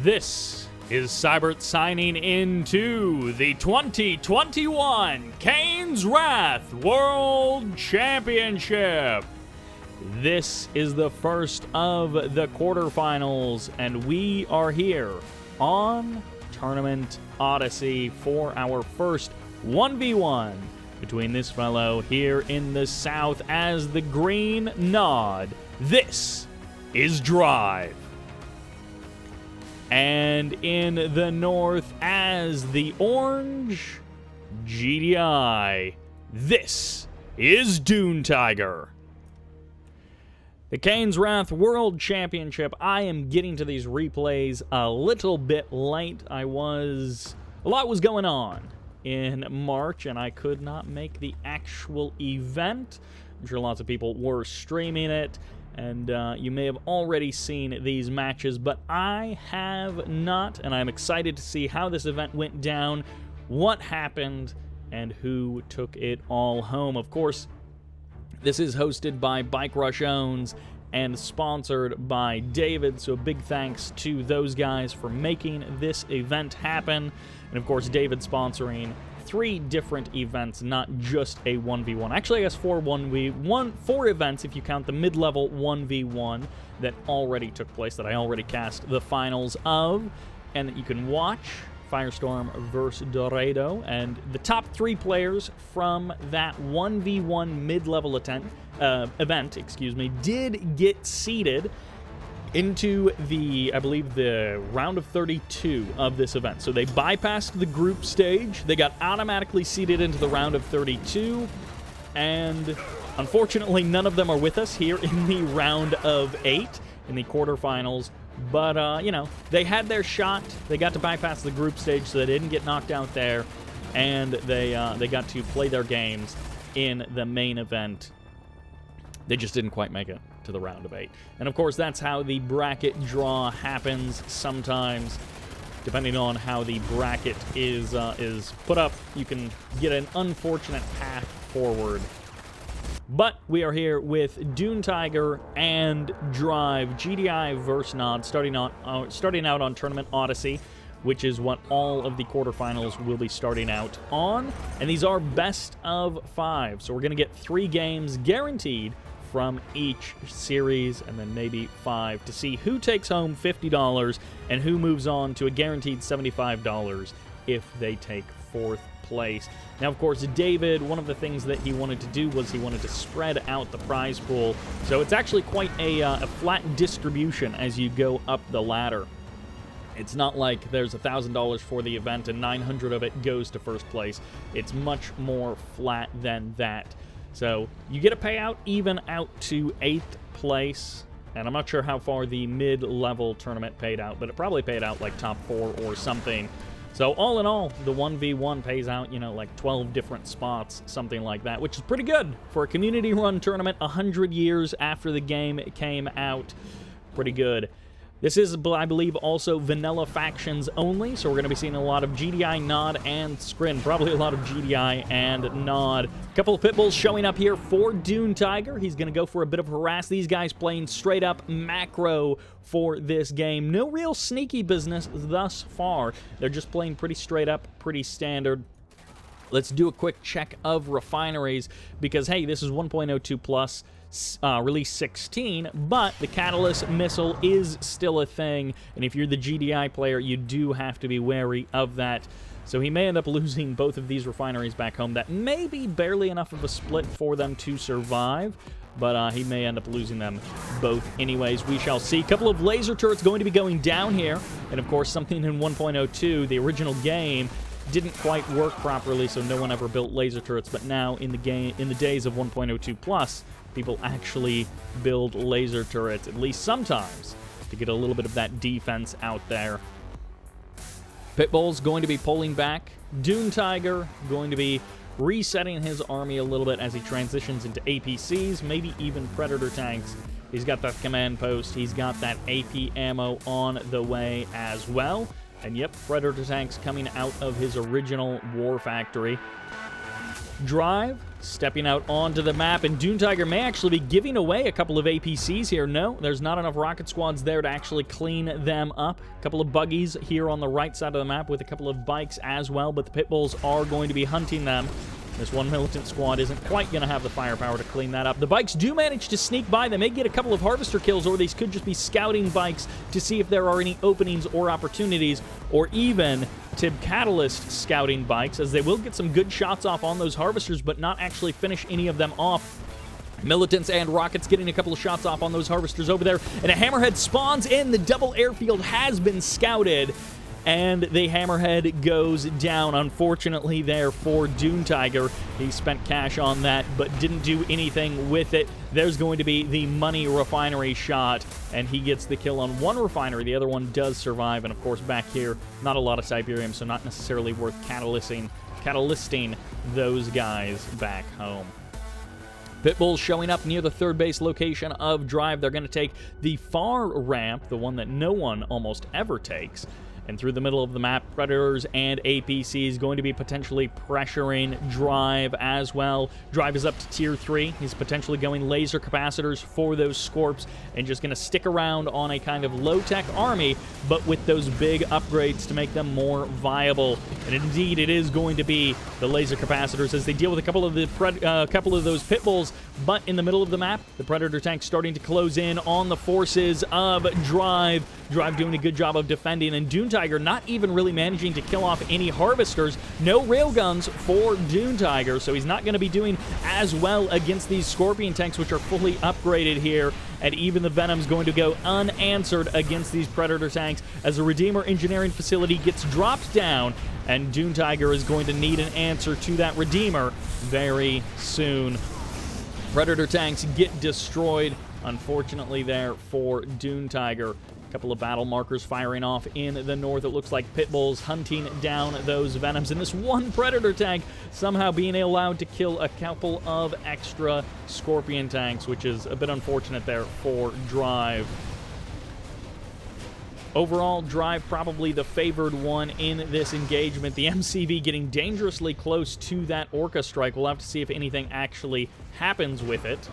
This is Sybert signing into the 2021 Kane's Wrath World Championship. This is the first of the quarterfinals, and we are here on Tournament Odyssey for our first 1v1 between this fellow here in the south as the green nod. This is Drive. And in the north as the orange, GDI. This is DuneTiger. The Kane's Wrath World Championship. I am getting to these replays a little bit late. A lot was going on in March, and I could not make the actual event. I'm sure lots of people were streaming it, and you may have already seen these matches, but I have not, and I'm excited to see how this event went down, what happened, and who took it all home. Of course, this is hosted by BikeRushOwnz and sponsored by David, so a big thanks to those guys for making this event happen. And of course, David sponsoring 3 different events, not just a 1v1. Actually, I guess 4 events if you count the mid-level 1v1 that already took place, that I already cast the finals of, and that you can watch. Firestorm versus Dorado, and the top 3 players from that 1v1 mid-level event, did get seeded into the, I believe, the round of 32 of this event. So they bypassed the group stage, they got automatically seeded into the round of 32, and unfortunately none of them are with us here in the round of 8 in the quarterfinals. But, you know, they had their shot. They got to bypass the group stage, so they didn't get knocked out there. And they got to play their games in the main event. They just didn't quite make it to the round of 8. And, of course, that's how the bracket draw happens sometimes. Depending on how the bracket is put up, you can get an unfortunate path forward. But we are here with DuneTiger and Drive, GDI versus Nod, starting out on Tournament Odyssey, which is what all of the quarterfinals will be starting out on. And these are best of 5, so we're going to get 3 games guaranteed from each series, and then maybe 5 to see who takes home $50 and who moves on to a guaranteed $75 if they take 4th place. Now, of course, David, one of the things that he wanted to do was he wanted to spread out the prize pool, so it's actually quite a flat distribution as you go up the ladder. It's not like there's $1,000 for the event and 900 of it goes to 1st place. It's much more flat than that. So you get a payout even out to 8th place, and I'm not sure how far the mid-level tournament paid out, but it probably paid out like top 4 or something. So all in all, the 1v1 pays out, you know, like 12 different spots, something like that, which is pretty good for a community-run tournament 100 years after the game came out. Pretty good. This is, I believe, also vanilla factions only, so we're going to be seeing a lot of GDI, Nod, and Scrin. Probably a lot of GDI and Nod. A couple of Pitbulls showing up here for DuneTiger. He's going to go for a bit of harass. These guys playing straight-up macro for this game. No real sneaky business thus far. They're just playing pretty straight-up, pretty standard. Let's do a quick check of refineries, because, hey, this is 1.02 plus. Release 16, but the Catalyst missile is still a thing, and if you're the GDI player, you do have to be wary of that. So he may end up losing both of these refineries back home. That may be barely enough of a split for them to survive, but he may end up losing them both anyways. We shall see. A couple of laser turrets going to be going down here, and of course something in 1.02, the original game, didn't quite work properly, so no one ever built laser turrets, but now in the game, in the days of 1.02 plus, people actually build laser turrets, at least sometimes, to get a little bit of that defense out there. Pitbull's going to be pulling back. DuneTiger going to be resetting his army a little bit as he transitions into APCs, maybe even Predator tanks. He's got that command post. He's got that AP ammo on the way as well. And yep, Predator tanks coming out of his original war factory. Drive stepping out onto the map, and DuneTiger may actually be giving away a couple of APCs here. No, there's not enough rocket squads there to actually clean them up. A couple of buggies here on the right side of the map with a couple of bikes as well, but the pit bulls are going to be hunting them. This one militant squad isn't quite going to have the firepower to clean that up. The bikes do manage to sneak by. They may get a couple of harvester kills, or these could just be scouting bikes to see if there are any openings or opportunities, or even Tib Catalyst scouting bikes, as they will get some good shots off on those harvesters, but not actually finish any of them off. Militants and rockets getting a couple of shots off on those harvesters over there, and a hammerhead spawns in. The double airfield has been scouted, and the hammerhead goes down, unfortunately, there for DuneTiger. He spent cash on that, but didn't do anything with it. There's going to be the money refinery shot, and he gets the kill on one refinery. The other one does survive, and of course, back here, not a lot of Siberium, so not necessarily worth catalysting those guys back home. Pitbulls showing up near the third base location of Drive. They're going to take the far ramp, the one that no one almost ever takes. And through the middle of the map, Predators and APCs going to be potentially pressuring Drive as well. Drive is up to Tier 3. He's potentially going laser capacitors for those Scorps and just going to stick around on a kind of low-tech army, but with those big upgrades to make them more viable. And indeed, it is going to be the laser capacitors as they deal with a couple of those pit bulls. But in the middle of the map, the Predator tank starting to close in on the forces of Drive. Drive doing a good job of defending, and DuneTiger not even really managing to kill off any harvesters. No railguns for DuneTiger, so he's not going to be doing as well against these Scorpion tanks, which are fully upgraded here. And even the Venom's going to go unanswered against these Predator tanks as a Redeemer engineering facility gets dropped down, and DuneTiger is going to need an answer to that Redeemer very soon. Predator tanks get destroyed, unfortunately, there for DuneTiger. A couple of battle markers firing off in the north. It looks like Pitbulls hunting down those Venoms. And this one Predator tank somehow being allowed to kill a couple of extra Scorpion tanks, which is a bit unfortunate there for Drive. Overall, Drive probably the favored one in this engagement. The MCV getting dangerously close to that Orca strike. We'll have to see if anything actually happens with it.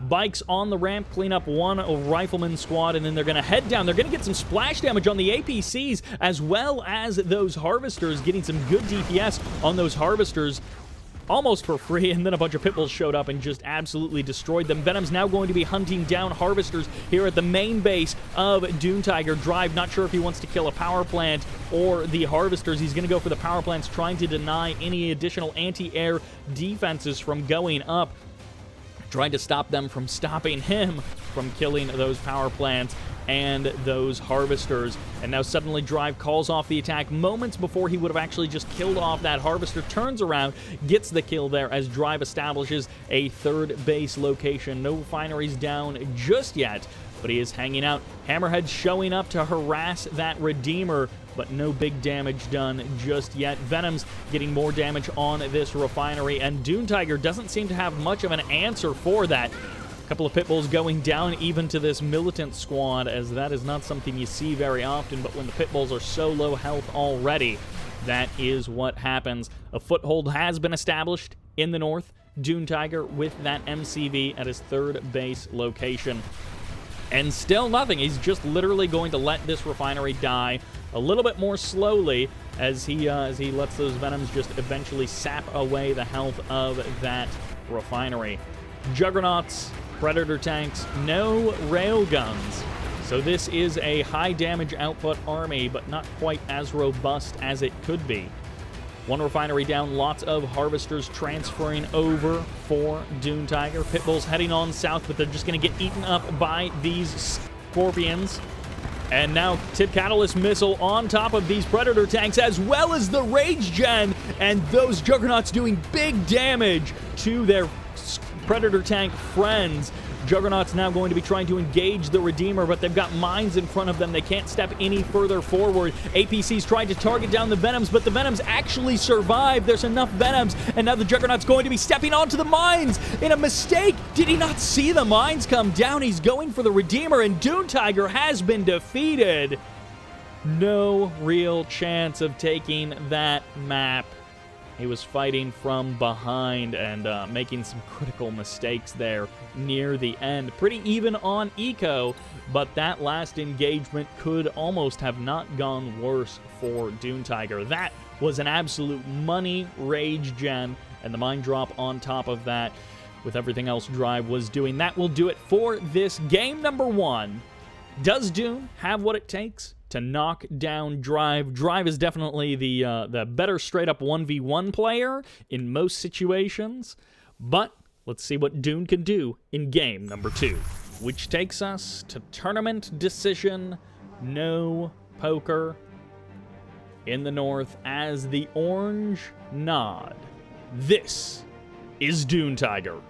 Bikes on the ramp, clean up one rifleman squad, and then they're going to head down. They're going to get some splash damage on the APCs, as well as those harvesters, getting some good DPS on those harvesters almost for free, and then a bunch of pitbulls showed up and just absolutely destroyed them. Venom's now going to be hunting down harvesters here at the main base of DuneTiger. Drive, not sure if he wants to kill a power plant or the harvesters. He's going to go for the power plants, trying to deny any additional anti-air defenses from going up, trying to stop them from stopping him from killing those power plants and those harvesters. And now suddenly Drive calls off the attack moments before he would have actually just killed off that harvester, turns around, gets the kill there as Drive establishes a third base location. No refineries down just yet, but he is hanging out. Hammerhead showing up to harass that Redeemer, but no big damage done just yet. Venom's getting more damage on this refinery, and DuneTiger doesn't seem to have much of an answer for that. A couple of pitbulls going down even to this militant squad, as that is not something you see very often, but when the pitbulls are so low health already, that is what happens. A foothold has been established in the north. DuneTiger with that MCV at his third base location. And still nothing. He's just literally going to let this refinery die a little bit more slowly as he lets those Venoms just eventually sap away the health of that refinery. Juggernauts, Predator tanks, no railguns. So this is a high damage output army, but not quite as robust as it could be. One refinery down, lots of harvesters transferring over for DuneTiger. Pitbulls heading on south, but they're just going to get eaten up by these Scorpions. And now Tip Catalyst missile on top of these Predator tanks, as well as the Rage Gen, and those Juggernauts doing big damage to their Predator tank friends. Juggernaut's now going to be trying to engage the Redeemer, but they've got mines in front of them. They can't step any further forward. APC's trying to target down the Venoms, but the Venoms actually survive. There's enough Venoms, and now the Juggernaut's going to be stepping onto the mines in a mistake. Did he not see the mines come down? He's going for the Redeemer, and DuneTiger has been defeated. No real chance of taking that map. He was fighting from behind and making some critical mistakes there near the end. Pretty even on eco, but that last engagement could almost have not gone worse for DuneTiger. That was an absolute money rage gen, and the mine drop on top of that with everything else Drive was doing. That will do it for this game number 1. Does Dune have what it takes to knock down Drive? Drive is definitely the better straight-up 1v1 player in most situations, but let's see what Dune can do in game number 2, which takes us to tournament decision, no poker in the north as the orange nod. This is DuneTiger.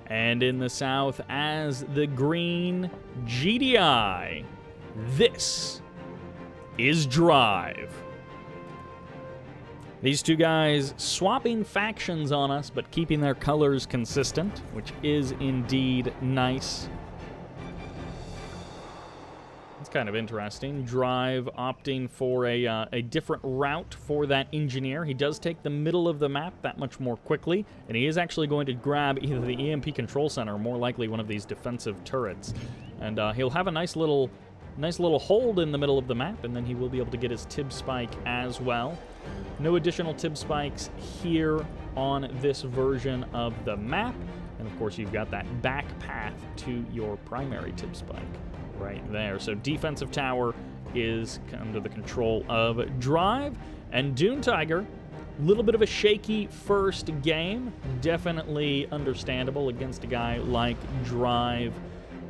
And in the south as the green GDI. This is Drive. These two guys swapping factions on us, but keeping their colors consistent, which is indeed nice. It's kind of interesting. Drive opting for a different route for that engineer. He does take the middle of the map that much more quickly, and he is actually going to grab either the EMP control center or more likely one of these defensive turrets. And he'll have a nice little hold in the middle of the map, and then he will be able to get his tib spike as well. No additional tib spikes here on this version of the map. And of course, you've got that back path to your primary tib spike right there. So defensive tower is under the control of Drive. And DuneTiger, a little bit of a shaky first game. Definitely understandable against a guy like Drive,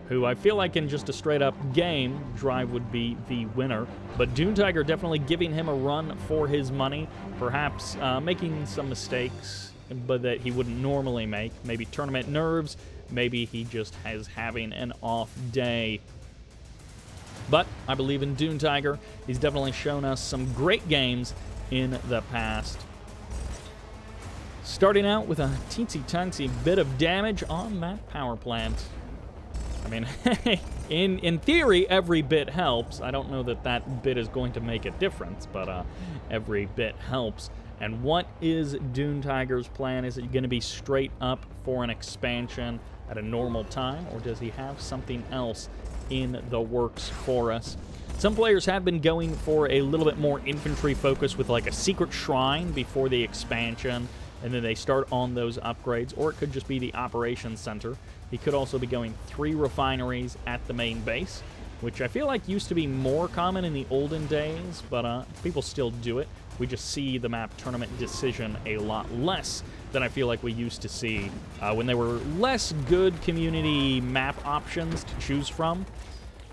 who I feel like in just a straight-up game, Drive would be the winner. But DuneTiger definitely giving him a run for his money, perhaps making some mistakes but that he wouldn't normally make. Maybe tournament nerves, maybe he just is having an off day. But I believe in DuneTiger. He's definitely shown us some great games in the past. Starting out with a teensy-tiny bit of damage on that power plant. I mean, in theory, every bit helps. I don't know that that bit is going to make a difference, but every bit helps. And what is DuneTiger's plan? Is it going to be straight up for an expansion at a normal time, or does he have something else in the works for us? Some players have been going for a little bit more infantry focus with like a secret shrine before the expansion, and then they start on those upgrades, or it could just be the operations center. He could also be going 3 refineries at the main base, which I feel like used to be more common in the olden days, but people still do it. We just see the map tournament decision a lot less than I feel like we used to see when there were less good community map options to choose from.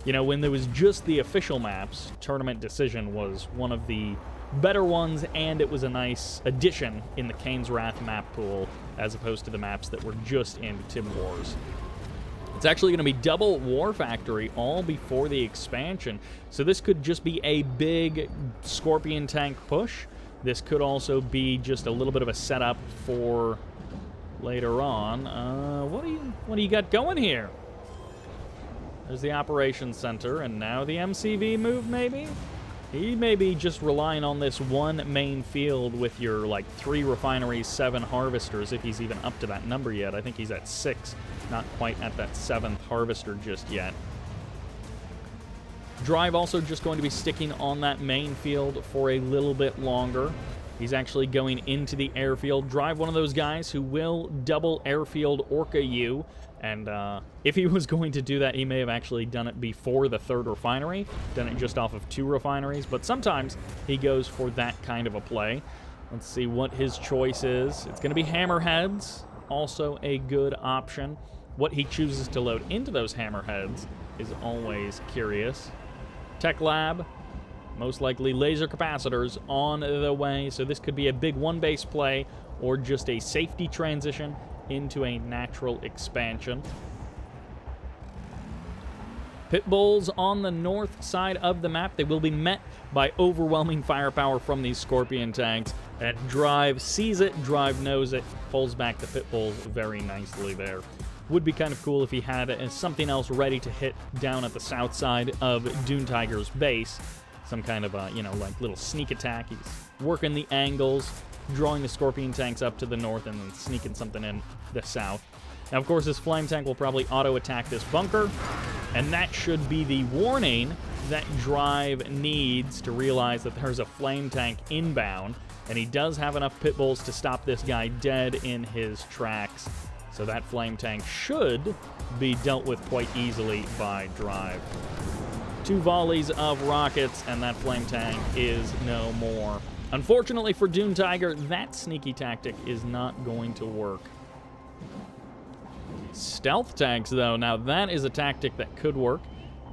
You know, when there was just the official maps, tournament decision was one of the better ones, and it was a nice addition in the Kane's Wrath map pool, as opposed to the maps that were just in Tib Wars. It's actually going to be double War Factory all before the expansion, so this could just be a big Scorpion tank push. This could also be just a little bit of a setup for later on. What do you got going here? There's the Operations Center, and now the MCV move, maybe? He may be just relying on this one main field with your, like, 3 refineries, 7 harvesters, if he's even up to that number yet. I think he's at 6, not quite at that 7th harvester just yet. Drive also just going to be sticking on that main field for a little bit longer. He's actually going into the airfield. Drive, one of those guys who will double airfield Orca you. And if he was going to do that, he may have actually done it before the 3rd refinery, done it just off of 2 refineries. But sometimes he goes for that kind of a play. Let's see what his choice is. It's going to be hammerheads, also a good option. What he chooses to load into those hammerheads is always curious. Tech lab, most likely laser capacitors on the way. So this could be a big one-base play or just a safety transition into a natural expansion. Pit bulls on the north side of the map. They will be met by overwhelming firepower from these Scorpion tanks. And Drive sees it, Drive knows it, pulls back the pit bulls very nicely there. Would be kind of cool if he had something else ready to hit down at the south side of DuneTiger's base. some kind of a, like little sneak attack. He's working the angles, drawing the Scorpion tanks up to the north, and then sneaking something in the south. Now, of course, this flame tank will probably auto-attack this bunker, and that should be the warning that Drive needs to realize that there's a flame tank inbound, and he does have enough pit bulls to stop this guy dead in his tracks. So that flame tank should be dealt with quite easily by Drive. 2 volleys of rockets, and that flame tank is no more. Unfortunately for DuneTiger, that sneaky tactic is not going to work. Stealth tanks, though, now that is a tactic that could work.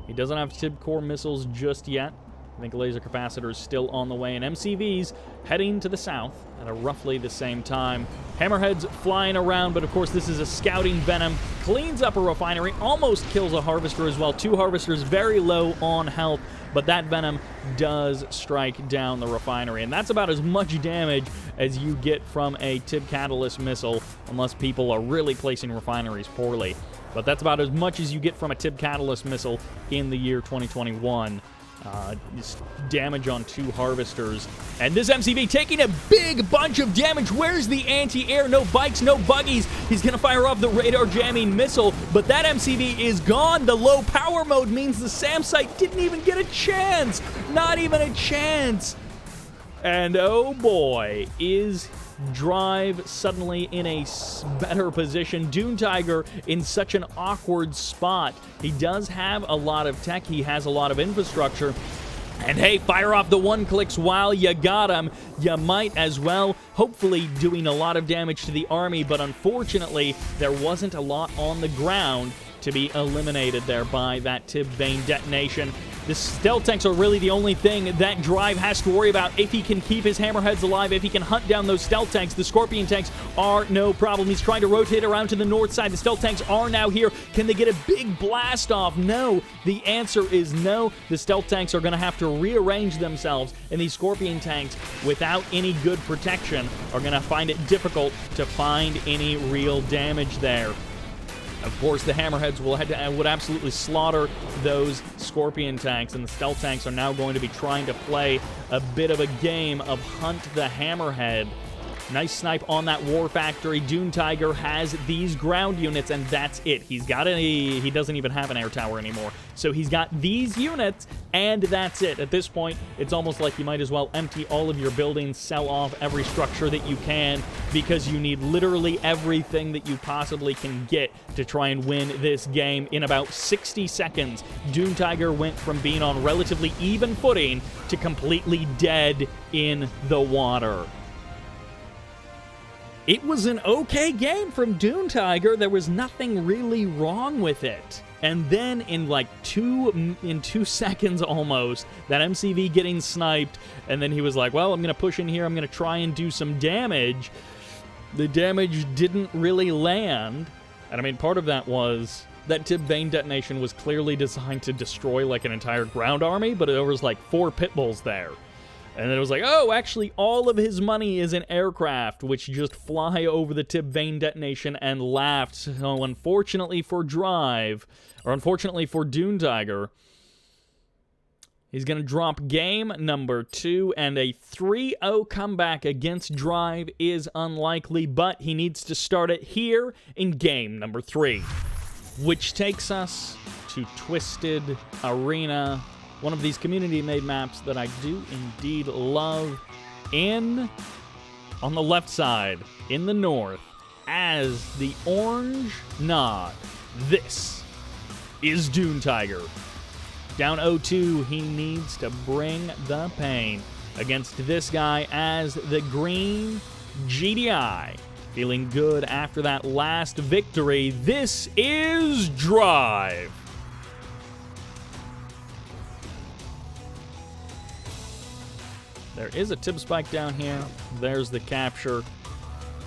He doesn't have Tib core missiles just yet. I think laser capacitor is still on the way, and MCV's heading to the south at roughly the same time. Hammerhead's flying around, but of course this is a scouting venom. Cleans up a refinery, almost kills a harvester as well. 2 harvesters very low on health, but that venom does strike down the refinery, and that's about as much damage as you get from a Tib catalyst missile, unless people are really placing refineries poorly. But that's about as much as you get from a Tib catalyst missile in the year 2021. Just damage on 2 harvesters. And this MCV taking a big bunch of damage. Where's the anti-air? No bikes, no buggies. He's going to fire off the radar jamming missile, but that MCV is gone. The low power mode means the SAM site didn't even get a chance. Not even a chance. And oh boy, is Drive suddenly in a better position. DuneTiger in such an awkward spot. He does have a lot of tech. He has a lot of infrastructure. And hey, fire off the 1-clicks while you got him. You might as well. Hopefully doing a lot of damage to the army, but unfortunately, there wasn't a lot on the ground to be eliminated there by that Tib Vane detonation. The stealth tanks are really the only thing that Drive has to worry about if he can keep his hammerheads alive, if he can hunt down those stealth tanks. The Scorpion tanks are no problem. He's trying to rotate around to the north side. The stealth tanks are now here. Can they get a big blast off? No. The answer is no. The stealth tanks are going to have to rearrange themselves, and these Scorpion tanks, without any good protection, are going to find it difficult to find any real damage there. Of course, the hammerheads would absolutely slaughter those Scorpion tanks, and the stealth tanks are now going to be trying to play a bit of a game of hunt the hammerhead. Nice snipe on that war factory. DuneTiger has these ground units, and that's it. He doesn't even have an air tower anymore. So he's got these units, and that's it. At this point, it's almost like you might as well empty all of your buildings, sell off every structure that you can, because you need literally everything that you possibly can get to try and win this game. In about 60 seconds, DuneTiger went from being on relatively even footing to completely dead in the water. It was an okay game from DuneTiger. There was nothing really wrong with it. And then in like 2 seconds almost, that MCV getting sniped, and then he was like, well, I'm going to push in here, I'm going to try and do some damage. The damage didn't really land. And I mean, part of that was that Tib Vane detonation was clearly designed to destroy like an entire ground army, but there was like 4 pit bulls there. And then it was like, oh, actually, all of his money is in aircraft, which just fly over the Tib Vane detonation and laughed. So unfortunately for Drive, or unfortunately for DuneTiger, he's going to drop game number 2, and a 3-0 comeback against Drive is unlikely, but he needs to start it here in game number 3, which takes us to Twisted Arena, one of these community-made maps that I do indeed love. On the left side, in the north, as the orange nod, this is DuneTiger. Down 0-2, he needs to bring the pain against this guy as the green GDI. Feeling good after that last victory. This is Drive. There is a tip spike down here. There's the capture.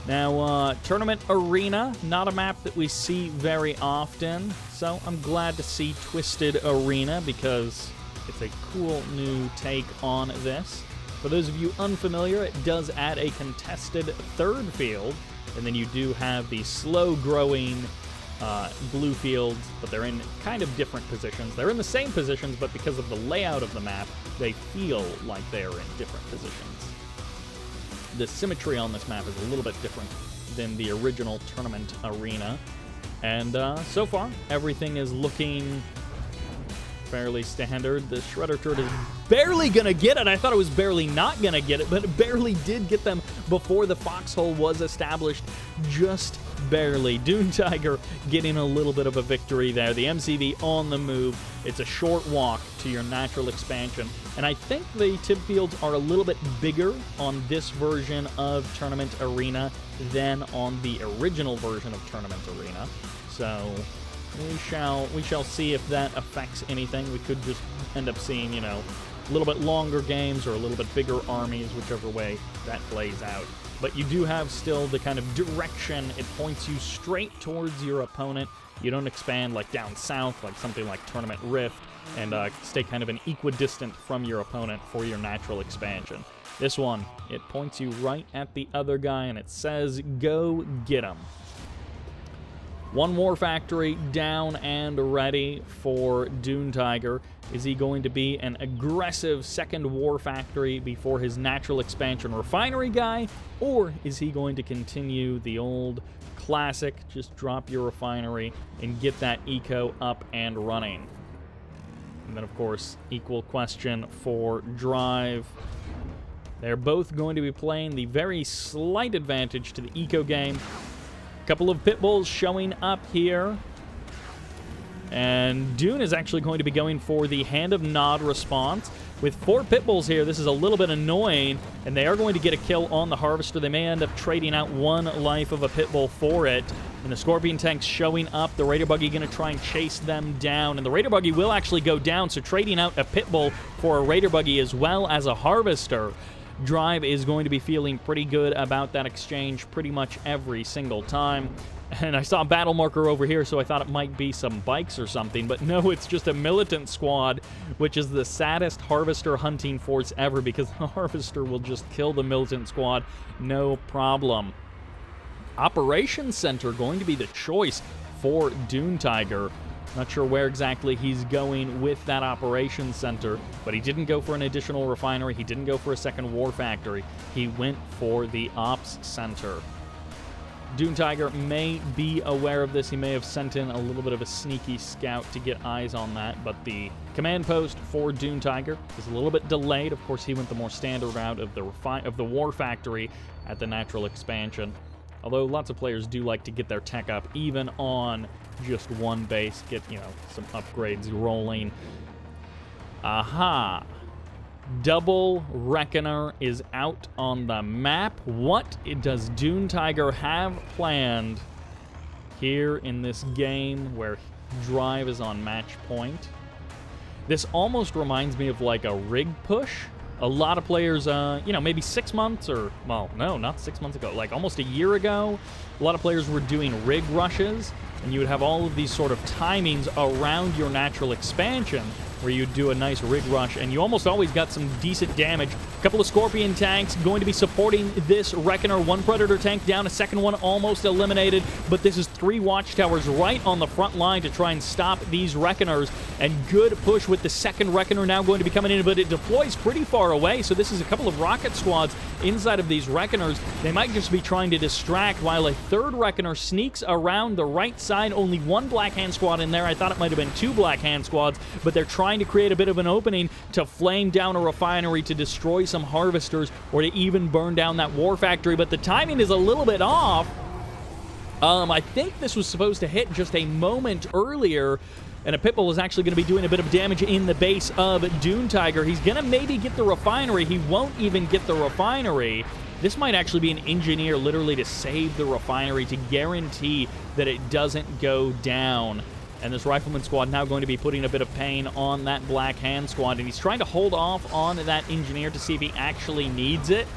Now, Tournament Arena, not a map that we see very often, so I'm glad to see Twisted Arena because it's a cool new take on this. For those of you unfamiliar, it does add a contested third field, and then you do have the slow-growing blue fields, but they're in kind of different positions. They're in the same positions, but because of the layout of the map, they feel like they're in different positions. The symmetry on this map is a little bit different than the original tournament arena. And so far, everything is looking fairly standard. The Shredder turret is barely going to get it. I thought it was barely not going to get it, but it barely did get them before the foxhole was established. Just barely. DuneTiger getting a little bit of a victory there. The MCV on the move. It's a short walk to your natural expansion. And I think the tip fields are a little bit bigger on this version of Tournament Arena than on the original version of Tournament Arena. So we shall see if that affects anything. We could just end up seeing, you know, a little bit longer games or a little bit bigger armies, whichever way that plays out. But you do have still the kind of direction. It points you straight towards your opponent. You don't expand like down south, like something like Tournament Rift, and stay kind of an equidistant from your opponent for your natural expansion. This one, it points you right at the other guy, and it says, go get him. One War Factory down and ready for DuneTiger. Is he going to be an aggressive second War Factory before his natural expansion refinery guy? Or is he going to continue the old classic, just drop your refinery and get that eco up and running? And then, of course, equal question for Drive. They're both going to be playing the very slight advantage to the eco game. Couple of pit bulls showing up here. And Dune is actually going to be going for the Hand of Nod response. With 4 pit bulls here, this is a little bit annoying, and they are going to get a kill on the Harvester. They may end up trading out 1 life of a pit bull for it. And the Scorpion tank's showing up. The Raider Buggy going to try and chase them down. And the Raider Buggy will actually go down, so trading out a pit bull for a Raider Buggy as well as a Harvester. Drive is going to be feeling pretty good about that exchange pretty much every single time. And I saw a battle marker over here, so I thought it might be some bikes or something, but no, it's just a militant squad, which is the saddest Harvester hunting force ever, because the Harvester will just kill the militant squad, no problem. Operations Center going to be the choice for DuneTiger. Not sure where exactly he's going with that operations center, but he didn't go for an additional refinery. He didn't go for a second war factory. He went for the ops center. DuneTiger may be aware of this. He may have sent in a little bit of a sneaky scout to get eyes on that, but the command post for DuneTiger is a little bit delayed. Of course, he went the more standard route of the war factory at the natural expansion. Although lots of players do like to get their tech up, even on just one base, get, you know, some upgrades rolling. Aha! Double Reckoner is out on the map. What does DuneTiger have planned here in this game where Drive is on match point? This almost reminds me of like a rig push. A lot of players, you know, maybe 6 months or, well, no, not 6 months ago, like almost a year ago, a lot of players were doing rig rushes, and you would have all of these sort of timings around your natural expansion where you'd do a nice rig rush, and you almost always got some decent damage. A couple of Scorpion tanks going to be supporting this Reckoner. 1 Predator tank down, a second one almost eliminated, but this is 3 Watchtowers right on the front line to try and stop these Reckoners, and good push with the second Reckoner now going to be coming in, but it deploys pretty far away, so this is a couple of rocket squads inside of these Reckoners. They might just be trying to distract while a third Reckoner sneaks around the right side. Only 1 Black Hand squad in there. I thought it might have been 2 Black Hand squads, but they're trying to create a bit of an opening to flame down a refinery, to destroy some Harvesters, or to even burn down that war factory, but the timing is a little bit off. I think this was supposed to hit just a moment earlier, and a Pitbull is actually going to be doing a bit of damage in the base of DuneTiger. He's going to maybe get the refinery. He won't even get the refinery. This might actually be an engineer literally to save the refinery, to guarantee that it doesn't go down. And this Rifleman squad now going to be putting a bit of pain on that Black Hand squad, and he's trying to hold off on that engineer to see if he actually needs it.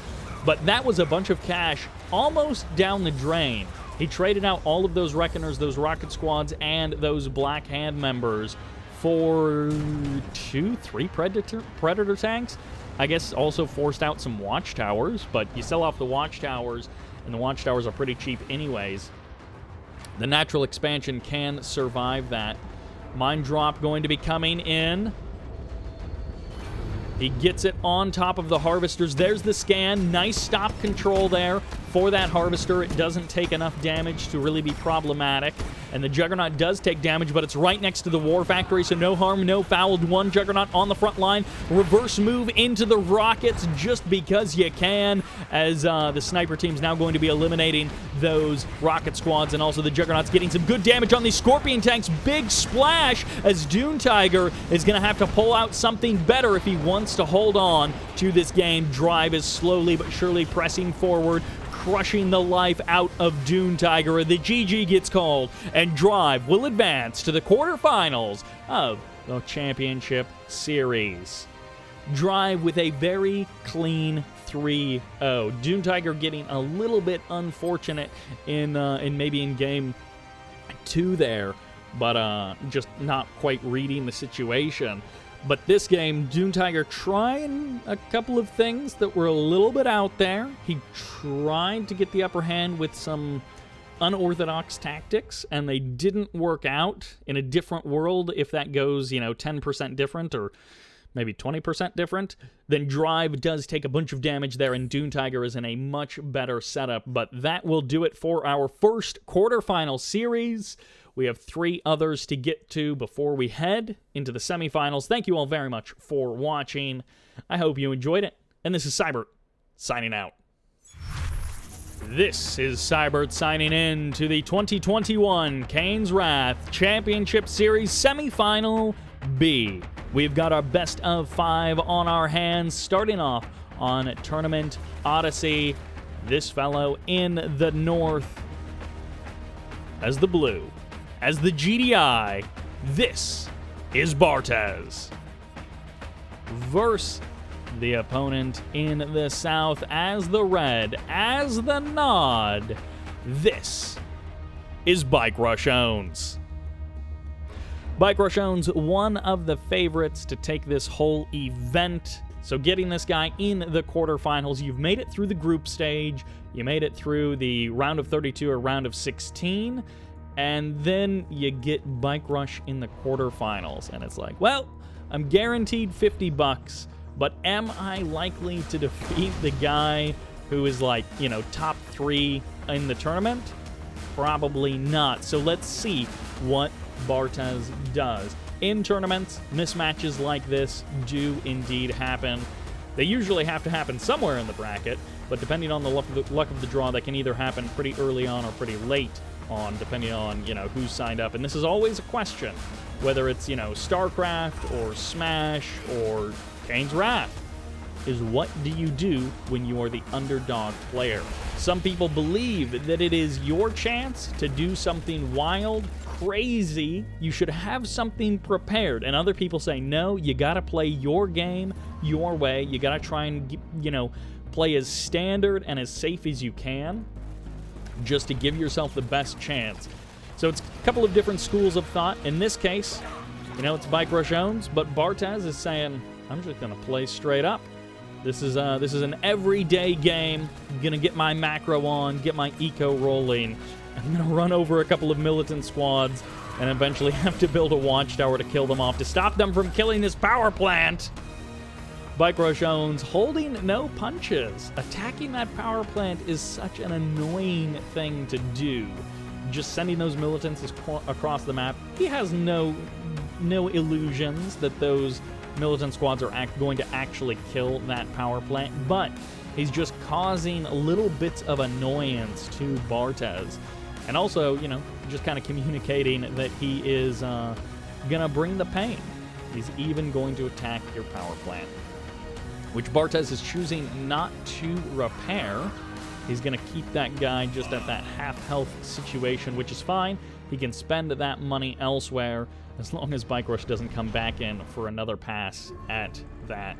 But that was a bunch of cash almost down the drain. He traded out all of those Reckoners, those rocket squads, and those Black Hand members for 2, 3 Predator tanks. I guess also forced out some Watchtowers, but you sell off the Watchtowers, and the Watchtowers are pretty cheap anyways. The natural expansion can survive that. Mine drop going to be coming in. He gets it on top of the harvesters. There's the scan. Nice stop control there for that harvester. It doesn't take enough damage to really be problematic. And the Juggernaut does take damage, but it's right next to the War Factory, so no harm, no foul. One Juggernaut on the front line. Reverse move into the rockets just because you can, as the sniper team's now going to be eliminating those rocket squads, and also the Juggernaut's getting some good damage on these Scorpion tanks. Big splash as DuneTiger is going to have to pull out something better if he wants to hold on to this game. Drive is slowly but surely pressing forward, crushing the life out of DuneTiger. The GG gets called, and Drive will advance to the quarterfinals of the Championship Series. Drive with a very clean 3-0. DuneTiger getting a little bit unfortunate in maybe in game 2 there, but just not quite reading the situation. But this game, DuneTiger trying a couple of things that were a little bit out there. He tried to get the upper hand with some unorthodox tactics, and they didn't work out. In a different world, if that goes, 10% different or maybe 20% different, then Drive does take a bunch of damage there, and DuneTiger is in a much better setup. But that will do it for our first quarterfinal series. We have 3 others to get to before we head into the semifinals. Thank you all very much for watching. I hope you enjoyed it. And this is Sybert, signing out. This is Sybert signing in to the 2021 Kane's Wrath Championship Series Semifinal B. We've got our best of 5 on our hands, starting off on Tournament Odyssey. This fellow in the north as the blue. As the GDI, this is Bartez. Versus the opponent in the south as the red, as the nod, this is BikeRushOwnz. BikeRushOwnz, one of the favorites to take this whole event. So getting this guy in the quarterfinals, you've made it through the group stage, you made it through the round of 32 or round of 16, and then you get Bike Rush in the quarterfinals, and it's like, well, I'm guaranteed $50, but am I likely to defeat the guy who is like, top 3 in the tournament? Probably not. So let's see what Bartez does. In tournaments, mismatches like this do indeed happen. They usually have to happen somewhere in the bracket, but depending on the luck of the draw, they can either happen pretty early on or pretty late on, depending on, who's signed up. And this is always a question, whether it's, StarCraft or Smash or Kane's Wrath, is what do you do when you are the underdog player? Some people believe that it is your chance to do something wild, crazy. You should have something prepared. And other people say, no, you got to play your game your way. You got to try and, play as standard and as safe as you can, just to give yourself the best chance. So it's a couple of different schools of thought. In this case, it's BikeRushOwnz, but Bartez is saying, I'm just going to play straight up. This is an everyday game. I'm going to get my macro on, get my eco rolling. I'm going to run over a couple of militant squads and eventually have to build a watchtower to kill them off, to stop them from killing this power plant. BikeRushOwnz holding no punches. Attacking that power plant is such an annoying thing to do. Just sending those militants across the map. He has no illusions that those militant squads are going to actually kill that power plant, but he's just causing little bits of annoyance to Bartez. And also, just kind of communicating that he is gonna bring the pain. He's even going to attack your power plant, which Bartez is choosing not to repair. He's going to keep that guy just at that half-health situation, which is fine. He can spend that money elsewhere as long as Bike Rush doesn't come back in for another pass at that.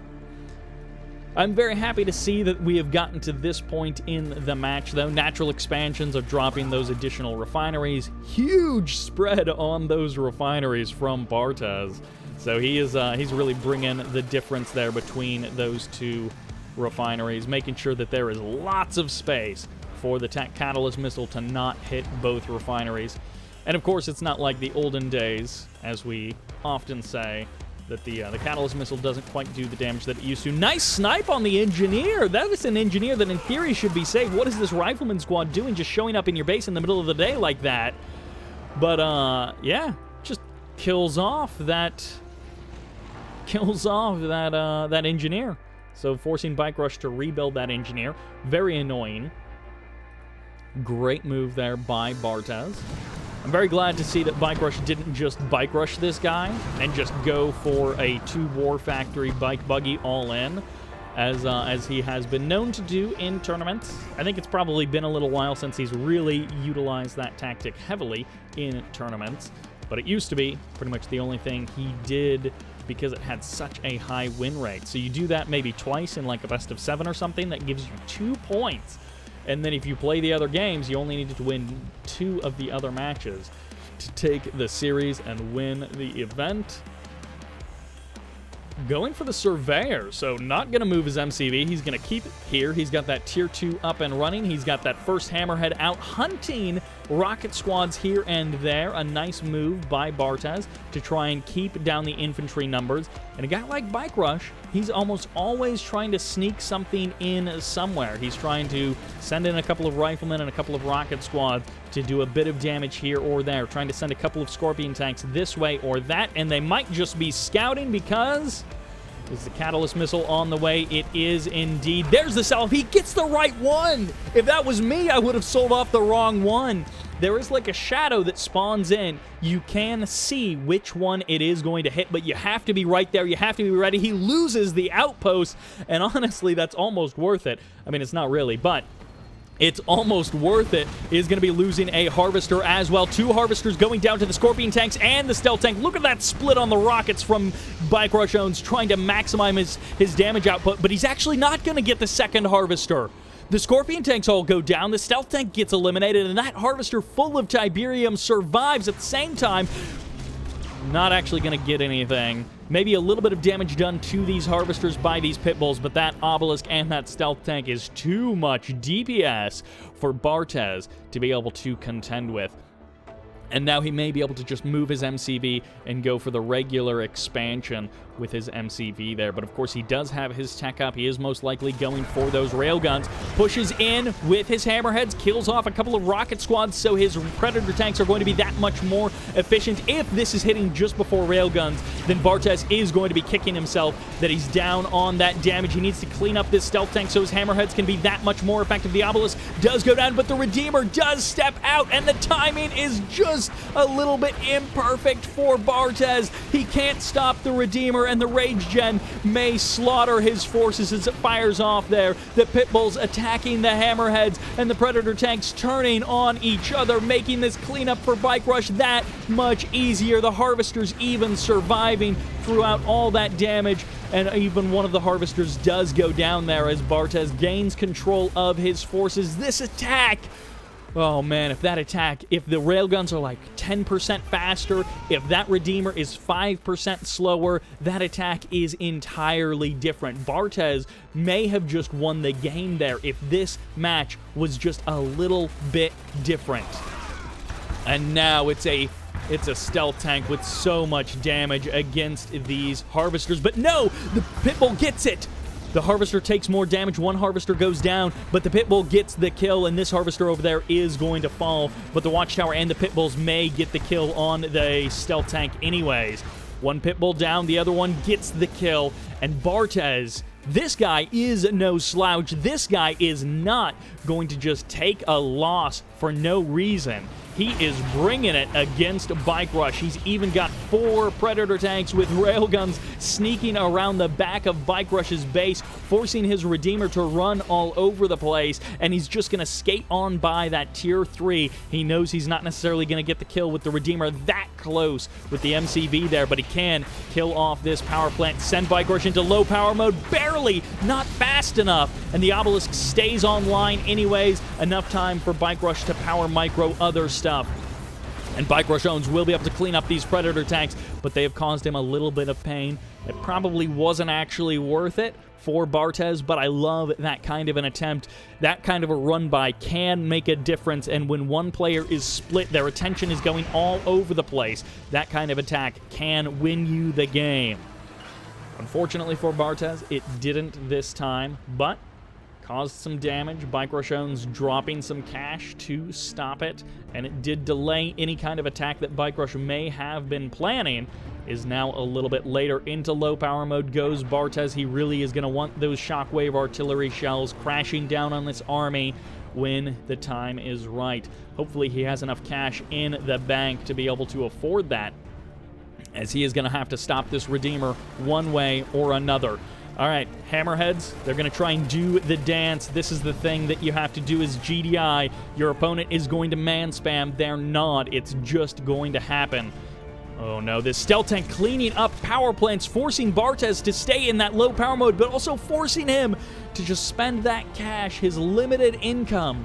I'm very happy to see that we have gotten to this point in the match, though. Natural expansions are dropping those additional refineries. Huge spread on those refineries from Bartez. So he's really bringing the difference there between those two refineries, making sure that there is lots of space for the Catalyst Missile to not hit both refineries. And of course, it's not like the olden days, as we often say, that the Catalyst Missile doesn't quite do the damage that it used to. Nice snipe on the Engineer! That is an Engineer that in theory should be saved. What is this Rifleman squad doing just showing up in your base in the middle of the day like that? But, yeah, just kills off that Engineer. So forcing Bike Rush to rebuild that Engineer. Very annoying. Great move there by Bartez. I'm very glad to see that Bike Rush didn't just Bike Rush this guy and just go for a 2 War Factory bike buggy all in, as he has been known to do in tournaments. I think it's probably been a little while since he's really utilized that tactic heavily in tournaments, but it used to be pretty much the only thing he did because it had such a high win rate. So you do that maybe twice in like a best of 7 or something, that gives you 2 points. And then if you play the other games, you only needed to win 2 of the other matches to take the series and win the event. Going for the Surveyor, so not going to move his MCV. He's going to keep it here. He's got that Tier 2 up and running. He's got that first Hammerhead out, hunting rocket squads here and there. A nice move by Bartez to try and keep down the infantry numbers. And a guy like Bike Rush, he's almost always trying to sneak something in somewhere. He's trying to send in a couple of riflemen and a couple of rocket squads to do a bit of damage here or there, trying to send a couple of Scorpion tanks this way or that, and they might just be scouting because is the Catalyst Missile on the way? It is indeed. There's the salve. He gets the right one. If that was me, I would have sold off the wrong one. There is like a shadow that spawns in. You can see which one it is going to hit, but you have to be right there. You have to be ready. He loses the outpost, and honestly, that's almost worth it. I mean, it's not really, but it's almost worth it. He's going to be losing a Harvester as well. 2 Harvesters going down to the Scorpion tanks and the Stealth tank. Look at that split on the rockets from BikeRushOwnz trying to maximize his damage output, but he's actually not going to get the second Harvester. The Scorpion tanks all go down, the Stealth tank gets eliminated, and that Harvester full of Tiberium survives at the same time. Not actually going to get anything. Maybe a little bit of damage done to these Harvesters by these Pitbulls, but that Obelisk and that Stealth tank is too much DPS for Bartez to be able to contend with. And now he may be able to just move his MCV and go for the regular expansion with his MCV there. But of course, he does have his tech up. He is most likely going for those railguns. Pushes in with his hammerheads, kills off a couple of rocket squads, so his Predator tanks are going to be that much more efficient. If this is hitting just before railguns, then Bartez is going to be kicking himself that he's down on that damage. He needs to clean up this Stealth tank so his hammerheads can be that much more effective. The Obelisk does go down, but the Redeemer does step out, and the timing is just a little bit imperfect for Bartez. He can't stop the Redeemer, and the Rage Gen may slaughter his forces as it fires off there. The Pitbulls attacking the Hammerheads, and the Predator tanks turning on each other, making this cleanup for Bike Rush that much easier. The Harvesters even surviving throughout all that damage, and even one of the Harvesters does go down there as Bartez gains control of his forces. This attack, oh man, if the railguns are like 10% faster, if that Redeemer is 5% slower, that attack is entirely different. Bartez may have just won the game there if this match was just a little bit different. And now it's a Stealth tank with so much damage against these Harvesters. But no, the Pitbull gets it. The Harvester takes more damage. One Harvester goes down, but the Pitbull gets the kill, and this Harvester over there is going to fall. But the Watchtower and the Pitbulls may get the kill on the Stealth tank anyways. One Pitbull down, the other one gets the kill, and Bartez, this guy is no slouch. This guy is not going to just take a loss for no reason. He is bringing it against Bike Rush. He's even got 4 Predator tanks with railguns sneaking around the back of Bike Rush's base, forcing his Redeemer to run all over the place, and he's just going to skate on by that Tier 3. He knows he's not necessarily going to get the kill with the Redeemer that close with the MCV there, but he can kill off this power plant, send Bike Rush into low power mode, barely, not fast enough, and the Obelisk stays online anyways, enough time for Bike Rush to power micro other stuff. And BikeRushOwnz will be able to clean up these Predator tanks, but they have caused him a little bit of pain. It probably wasn't actually worth it for Bartez, but I love that kind of an attempt. That kind of a run-by can make a difference, and when one player is split, their attention is going all over the place. That kind of attack can win you the game. Unfortunately for Bartez, it didn't this time, but caused some damage. BikeRushOwnz dropping some cash to stop it, and it did delay any kind of attack that BikeRush may have been planning. Is now a little bit later. Into low power mode goes Bartez. He really is going to want those shockwave artillery shells crashing down on this army when the time is right. Hopefully he has enough cash in the bank to be able to afford that, as he is going to have to stop this Redeemer one way or another. All right, Hammerheads, they're going to try and do the dance. This is the thing that you have to do as GDI. Your opponent is going to man spam. They're not. It's just going to happen. Oh no, this stealth tank cleaning up power plants, forcing Bartez to stay in that low power mode, but also forcing him to just spend that cash, his limited income,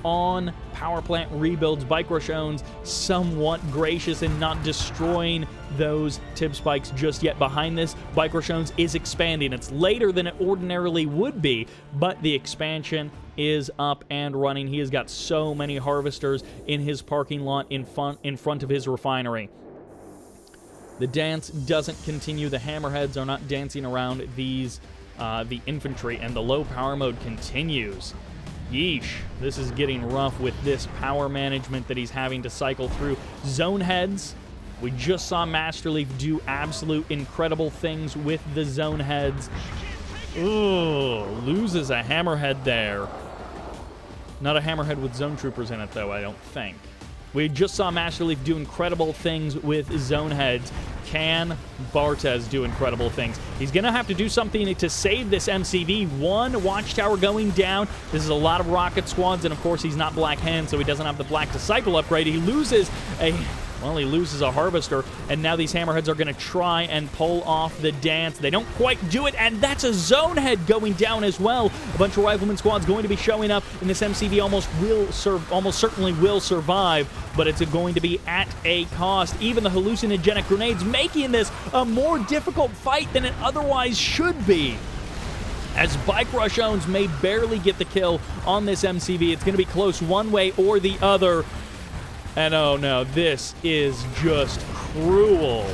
on power plant rebuilds. BikeRushOwnz somewhat gracious in not destroying those tip spikes just yet. Behind this, BikeRushOwnz is expanding. It's later than it ordinarily would be, but the expansion is up and running. He has got so many harvesters in his parking lot in front of his refinery. The dance doesn't continue. The Hammerheads are not dancing around these the infantry, and the low power mode continues. Yeesh, this is getting rough with this power management that he's having to cycle through. Zone heads, we just saw Masterleaf do absolute incredible things with the zone heads. Ooh, loses a Hammerhead there. Not a Hammerhead with zone troopers in it, though, I don't think. We just saw Masterleaf do incredible things with zone heads. Can Bartez do incredible things? He's going to have to do something to save this MCV. One watchtower going down. This is a lot of rocket squads, and of course he's not Black Hand, so he doesn't have the Black Disciple upgrade. He loses a harvester, and now these Hammerheads are going to try and pull off the dance. They don't quite do it, and that's a zone head going down as well. A bunch of rifleman squads going to be showing up, and this MCV almost certainly will survive, but it's going to be at a cost. Even the hallucinogenic grenades making this a more difficult fight than it otherwise should be, as BikeRushOwnz may barely get the kill on this MCV. It's going to be close one way or the other. And oh no, this is just cruel.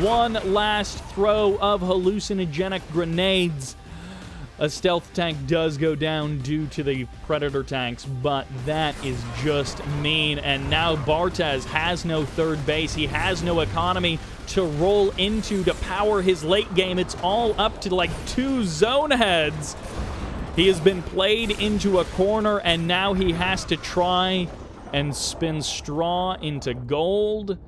One last throw of hallucinogenic grenades. A stealth tank does go down due to the Predator tanks, but that is just mean. And now Bartez has no third base. He has no economy to roll into to power his late game. It's all up to like 2 zone heads. He has been played into a corner, and now he has to try and spin straw into gold.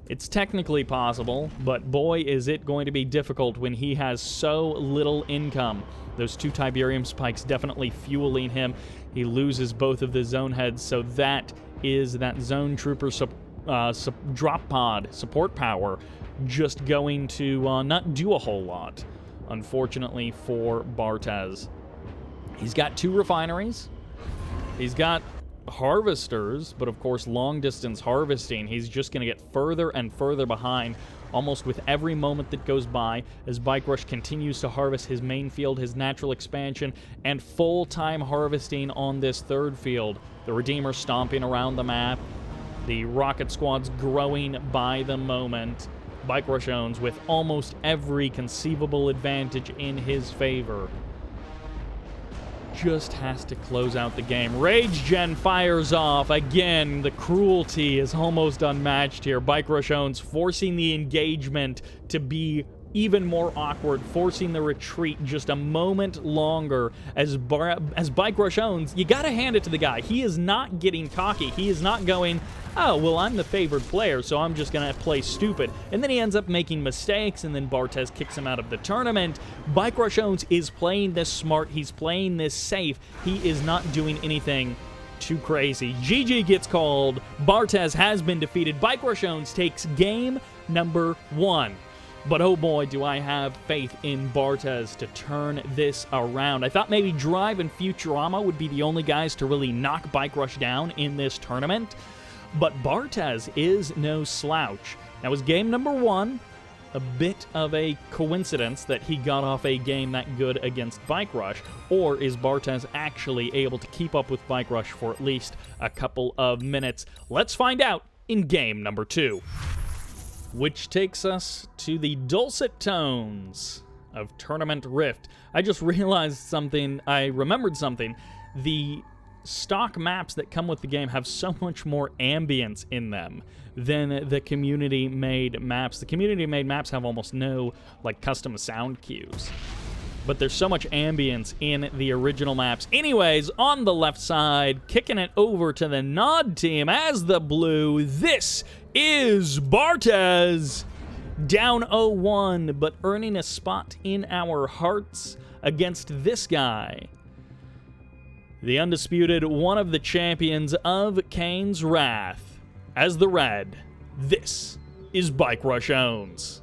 It's technically possible, but boy, is it going to be difficult when he has so little income. Those 2 Tiberium spikes definitely fueling him. He loses both of the zone heads, so that is that zone trooper drop pod support power just going to not do a whole lot, unfortunately for Bartez. He's got 2 refineries. He's got harvesters, but of course long-distance harvesting. He's just going to get further and further behind almost with every moment that goes by as BikeRush continues to harvest his main field, his natural expansion, and full-time harvesting on this 3rd field. The Redeemer stomping around the map. The rocket squad's growing by the moment. BikeRushOwnz with almost every conceivable advantage in his favor. Just has to close out the game. Rage Gen fires off. Again, the cruelty is almost unmatched here. BikeRushOwnz forcing the engagement to be even more awkward, forcing the retreat just a moment longer. As BikeRushOwnz, you gotta hand it to the guy. He is not getting cocky. He is not going, oh, well, I'm the favored player, so I'm just gonna play stupid. And then he ends up making mistakes, and then Bartez kicks him out of the tournament. BikeRushOwnz is playing this smart. He's playing this safe. He is not doing anything too crazy. GG gets called. Bartez has been defeated. BikeRushOwnz takes game number 1. But oh boy, do I have faith in Bartez to turn this around. I thought maybe Drive and Futurama would be the only guys to really knock BikeRush down in this tournament, but Bartez is no slouch. That was game number 1. a bit of a coincidence that he got off a game that good against Bike Rush, or is Bartez actually able to keep up with Bike Rush for at least a couple of minutes? Let's find out in game number 2. Which takes us to the dulcet tones of Tournament Rift. I just realized something, I remembered something. The stock maps that come with the game have so much more ambience in them than the community-made maps. The community-made maps have almost no, like, custom sound cues. But there's so much ambience in the original maps. Anyways, on the left side, kicking it over to the Nod team as the blue, this is Bartez. Down 0-1, but earning a spot in our hearts against this guy. The undisputed one of the champions of Kane's Wrath. As the red, this is BikeRushOwnz.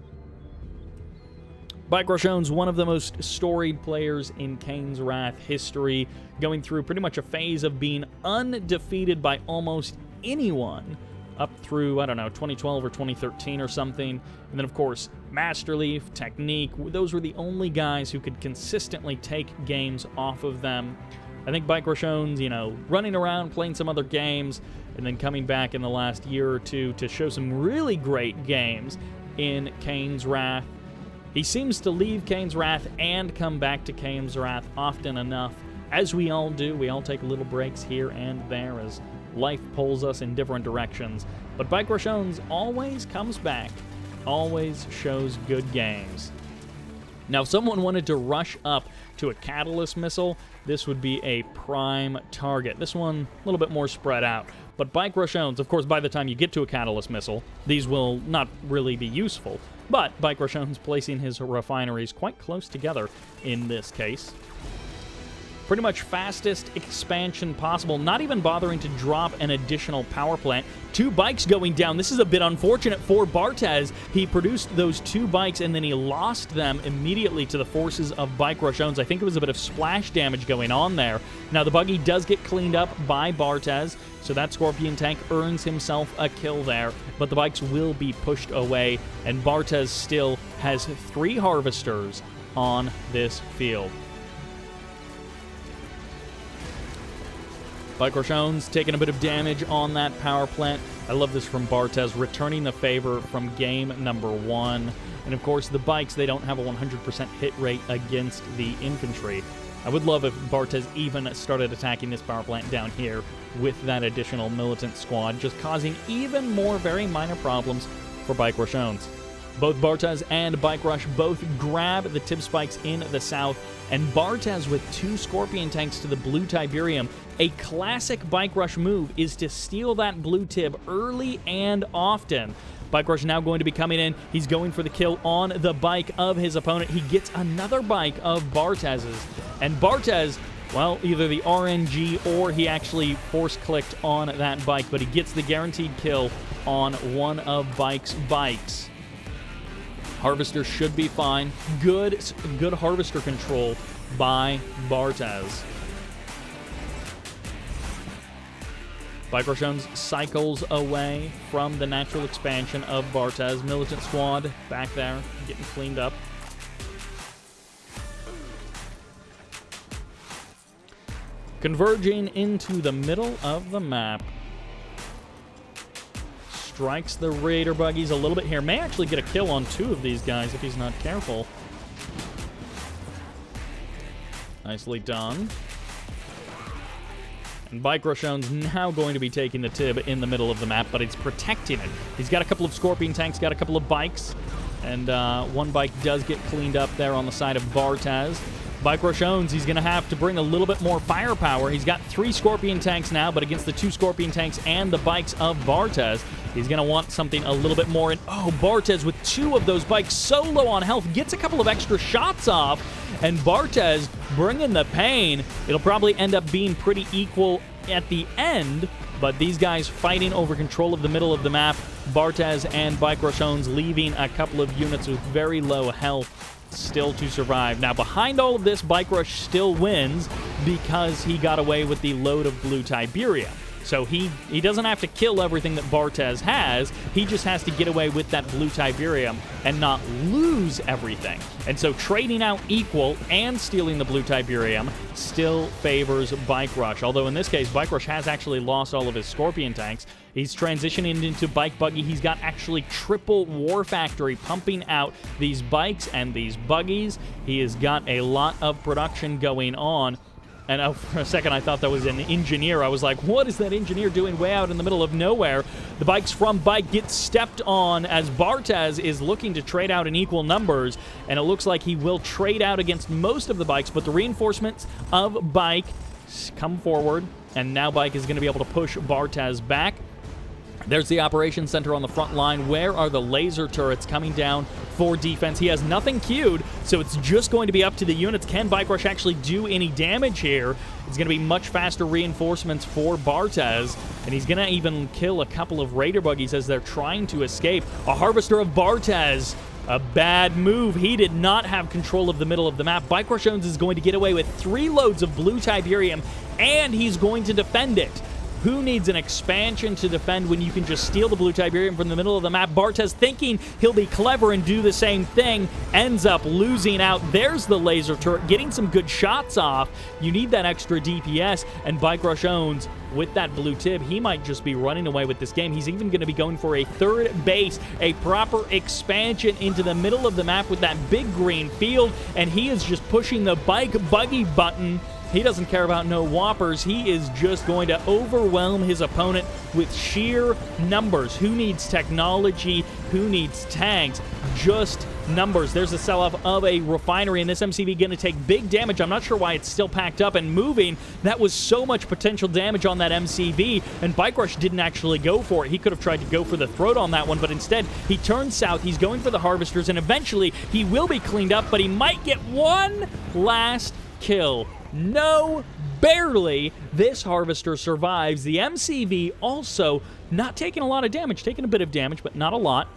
BikeRushOwnz, one of the most storied players in Kane's Wrath history, going through pretty much a phase of being undefeated by almost anyone up through, I don't know, 2012 or 2013 or something. And then, of course, Master Leaf, Technique, those were the only guys who could consistently take games off of them. I think BikeRushOwnz, you know, running around, playing some other games, and then coming back in the last year or two to show some really great games in Kane's Wrath. He seems to leave Kane's Wrath and come back to Kane's Wrath often enough, as we all do. We all take little breaks here and there as life pulls us in different directions. But BikeRushOwnz always comes back, always shows good games. Now, if someone wanted to rush up to a Catalyst missile, this would be a prime target. This one, a little bit more spread out. But BikeRushOwnz, of course, by the time you get to a Catalyst missile, these will not really be useful. But BikeRushOwnz placing his refineries quite close together in this case. Pretty much fastest expansion possible, not even bothering to drop an additional power plant. 2 bikes going down. This is a bit unfortunate for Bartez. He produced those 2 bikes and then he lost them immediately to the forces of BikeRushOwnz. I think it was a bit of splash damage going on there. Now the buggy does get cleaned up by Bartez, so that Scorpion tank earns himself a kill there, but the bikes will be pushed away, and Bartez still has 3 harvesters on this field. BikeRushOwnz taking a bit of damage on that power plant. I love this from Bartez, returning the favor from game number 1. And of course, the bikes, they don't have a 100% hit rate against the infantry. I would love if Bartez even started attacking this power plant down here with that additional militant squad, just causing even more very minor problems for BikeRushOwnz. Both Bartez and Bike Rush both grab the tib spikes in the south, and Bartez with 2 Scorpion tanks to the blue Tiberium. A classic Bike Rush move is to steal that blue tib early and often. Bike Rush now going to be coming in. He's going for the kill on the bike of his opponent. He gets another bike of Bartez's. And Bartez, well, either the RNG or he actually force-clicked on that bike, but he gets the guaranteed kill on one of Bike's bikes. Harvester should be fine. Good harvester control by Bartez. BikeRushOwnz cycles away from the natural expansion of Bartez. Militant squad back there, getting cleaned up. Converging into the middle of the map. Strikes the Raider buggies a little bit here. May actually get a kill on 2 of these guys if he's not careful. Nicely done. And BikeRushOwnz now going to be taking the tib in the middle of the map, but it's protecting it. He's got a couple of Scorpion tanks, got a couple of bikes, and 1 bike does get cleaned up there on the side of Bartez. BikeRushOwnz, he's going to have to bring a little bit more firepower. He's got 3 Scorpion tanks now, but against the 2 Scorpion tanks and the bikes of Bartez, he's going to want something a little bit more. And oh, Bartez with 2 of those bikes so low on health gets a couple of extra shots off, and Bartez bringing the pain. It'll probably end up being pretty equal at the end, but these guys fighting over control of the middle of the map. Bartez and BikeRushOwnz leaving a couple of units with very low health still to survive. Now, behind all of this, Bike Rush still wins because he got away with the load of blue Tiberium. So he doesn't have to kill everything that Bartez has. He just has to get away with that blue Tiberium and not lose everything. And so trading out equal and stealing the blue Tiberium still favors Bike Rush. Although in this case, Bike Rush has actually lost all of his Scorpion tanks. He's transitioning into Bike Buggy. He's got actually triple War Factory pumping out these bikes and these buggies. He has got a lot of production going on. And for a second, I thought that was an engineer. I was like, what is that engineer doing way out in the middle of nowhere? The bikes from Bike get stepped on as Bartez is looking to trade out in equal numbers. And it looks like he will trade out against most of the bikes, but the reinforcements of Bike come forward. And now Bike is going to be able to push Bartez back. There's the operations center on the front line. Where are the laser turrets coming down for defense? He has nothing queued, so it's just going to be up to the units. Can Bike Rush actually do any damage here? It's going to be much faster reinforcements for Bartez, and he's going to even kill a couple of Raider buggies as they're trying to escape. A Harvester of Bartez. A bad move. He did not have control of the middle of the map. BikeRushOwnz is going to get away with 3 loads of blue Tiberium, and he's going to defend it. Who needs an expansion to defend when you can just steal the blue Tiberium from the middle of the map? Bartez, thinking he'll be clever and do the same thing, ends up losing out. There's the laser turret, getting some good shots off. You need that extra DPS, and BikeRushOwnz, with that blue tib, he might just be running away with this game. He's even going to be going for a 3rd base, a proper expansion into the middle of the map with that big green field, and he is just pushing the bike buggy button. He doesn't care about no whoppers. He is just going to overwhelm his opponent with sheer numbers. Who needs technology? Who needs tanks? Just numbers. There's a sell-off of a refinery, and this MCV going to take big damage. I'm not sure why it's still packed up and moving. That was so much potential damage on that MCV, and Bike Rush didn't actually go for it. He could have tried to go for the throat on that one, but instead he turns south. He's going for the harvesters, and eventually he will be cleaned up, but he might get one last kill. No, barely. This harvester survives. The MCV also not taking a lot of damage, taking a bit of damage, but not a lot.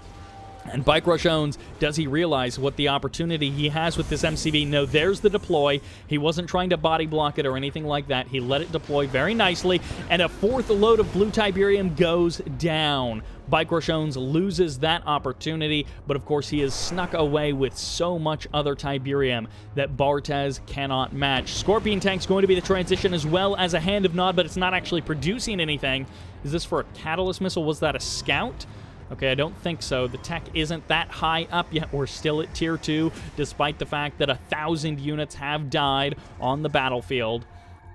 And BikeRushOwnz, does he realize what the opportunity he has with this MCV? No, there's the deploy. He wasn't trying to body block it or anything like that. He let it deploy very nicely, and a 4th load of blue Tiberium goes down. BikeRushOwnz loses that opportunity, but of course he is snuck away with so much other Tiberium that Bartez cannot match. Scorpion tank's going to be the transition as well as a Hand of Nod, but it's not actually producing anything. Is this for a catalyst missile? Was that a scout? Okay, I don't think so. The tech isn't that high up yet. We're still at Tier 2, despite the fact that 1,000 units have died on the battlefield.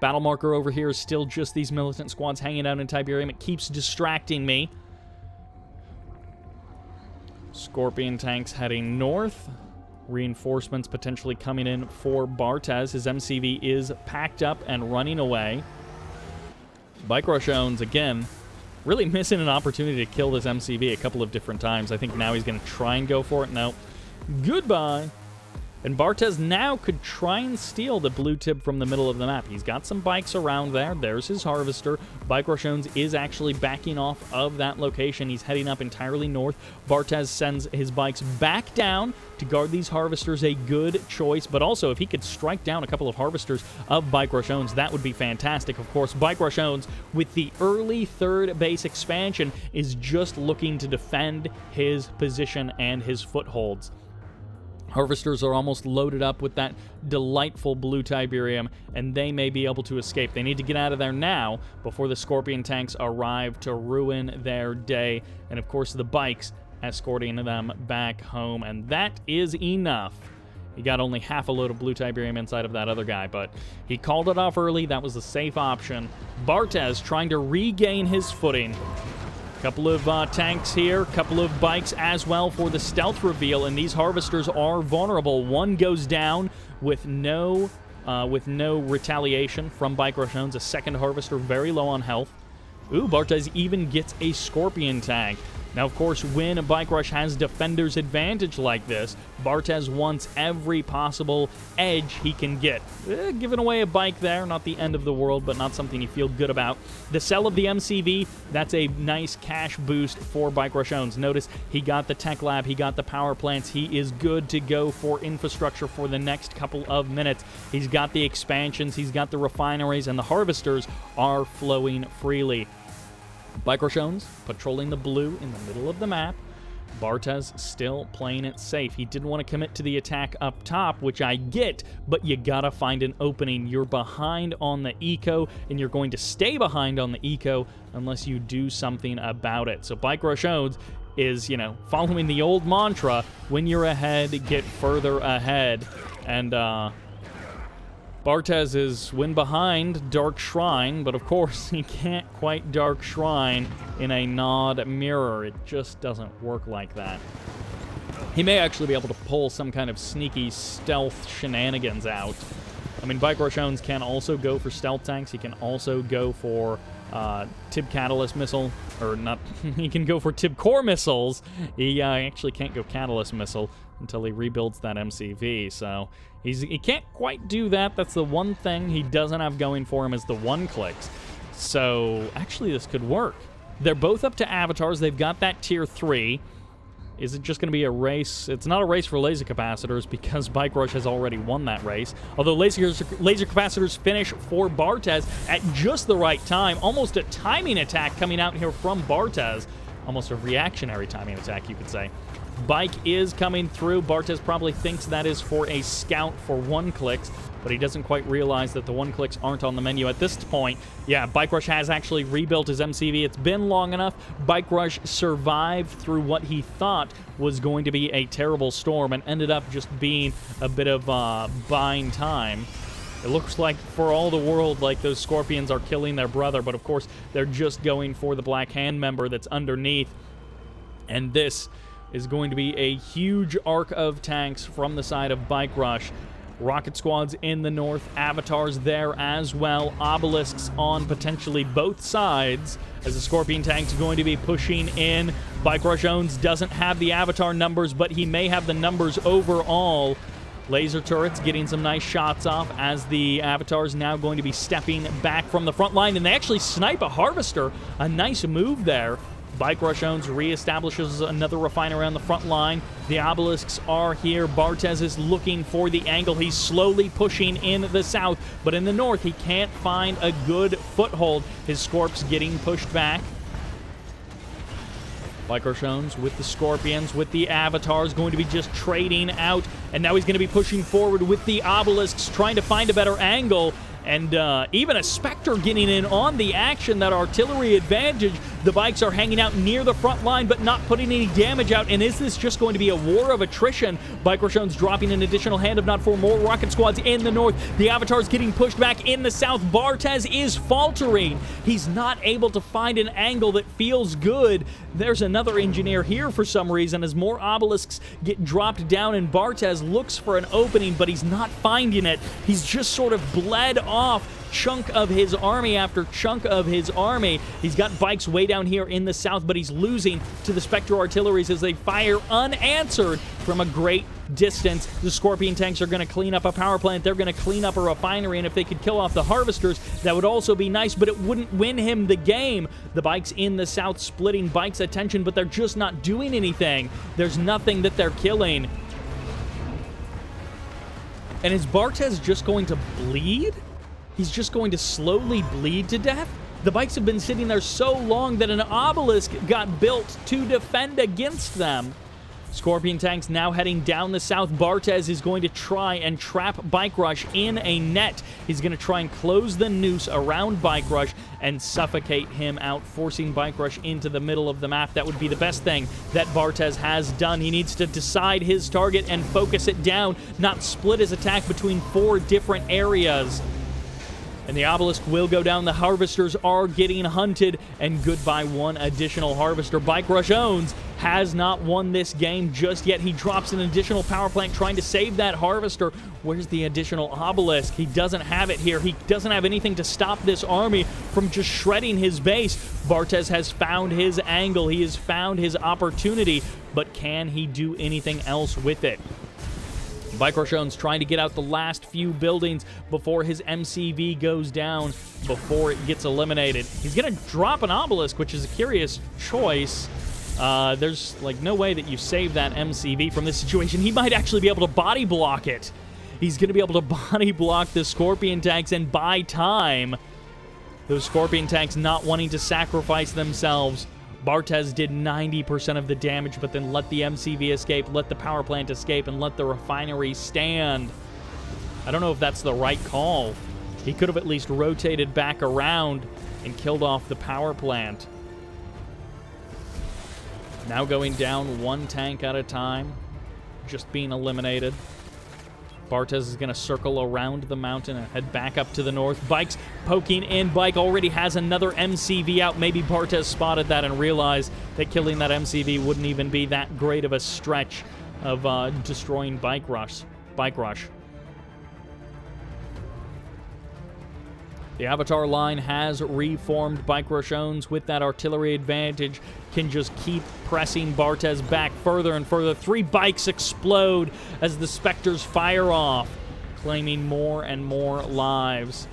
Battle marker over here is still just these militant squads hanging out in Tiberium. It keeps distracting me. Scorpion tanks heading north. Reinforcements potentially coming in for Bartez. His MCV is packed up and running away. BikeRushOwnz, again, really missing an opportunity to kill this MCV a couple of different times. I think now he's going to try and go for it. No. Goodbye. And Bartez now could try and steal the blue tib from the middle of the map. He's got some bikes around there. There's his harvester. BikeRushOwnz is actually backing off of that location. He's heading up entirely north. Bartez sends his bikes back down to guard these harvesters. A good choice, but also if he could strike down a couple of harvesters of BikeRushOwnz, that would be fantastic. Of course, BikeRushOwnz, with the early 3rd base expansion, is just looking to defend his position and his footholds. Harvesters are almost loaded up with that delightful blue Tiberium, and they may be able to escape. They need to get out of there now before the Scorpion tanks arrive to ruin their day. And of course, the bikes escorting them back home, and that is enough. He got only half a load of blue Tiberium inside of that other guy, but he called it off early. That was the safe option. Bartez trying to regain his footing. Couple of tanks here, couple of bikes as well for the stealth reveal, and these harvesters are vulnerable. One goes down with no retaliation from BikeRushOwnz. A second harvester very low on health. Ooh, Bartez even gets a Scorpion tank. Now, of course, when a Bike Rush has defender's advantage like this, Bartez wants every possible edge he can get. Giving away a bike there, not the end of the world, but not something you feel good about. The sell of the MCV, that's a nice cash boost for BikeRushOwnz. Notice he got the tech lab, he got the power plants, he is good to go for infrastructure for the next couple of minutes. He's got the expansions, he's got the refineries, and the harvesters are flowing freely. BikeRushOwnz patrolling the blue in the middle of the map. Bartez still playing it safe. He didn't want to commit to the attack up top, which I get, but you gotta find an opening. You're behind on the eco, and you're going to stay behind on the eco unless you do something about it. So BikeRushOwnz is, you know, following the old mantra, when you're ahead, get further ahead. And Bartez is win behind Dark Shrine, but of course he can't quite Dark Shrine in a nod mirror. It just doesn't work like that. He may actually be able to pull some kind of sneaky stealth shenanigans out. I mean, BikeRushOwnz can also go for stealth tanks. He can also go for Tib Catalyst Missile, or not, he can go for Tib Core Missiles. He actually can't go Catalyst Missile until he rebuilds that MCV, so he can't quite do that. That's the one thing he doesn't have going for him, is the one clicks. So actually this could work. They're both up to avatars. They've got that tier 3. Is it just going to be a race? It's not a race for laser capacitors because BikeRush has already won that race. Although laser capacitors finish for Bartez at just the right time. Almost a timing attack coming out here from Bartez. Almost a reactionary timing attack, you could say. Bike is coming through. Bartez probably thinks that is for a scout for one clicks, but he doesn't quite realize that the one clicks aren't on the menu at this point. Yeah, BikeRush has actually rebuilt his MCV. It's been long enough. BikeRush survived through what he thought was going to be a terrible storm and ended up just being a bit of buying time. It looks like, for all the world, like those scorpions are killing their brother, but of course they're just going for the Black Hand member that's underneath. And this is going to be a huge arc of tanks from the side of BikeRush. Rocket squads in the north, avatars there as well, obelisks on potentially both sides, as the Scorpion tank's going to be pushing in. BikeRushOwnz doesn't have the avatar numbers, but he may have the numbers overall. Laser turrets getting some nice shots off as the avatars now going to be stepping back from the front line, and they actually snipe a harvester. A nice move there. BikeRushOwnz reestablishes another refiner on the front line. The obelisks are here. Bartez is looking for the angle. He's slowly pushing in the south, but in the north, he can't find a good foothold. His Scorp's getting pushed back. BikeRushOwnz with the Scorpions, with the avatars, going to be just trading out, and now he's going to be pushing forward with the obelisks, trying to find a better angle. And even a Spectre getting in on the action, that artillery advantage. The bikes are hanging out near the front line, but not putting any damage out. And is this just going to be a war of attrition? BikeRushOwnz dropping an additional hand of not for more rocket squads in the north. The avatars getting pushed back in the south. Bartez is faltering. He's not able to find an angle that feels good. There's another engineer here for some reason as more obelisks get dropped down, and Bartez looks for an opening, but he's not finding it. He's just sort of bled off chunk of his army after chunk of his army. He's got bikes way down here in the south, but he's losing to the Spectre artilleries as they fire unanswered from a great distance. The Scorpion tanks are going to clean up a power plant. They're going to clean up a refinery, and if they could kill off the harvesters, that would also be nice, but it wouldn't win him the game. The bikes in the south splitting bikes' attention, but they're just not doing anything. There's nothing that they're killing. And is Bartez just going to bleed? He's just going to slowly bleed to death? The bikes have been sitting there so long that an obelisk got built to defend against them. Scorpion tanks now heading down the south. Bartez is going to try and trap BikeRush in a net. He's going to try and close the noose around BikeRush and suffocate him out, forcing BikeRush into the middle of the map. That would be the best thing that Bartez has done. He needs to decide his target and focus it down, not split his attack between 4 different areas. And the obelisk will go down. The harvesters are getting hunted, and goodbye one additional harvester. BikeRushOwnz has not won this game just yet. He drops an additional power plant trying to save that harvester. Where's the additional obelisk? He doesn't have it here. He doesn't have anything to stop this army from just shredding his base. Bartez has found his angle. He has found his opportunity, but can he do anything else with it? BikeRushOwnz trying to get out the last few buildings before his MCV goes down, before it gets eliminated. He's going to drop an obelisk, which is a curious choice. There's like no way that you save that MCV from this situation. He might actually be able to body block it. He's going to be able to body block the Scorpion tanks and buy time. Those Scorpion tanks not wanting to sacrifice themselves. Bartez did 90% of the damage, but then let the MCV escape, let the power plant escape, and let the refinery stand. I don't know if that's the right call. He could have at least rotated back around and killed off the power plant. Now going down one tank at a time, just being eliminated. Bartez is going to circle around the mountain and head back up to the north. Bike's poking in. Bike already has another MCV out. Maybe Bartez spotted that and realized that killing that MCV wouldn't even be that great of a stretch of destroying Bike Rush. The Avatar line has reformed. BikeRushOwnz with that artillery advantage can just keep pressing Bartez back further and further. 3 bikes explode as the Spectres fire off, claiming more and more lives.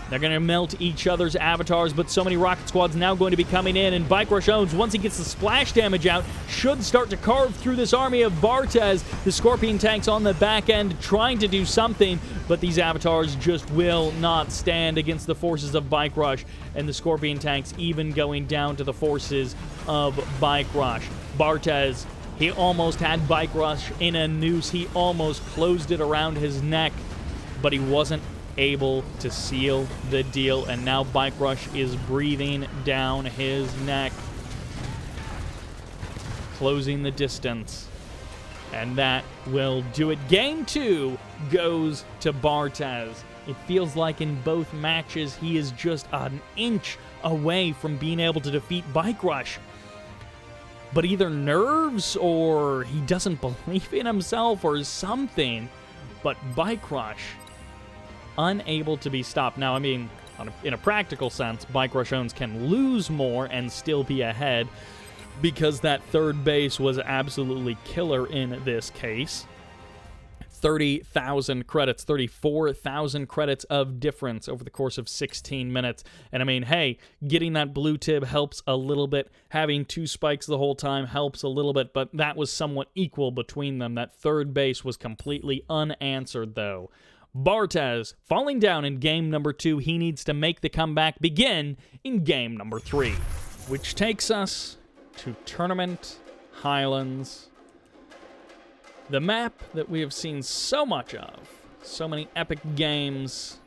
They're going to melt each other's avatars, but so many rocket squads now going to be coming in, and BikeRushOwnz, once he gets the splash damage out, should start to carve through this army of Bartez. The Scorpion tanks on the back end trying to do something, but these avatars just will not stand against the forces of Bike Rush, and the Scorpion tanks even going down to the forces of Bike Rush. Bartez, he almost had Bike Rush in a noose. He almost closed it around his neck, but he wasn't able to seal the deal, and now Bike Rush is breathing down his neck, closing the distance, and that will do it. Game 2 goes to Bartez. It feels like in both matches he is just an inch away from being able to defeat Bike Rush, but either nerves or he doesn't believe in himself or something, but Bike Rush unable to be stopped. Now, I mean, in a practical sense, BikeRushOwnz can lose more and still be ahead because that third base was absolutely killer in this case. 30,000 credits, 34,000 credits of difference over the course of 16 minutes. And I mean, hey, getting that blue tib helps a little bit. Having 2 spikes the whole time helps a little bit, but that was somewhat equal between them. That third base was completely unanswered, though. Bartez falling down in game number 2. He needs to make the comeback begin in game number 3, which takes us to Tournament Highlands, the map that we have seen so much of, so many epic games.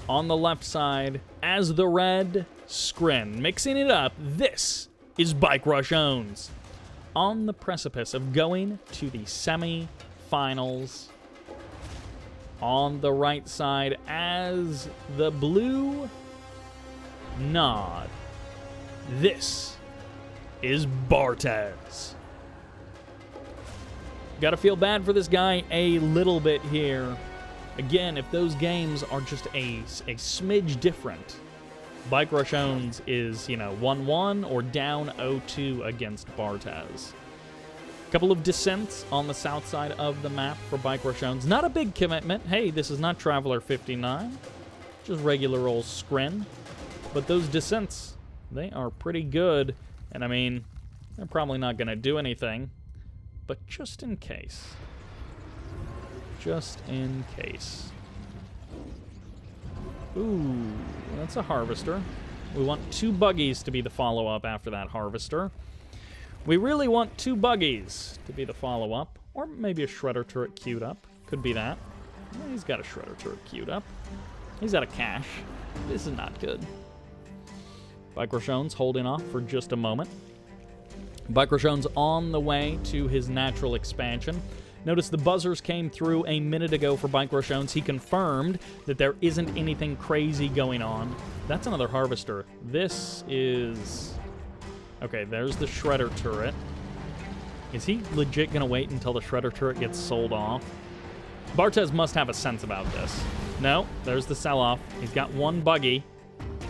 On the left side, as the red Skrin, mixing it up, this is BikeRushOwnz on the precipice of going to the semi-finals. On the right side, as the blue nod, this is Bartez. Gotta feel bad for this guy a little bit here. Again, if those games are just a smidge different, BikeRushOwnz is, 1-1 or down 0-2 against Bartez. Couple of descents on the south side of the map for BikeRushOwnz. Not a big commitment. Hey, this is not Traveler 59. Just regular old Skrin. But those descents, they are pretty good. And I mean, they're probably not going to do anything. But just in case. Just in case. Ooh, that's a Harvester. We want 2 buggies to be the follow-up after that Harvester. We really want 2 buggies to be the follow-up, or maybe a Shredder turret queued up. Could be that. Well, he's got a Shredder turret queued up. He's out of cash. This is not good. BikeRushOwnz holding off for just a moment. BikeRushOwnz on the way to his natural expansion. Notice the buzzers came through a minute ago for BikeRushOwnz. He confirmed that there isn't anything crazy going on. That's another Harvester. This is... Okay, there's the Shredder turret. Is he legit going to wait until the Shredder turret gets sold off? Bartez must have a sense about this. No, there's the sell-off. He's got 1 buggy.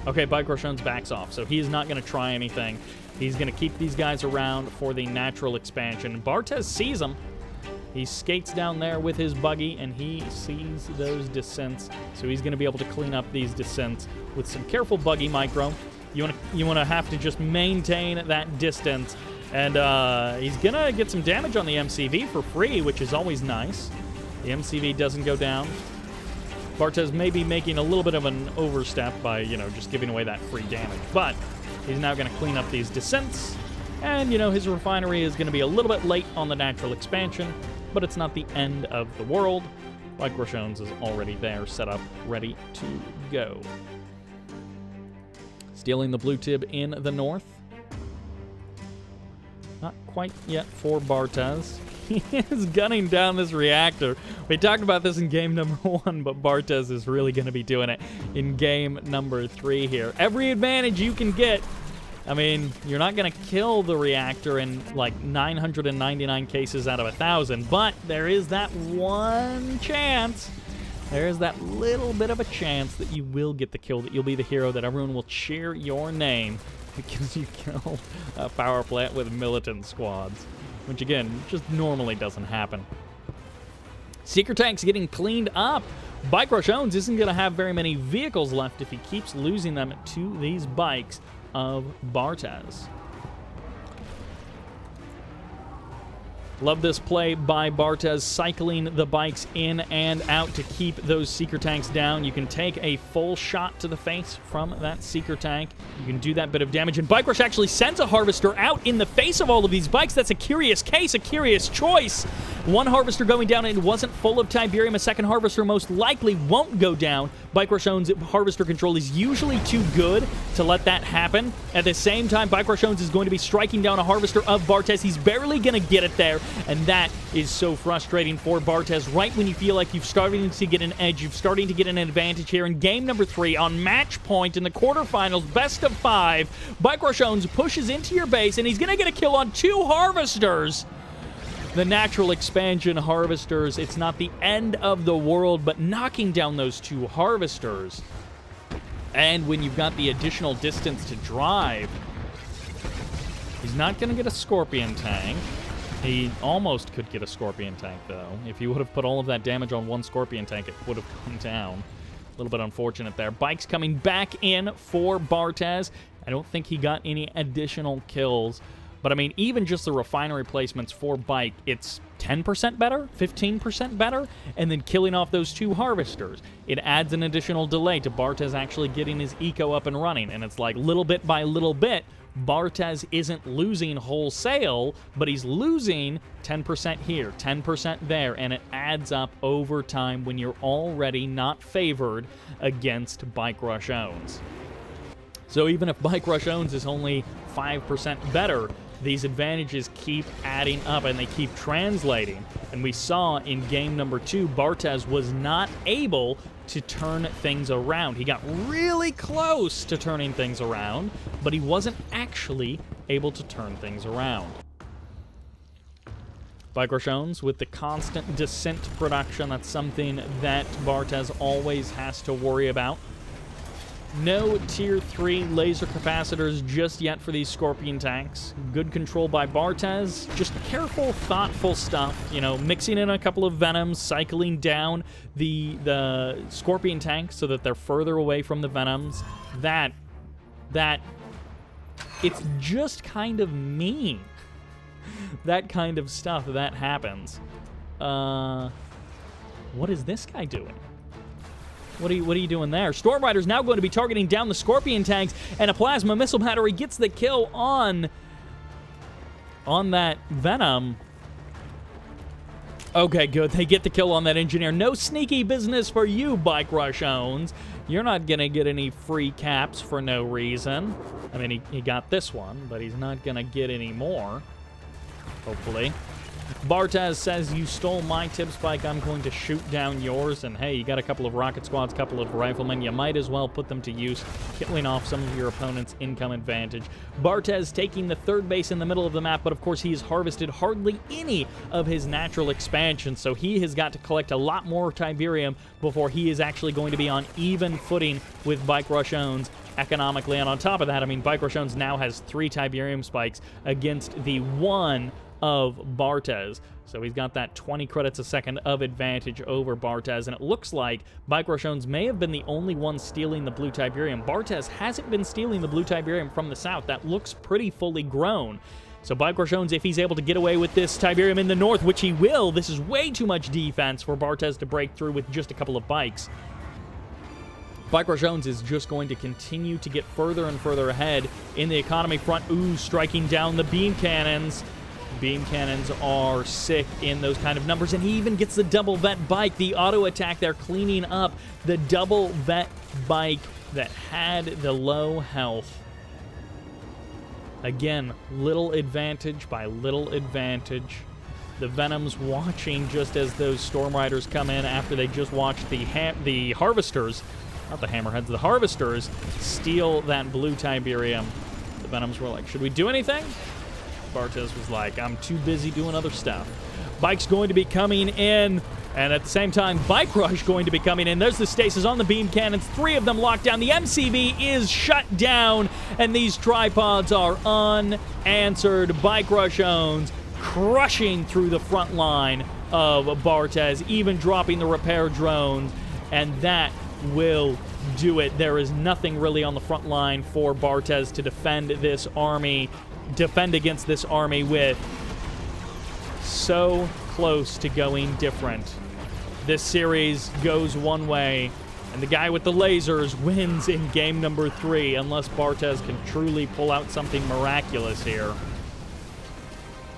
Okay, BikeRushOwnz backs off, so he's not going to try anything. He's going to keep these guys around for the natural expansion. Bartez sees them. He skates down there with his buggy, and he sees those descents, so he's going to be able to clean up these descents with some careful buggy micro. You want to have to just maintain that distance, and he's going to get some damage on the MCV for free, which is always nice. The MCV doesn't go down. Bartez may be making a little bit of an overstep by, just giving away that free damage. But he's now going to clean up these descents. And, his refinery is going to be a little bit late on the natural expansion, but it's not the end of the world. BikeRushOwnz is already there, set up, ready to go. Stealing the blue tib in the north. Not quite yet for Bartez. He is gunning down this reactor. We talked about this in game number 1, but Bartez is really going to be doing it in game number 3 here. Every advantage you can get. I mean, you're not going to kill the reactor in like 999 cases out of 1,000, but there is that one chance. There is that little bit of a chance that you will get the kill, that you'll be the hero, that everyone will cheer your name because you killed a power plant with militant squads. Which, again, just normally doesn't happen. Seeker tanks getting cleaned up. BikeRushOwnz isn't going to have very many vehicles left if he keeps losing them to these bikes of Bartez. Love this play by Bartez, cycling the bikes in and out to keep those Seeker tanks down. You can take a full shot to the face from that Seeker tank. You can do that bit of damage, and BikeRush actually sends a Harvester out in the face of all of these bikes. That's a curious case, a curious choice. One Harvester going down, and it wasn't full of Tiberium. A second Harvester most likely won't go down. BikeRushOwnz Harvester control is usually too good to let that happen. At the same time, BikeRushOwnz is going to be striking down a Harvester of Bartez. He's barely going to get it there. And that is so frustrating for Bartez. Right when you feel like you've starting to get an edge, you've starting to get an advantage here in game number 3 on match point in the quarterfinals, best of 5. BikeRushOwnz pushes into your base, and he's going to get a kill on 2 Harvesters. The natural expansion Harvesters, it's not the end of the world, but knocking down those 2 Harvesters. And when you've got the additional distance to drive, he's not going to get a Scorpion tank. He almost could get a Scorpion tank, though. If he would have put all of that damage on one Scorpion tank, it would have gone down. A little bit unfortunate there. Bikes coming back in for Bartez. I don't think he got any additional kills. But, I mean, even just the refinery placements for Bike, it's 10% better, 15% better, and then killing off those 2 Harvesters. It adds an additional delay to Bartez actually getting his eco up and running. And it's like little bit by little bit, Bartez isn't losing wholesale, but he's losing 10% here, 10% there, and it adds up over time when you're already not favored against BikeRushOwnz. So even if BikeRushOwnz is only 5% better, these advantages keep adding up and they keep translating. And we saw in game number 2, Bartez was not able to turn things around. He got really close to turning things around, but he wasn't actually able to turn things around. BikeRushOwnz with the constant descent production, that's something that Bartez always has to worry about. No Tier 3 laser capacitors just yet for these Scorpion tanks. Good control by Bartez. Just careful, thoughtful stuff. Mixing in a couple of Venoms, cycling down the Scorpion tanks so that they're further away from the Venoms. That it's just kind of mean. That kind of stuff that happens. What is this guy doing? What are you doing there? Storm Rider's now going to be targeting down the Scorpion tanks, and a plasma missile battery gets the kill on that Venom. Okay, good. They get the kill on that engineer. No sneaky business for you, BikeRushOwnz. You're not going to get any free caps for no reason. I mean, he got this one, but he's not going to get any more, hopefully. Bartez says, you stole my tip spike, I'm going to shoot down yours. And hey, you got a couple of rocket squads, couple of riflemen, you might as well put them to use, killing off some of your opponent's income advantage. Bartez taking the 3rd base in the middle of the map, but of course he has harvested hardly any of his natural expansion, so he has got to collect a lot more Tiberium before he is actually going to be on even footing with BikeRushOwnz economically. And on top of that, I mean, BikeRushOwnz now has 3 Tiberium spikes against the 1 of Bartez. So he's got that 20 credits a second of advantage over Bartez, and it looks like BikeRushOwnz may have been the only one stealing the blue Tiberium. Bartez hasn't been stealing the blue Tiberium from the south. That looks pretty fully grown. So BikeRushOwnz, if he's able to get away with this Tiberium in the north, which he will, this is way too much defense for Bartez to break through with just a couple of bikes. BikeRushOwnz is just going to continue to get further and further ahead in the economy front. Ooh, striking down the beam cannons. Beam cannons are sick in those kind of numbers, and he even gets the double vet bike. The auto attack there cleaning up the double vet bike that had the low health. Again, little advantage by little advantage. The Venom's watching just as those Storm Riders come in after they just watched the Harvesters, not the Hammerheads, the Harvesters, steal that blue Tiberium. The Venoms were like, should we do anything? Bartez was like, I'm too busy doing other stuff. Bike's going to be coming in, and at the same time, Bike Rush going to be coming in. There's the stasis on the beam cannons. 3 of them locked down. The MCV is shut down, and these tripods are unanswered. BikeRushOwnz crushing through the front line of Bartez, even dropping the repair drones, and that will do it. There is nothing really on the front line for Bartez to defend against this army with. So close to going different. This series goes one way, and the guy with the lasers wins in game number 3, unless Bartez can truly pull out something miraculous here.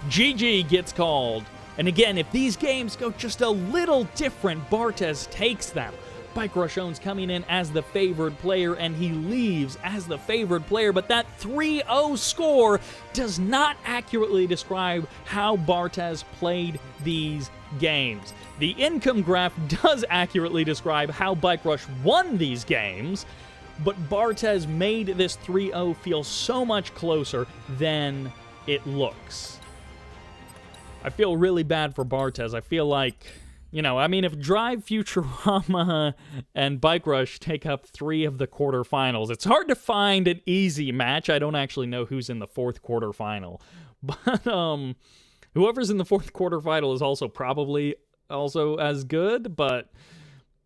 GG gets called. And again, if these games go just a little different, Bartez takes them. BikeRushOwnz coming in as the favored player, and he leaves as the favored player, but that 3-0 score does not accurately describe how Bartez played these games. The income graph does accurately describe how Bike Rush won these games, but Bartez made this 3-0 feel so much closer than it looks. I feel really bad for Bartez. I feel like, you know, I mean, if Drive, Futurama, and Bike Rush take up 3 of the quarterfinals, it's hard to find an easy match. I don't actually know who's in the 4th quarterfinal. But whoever's in the 4th quarterfinal is also probably also as good, but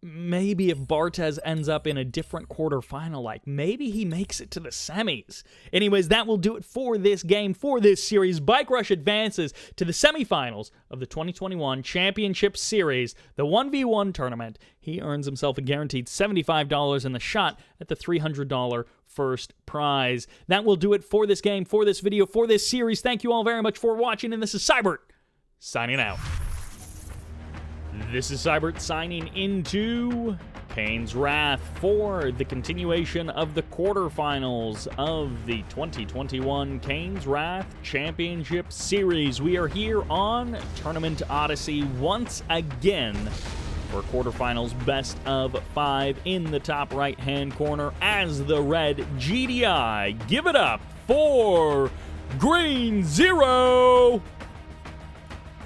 maybe if Bartez ends up in a different quarterfinal, like maybe he makes it to the semis. Anyways, that will do it for this game, for this series. Bike Rush advances to the semifinals of the 2021 Championship Series, the 1v1 tournament. He earns himself a guaranteed $75 and the shot at the $300 first prize. That will do it for this game, for this video, for this series. Thank you all very much for watching, and this is Sybert signing out. This is Sybert signing into Kane's Wrath for the continuation of the quarterfinals of the 2021 Kane's Wrath Championship Series. We are here on Tournament Odyssey once again for quarterfinals best of 5 in the top right-hand corner as the red GDI. Give it up for Green Zero!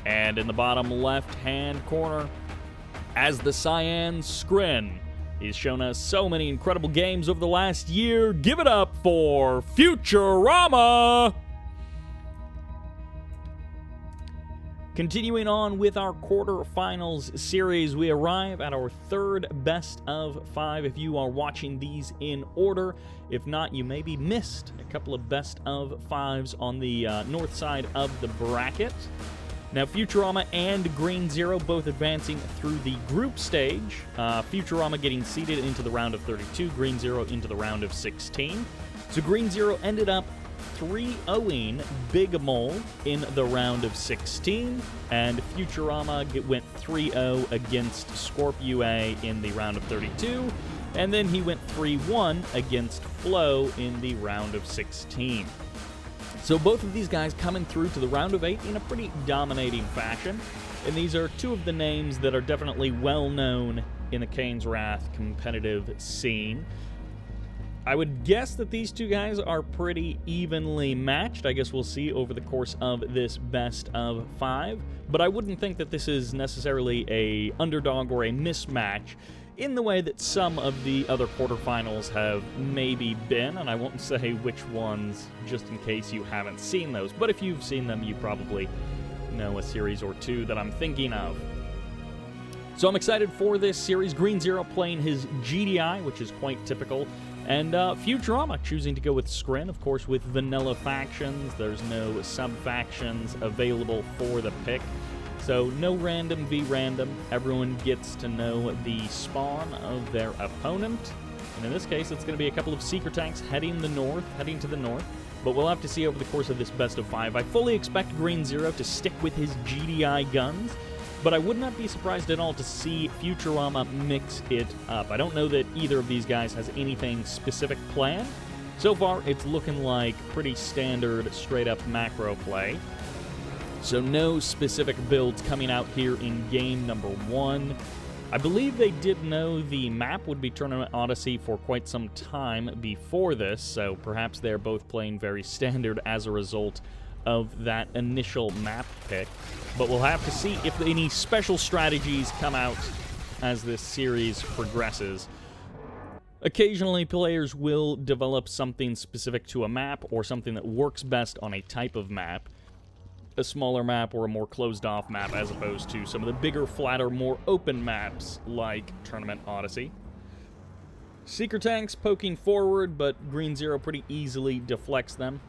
And in the bottom left-hand corner, as the cyan Scrin. He's shown us so many incredible games over the last year. Give it up for Futurama! Continuing on with our quarterfinals series, we arrive at our 3rd best of 5. If you are watching these in order, if not, you maybe missed a couple of best of 5s on the north side of the bracket. Now, Futurama and Green Zero both advancing through the group stage. Futurama getting seeded into the round of 32, Green Zero into the round of 16. So Green Zero ended up 3-0ing Big Mole in the round of 16, and Futurama went 3-0 against Scorpio in the round of 32, and then he went 3-1 against Flo in the round of 16. So both of these guys coming through to the round of 8 in a pretty dominating fashion, and these are 2 of the names that are definitely well-known in the Kane's Wrath competitive scene. I would guess that these 2 guys are pretty evenly matched. I guess we'll see over the course of this best of 5, but I wouldn't think that this is necessarily a underdog or a mismatch in the way that some of the other quarterfinals have maybe been, and I won't say which ones just in case you haven't seen those, but if you've seen them, you probably know a series or 2 that I'm thinking of. So I'm excited for this series. Green Zero playing his GDI, which is quite typical, and Futurama choosing to go with Scrin, of course, with vanilla factions. There's no sub-factions available for the pick. So no random v random. Everyone gets to know the spawn of their opponent. And in this case, it's going to be a couple of seeker tanks heading to the north. But we'll have to see over the course of this best of 5. I fully expect Green Zero to stick with his GDI guns, but I would not be surprised at all to see Futurama mix it up. I don't know that either of these guys has anything specific planned. So far, it's looking like pretty standard, straight-up macro play. So no specific builds coming out here in game number 1. I believe they did know the map would be Tournament Odyssey for quite some time before this, so perhaps they're both playing very standard as a result of that initial map pick. But we'll have to see if any special strategies come out as this series progresses. Occasionally, players will develop something specific to a map or something that works best on a type of map. A smaller map or a more closed-off map as opposed to some of the bigger, flatter, more open maps like Tournament Odyssey. Seeker tanks poking forward, but Green Zero pretty easily deflects them.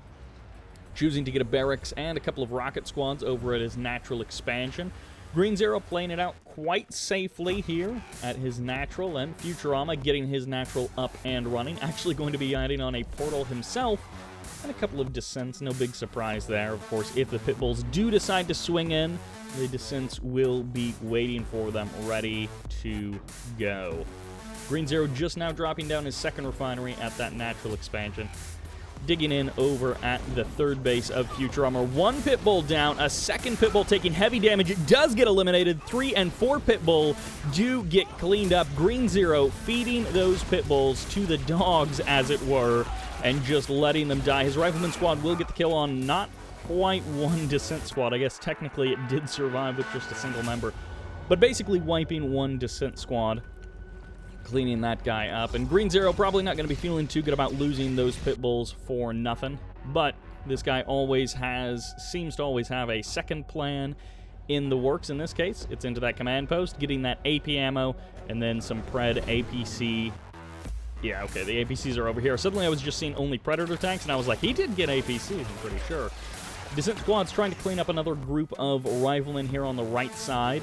Choosing to get a barracks and a couple of rocket squads over at his natural expansion. Green Zero playing it out quite safely here at his natural, and Futurama getting his natural up and running. Actually going to be adding on a portal himself. And a couple of descents, no big surprise there. Of course, if the Pitbulls do decide to swing in, the descents will be waiting for them, ready to go. Green Zero just now dropping down his second refinery at that natural expansion. Digging in over at the third base of Futurama. One Pitbull down, a second Pitbull taking heavy damage. It does get eliminated. 3 and 4 Pitbull do get cleaned up. Green Zero feeding those Pitbulls to the dogs, as it were, and just letting them die. His Rifleman squad will get the kill on not quite one Descent squad. I guess technically it did survive with just a single member. But basically wiping one Descent squad, cleaning that guy up. And Green Zero probably not going to be feeling too good about losing those Pitbulls for nothing. But this guy seems to always have a second plan in the works. In this case, it's into that command post, getting that AP ammo, and then some Pred APC. Yeah, okay, the APCs are over here. Suddenly I was just seeing only Predator tanks, and I was like, he did get APCs, I'm pretty sure. Descent squad's trying to clean up another group of riflemen here on the right side.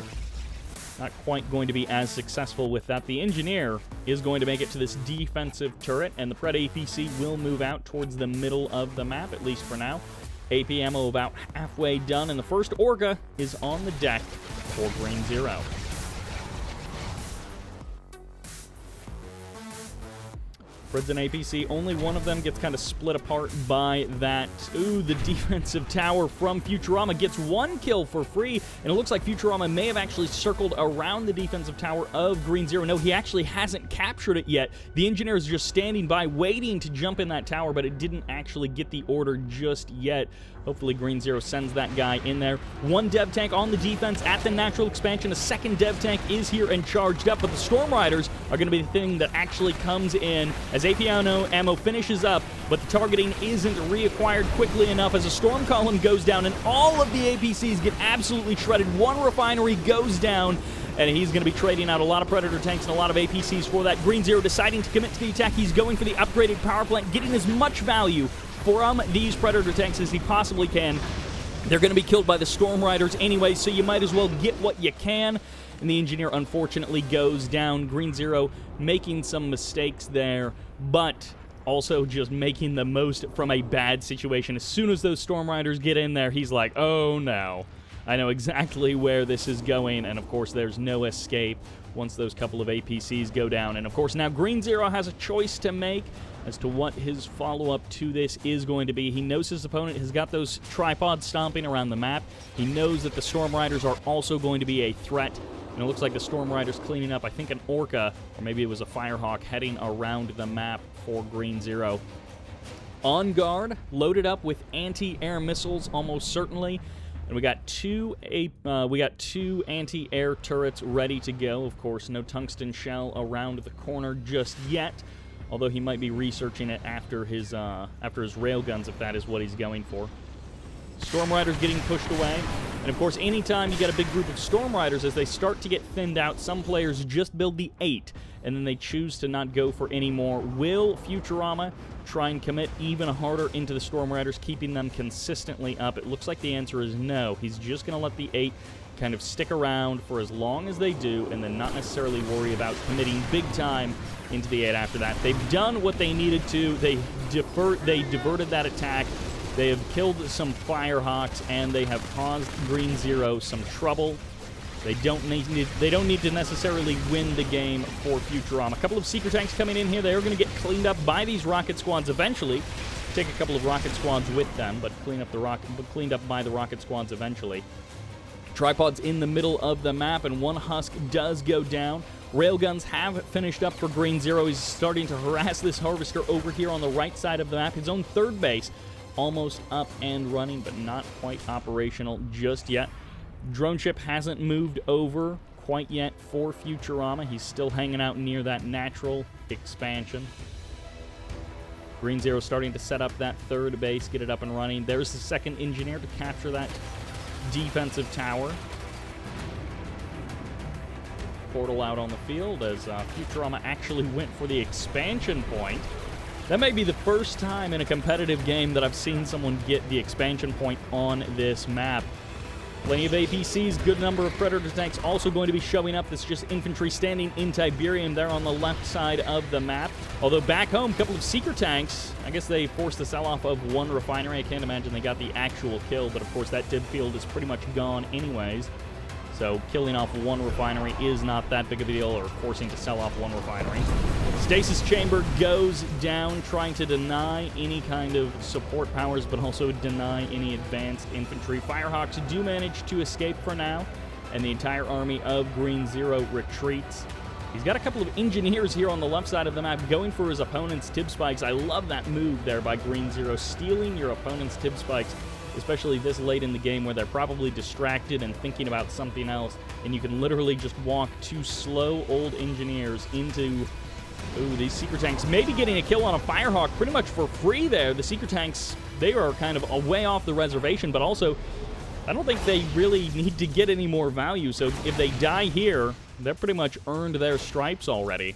Not quite going to be as successful with that. The Engineer is going to make it to this defensive turret, and the Pred APC will move out towards the middle of the map, at least for now. AP ammo about halfway done, and the first Orca is on the deck for Green Zero. Preds and APC, only one of them gets kind of split apart by that. Ooh, the defensive tower from Futurama gets one kill for free, and it looks like Futurama may have actually circled around the defensive tower of Green Zero. No, he actually hasn't captured it yet. The Engineer is just standing by, waiting to jump in that tower, but it didn't actually get the order just yet. Hopefully Green Zero sends that guy in there. One dev tank on the defense at the natural expansion. A second dev tank is here and charged up, but the Storm Riders are going to be the thing that actually comes in as AP ammo finishes up, but the targeting isn't reacquired quickly enough as a Storm Column goes down, and all of the APCs get absolutely shredded. One refinery goes down, and he's going to be trading out a lot of Predator tanks and a lot of APCs for that. Green Zero deciding to commit to the attack. He's going for the upgraded power plant, getting as much value from these Predator tanks as he possibly can. They're going to be killed by the Storm Riders anyway, so you might as well get what you can. And the Engineer, unfortunately, goes down. Green Zero making some mistakes there, but also just making the most from a bad situation. As soon as those Storm Riders get in there, he's like, oh no. I know exactly where this is going, and of course there's no escape once those couple of APCs go down. And of course now Green Zero has a choice to make as to what his follow-up to this is going to be. He knows his opponent has got those tripods stomping around the map. He knows that the Storm Riders are also going to be a threat. And it looks like the Storm Riders cleaning up, I think, an Orca, or maybe it was a Firehawk, heading around the map for Green Zero. On guard, loaded up with anti-air missiles, almost certainly. And we got two anti-air turrets ready to go. Of course, no tungsten shell around the corner just yet. Although he might be researching it after his railguns, if that is what he's going for. Storm Riders getting pushed away. And of course, anytime you get a big group of Storm Riders, as they start to get thinned out, some players just build the 8, and then they choose to not go for any more. Will Futurama try and commit even harder into the Storm Riders, keeping them consistently up? It looks like the answer is no. He's just going to let the 8 kind of stick around for as long as they do, and then not necessarily worry about committing big time into the 8 after that. They've done what they needed to. They diverted that attack. They have killed some Firehawks, and they have caused Green Zero some trouble. They don't need to necessarily win the game for Futurama. A couple of Seeker Tanks coming in here. They are going to get cleaned up by these Rocket Squads eventually. Take a couple of Rocket Squads with them, but cleaned up by the Rocket Squads eventually. Tripods in the middle of the map, and one Husk does go down. Railguns have finished up for Green Zero. He's starting to harass this Harvester over here on the right side of the map. His own third base almost up and running, but not quite operational just yet. Drone ship hasn't moved over quite yet for Futurama. He's still hanging out near that natural expansion. Green Zero starting to set up that third base, get it up and running. There's the second engineer to capture that defensive tower. Portal out on the field as Futurama actually went for the expansion point. That may be the first time in a competitive game that I've seen someone get the expansion point on this map. Plenty of APCs, good number of Predator tanks also going to be showing up. That's just infantry standing in Tiberium there on the left side of the map. Although back home, a couple of Seeker tanks, I guess they forced the sell-off of one refinery. I can't imagine they got the actual kill, but of course that Tib field is pretty much gone anyways. So killing off one refinery is not that big of a deal, or forcing to sell off one refinery. Stasis Chamber goes down, trying to deny any kind of support powers, but also deny any advanced infantry. Firehawks do manage to escape for now, and the entire army of Green Zero retreats. He's got a couple of engineers here on the left side of the map going for his opponent's Tib spikes. I love that move there by Green Zero, stealing your opponent's Tib spikes, especially this late in the game where they're probably distracted and thinking about something else, and you can literally just walk two slow old engineers into these Seeker tanks. Maybe getting a kill on a Firehawk pretty much for free there. The Seeker tanks, they are kind of way off the reservation, but also I don't think they really need to get any more value, so if they die here, they've pretty much earned their stripes already.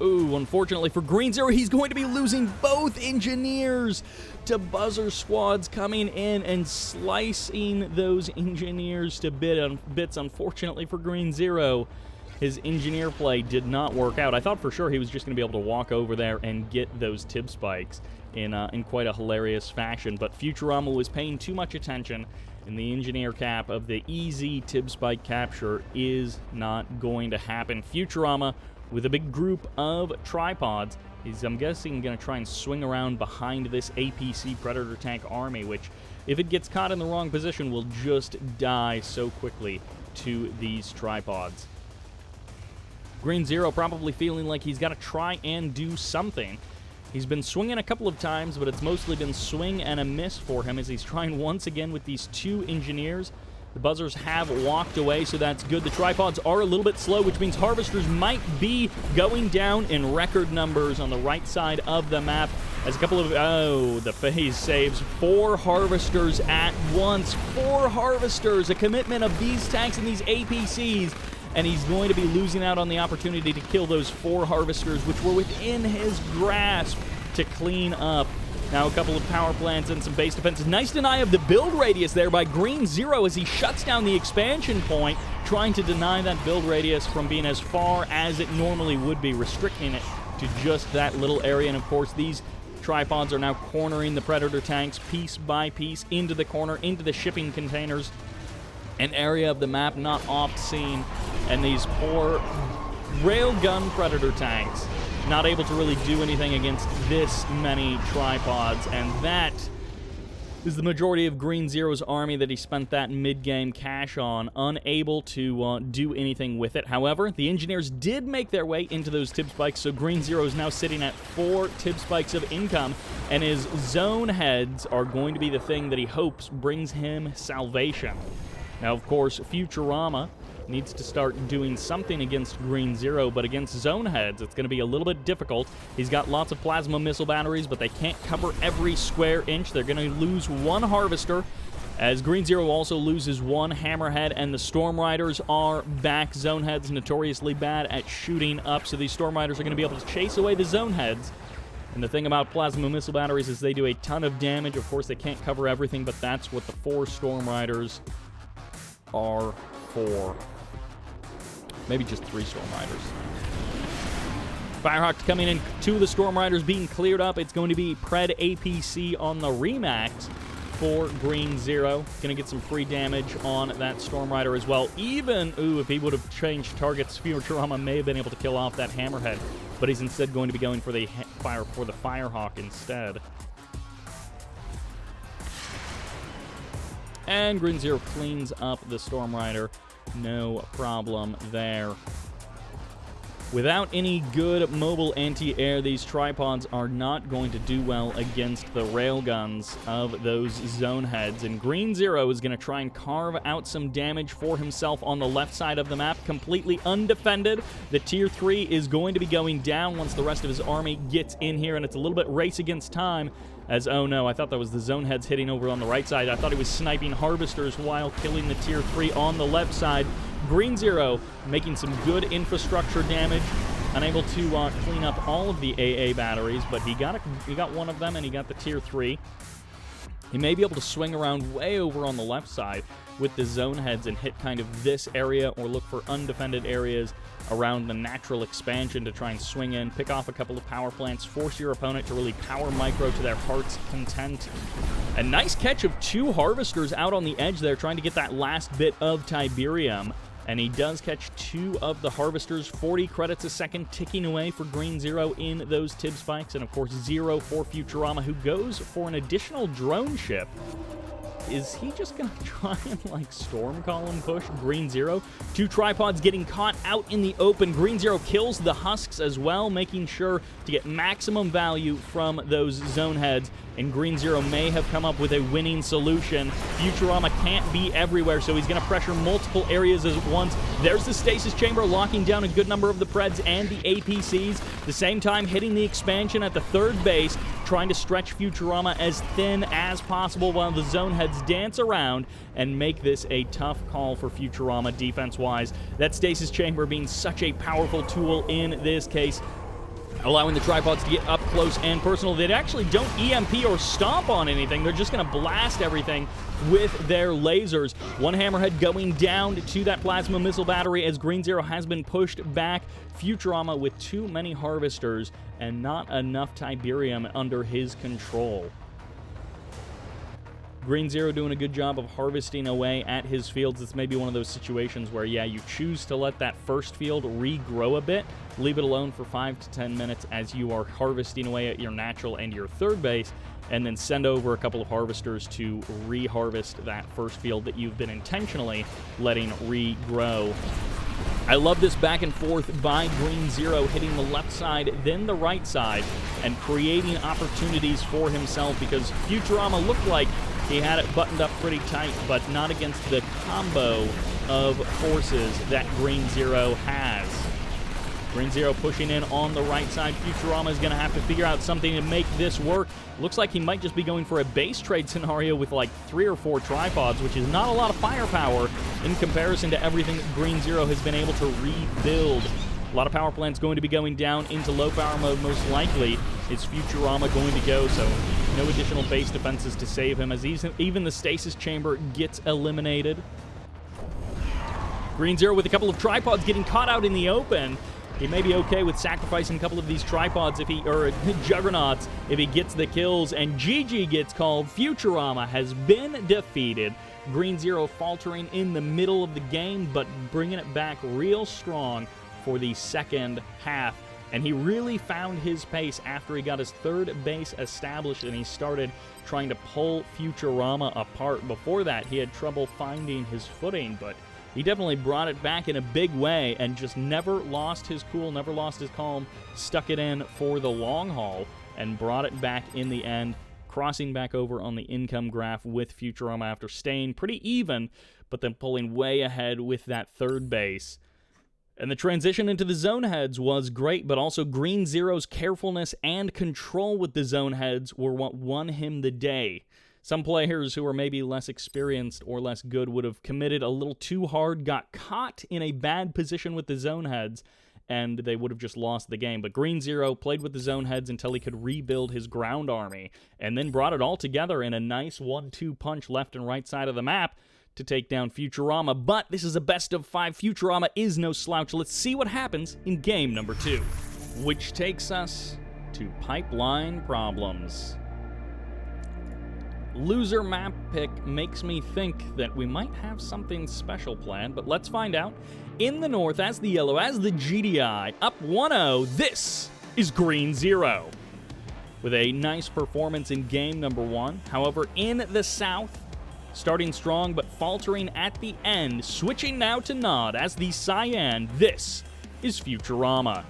Ooh, unfortunately for Green Zero, he's going to be losing both engineers to buzzer squads coming in and slicing those engineers to bits. Unfortunately for Green Zero, his engineer play did not work out. I thought for sure he was just going to be able to walk over there and get those Tib spikes in quite a hilarious fashion, but Futurama was paying too much attention, and the engineer cap of the easy Tib spike capture is not going to happen. Futurama, with a big group of tripods, is, I'm guessing, going to try and swing around behind this APC Predator tank army, which, if it gets caught in the wrong position, will just die so quickly to these tripods. Green Zero probably feeling like he's got to try and do something. He's been swinging a couple of times, but it's mostly been swing and a miss for him as he's trying once again with these two engineers. The buzzers have walked away, so that's good. The tripods are a little bit slow, which means harvesters might be going down in record numbers on the right side of the map. As a couple of, the phase saves 4 harvesters at once. 4 harvesters, a commitment of these tanks and these APCs, and he's going to be losing out on the opportunity to kill those 4 harvesters, which were within his grasp to clean up. Now a couple of power plants and some base defenses. Nice deny of the build radius there by Green Zero as he shuts down the expansion point, trying to deny that build radius from being as far as it normally would be, restricting it to just that little area. And of course, these tripods are now cornering the Predator tanks piece by piece into the corner, into the shipping containers, an area of the map not oft seen. And these poor railgun Predator tanks not able to really do anything against this many tripods, and that is the majority of Green Zero's army that he spent that mid-game cash on, unable to do anything with it. However, the engineers did make their way into those Tib spikes, so Green Zero is now sitting at 4 Tib spikes of income, and his zone heads are going to be the thing that he hopes brings him salvation. Now, of course, Futurama needs to start doing something against Green Zero, but against Zone Heads, it's going to be a little bit difficult. He's got lots of plasma missile batteries, but they can't cover every square inch. They're going to lose one Harvester, as Green Zero also loses one Hammerhead, and the Storm Riders are back. Zone Heads notoriously bad at shooting up, so these Storm Riders are going to be able to chase away the Zone Heads. And the thing about plasma missile batteries is they do a ton of damage. Of course, they can't cover everything, but that's what the 4 Storm Riders are for. Maybe just 3 Storm Riders. Firehawk coming in, 2 of the Storm Riders being cleared up. It's going to be Pred APC on the Remax for Green Zero. Going to get some free damage on that Storm Rider as well. Even, if he would have changed targets, Futurama may have been able to kill off that Hammerhead, but he's instead going to be going for the Firehawk instead. And Green Zero cleans up the Storm Rider. No problem there. Without any good mobile anti-air, these tripods are not going to do well against the railguns of those Zone Heads. And Green Zero is going to try and carve out some damage for himself on the left side of the map, completely undefended. The Tier 3 is going to be going down once the rest of his army gets in here, and it's a little bit race against time. As, oh no, I thought that was the Zone Heads hitting over on the right side. I thought he was sniping Harvesters while killing the Tier 3 on the left side. Green Zero making some good infrastructure damage, unable to clean up all of the AA batteries, but he got one of them, and he got the Tier 3. He may be able to swing around way over on the left side with the Zone Heads and hit kind of this area, or look for undefended areas around the natural expansion to try and swing in, pick off a couple of power plants, force your opponent to really power micro to their heart's content. A nice catch of 2 Harvesters out on the edge there, trying to get that last bit of Tiberium. And he does catch 2 of the Harvesters. 40 credits a second ticking away for Green Zero in those TIB spikes. And of course, 0 for Futurama, who goes for an additional drone ship. Is he just going to try and, like, storm column push Green Zero? 2 tripods getting caught out in the open. Green Zero kills the husks as well, making sure to get maximum value from those Zone Heads. And Green Zero may have come up with a winning solution. Futurama can't be everywhere, so he's going to pressure multiple areas at once. There's the Stasis Chamber locking down a good number of the Preds and the APCs. At the same time, hitting the expansion at the 3rd base, trying to stretch Futurama as thin as possible while the Zone Heads dance around and make this a tough call for Futurama defense-wise. That Stasis Chamber being such a powerful tool in this case, allowing the tripods to get up close and personal. They actually don't EMP or stomp on anything. They're just going to blast everything with their lasers. One Hammerhead going down to that plasma missile battery as Green Zero has been pushed back. Futurama with too many Harvesters and not enough Tiberium under his control. Green Zero doing a good job of harvesting away at his fields. It's maybe one of those situations where, yeah, you choose to let that first field regrow a bit, leave it alone for 5 to 10 minutes as you are harvesting away at your natural and your 3rd base, and then send over a couple of Harvesters to re-harvest that first field that you've been intentionally letting regrow. I love this back and forth by Green Zero, hitting the left side, then the right side, and creating opportunities for himself, because Futurama looked like he had it buttoned up pretty tight, but not against the combo of forces that Green Zero has. Green Zero pushing in on the right side. Futurama is going to have to figure out something to make this work. Looks like he might just be going for a base trade scenario with like 3 or 4 tripods, which is not a lot of firepower in comparison to everything that Green Zero has been able to rebuild. A lot of power plants going to be going down into low power mode, most likely. Is Futurama going to go? So no additional base defenses to save him as even the Stasis Chamber gets eliminated. Green Zero with a couple of tripods getting caught out in the open. He may be okay with sacrificing a couple of these tripods or juggernauts if he gets the kills, and GG gets called. Futurama has been defeated. Green Zero faltering in the middle of the game, but bringing it back real strong for the second half. And he really found his pace after he got his 3rd base established and he started trying to pull Futurama apart. Before that, he had trouble finding his footing, but he definitely brought it back in a big way and just never lost his cool, never lost his calm, stuck it in for the long haul, and brought it back in the end. crossing back over on the income graph with Futurama after staying pretty even, but then pulling way ahead with that third base. And the transition into the zone heads was great, but also Green Zero's carefulness and control with the zone heads were what won him the day. Some players who are maybe less experienced or less good would have committed a little too hard, got caught in a bad position with the zone heads, and they would have just lost the game. But Green Zero played with the zone heads until he could rebuild his ground army, and then brought it all together in a nice 1-2 punch left and right side of the map to take down Futurama. But this is a best of 5. Futurama is no slouch. Let's see what happens in game number 2, which takes us to Pipeline Problems. Loser map pick makes me think that we might have something special planned, but let's find out. In the north, as the yellow, as the GDI, up 1-0, this is Green Zero, with a nice performance in game number 1. However, in the south, starting strong but faltering at the end, switching now to Nod as the Cyan, this is Futurama.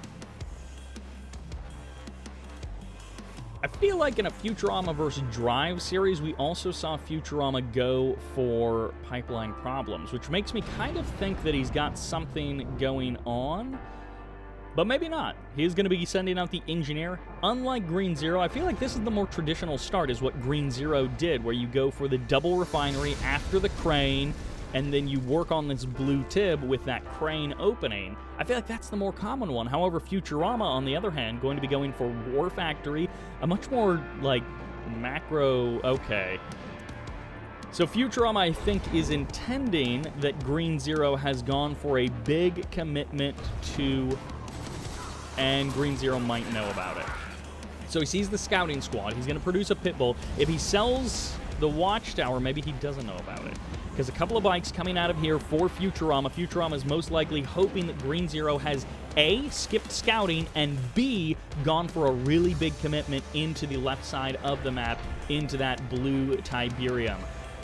I feel like in a Futurama vs. Drive series, we also saw Futurama go for Pipeline Problems, which makes me kind of think that he's got something going on, but maybe not. He's going to be sending out the Engineer. Unlike Green Zero, I feel like this is the more traditional start, is what Green Zero did, where you go for the double refinery after the crane, and then you work on this blue tib with that crane opening. I feel like that's the more common one. However, Futurama, on the other hand, going to be going for War Factory, a much more, like, macro, okay. So Futurama, I think, is intending that Green Zero has gone for a big commitment to, and Green Zero might know about it. So he sees the scouting squad. He's going to produce a pit bull. If he sells the watchtower, maybe he doesn't know about it. Because a couple of bikes coming out of here for Futurama. Futurama is most likely hoping that Green Zero has A, skipped scouting, and B, gone for a really big commitment into the left side of the map, into that blue Tiberium.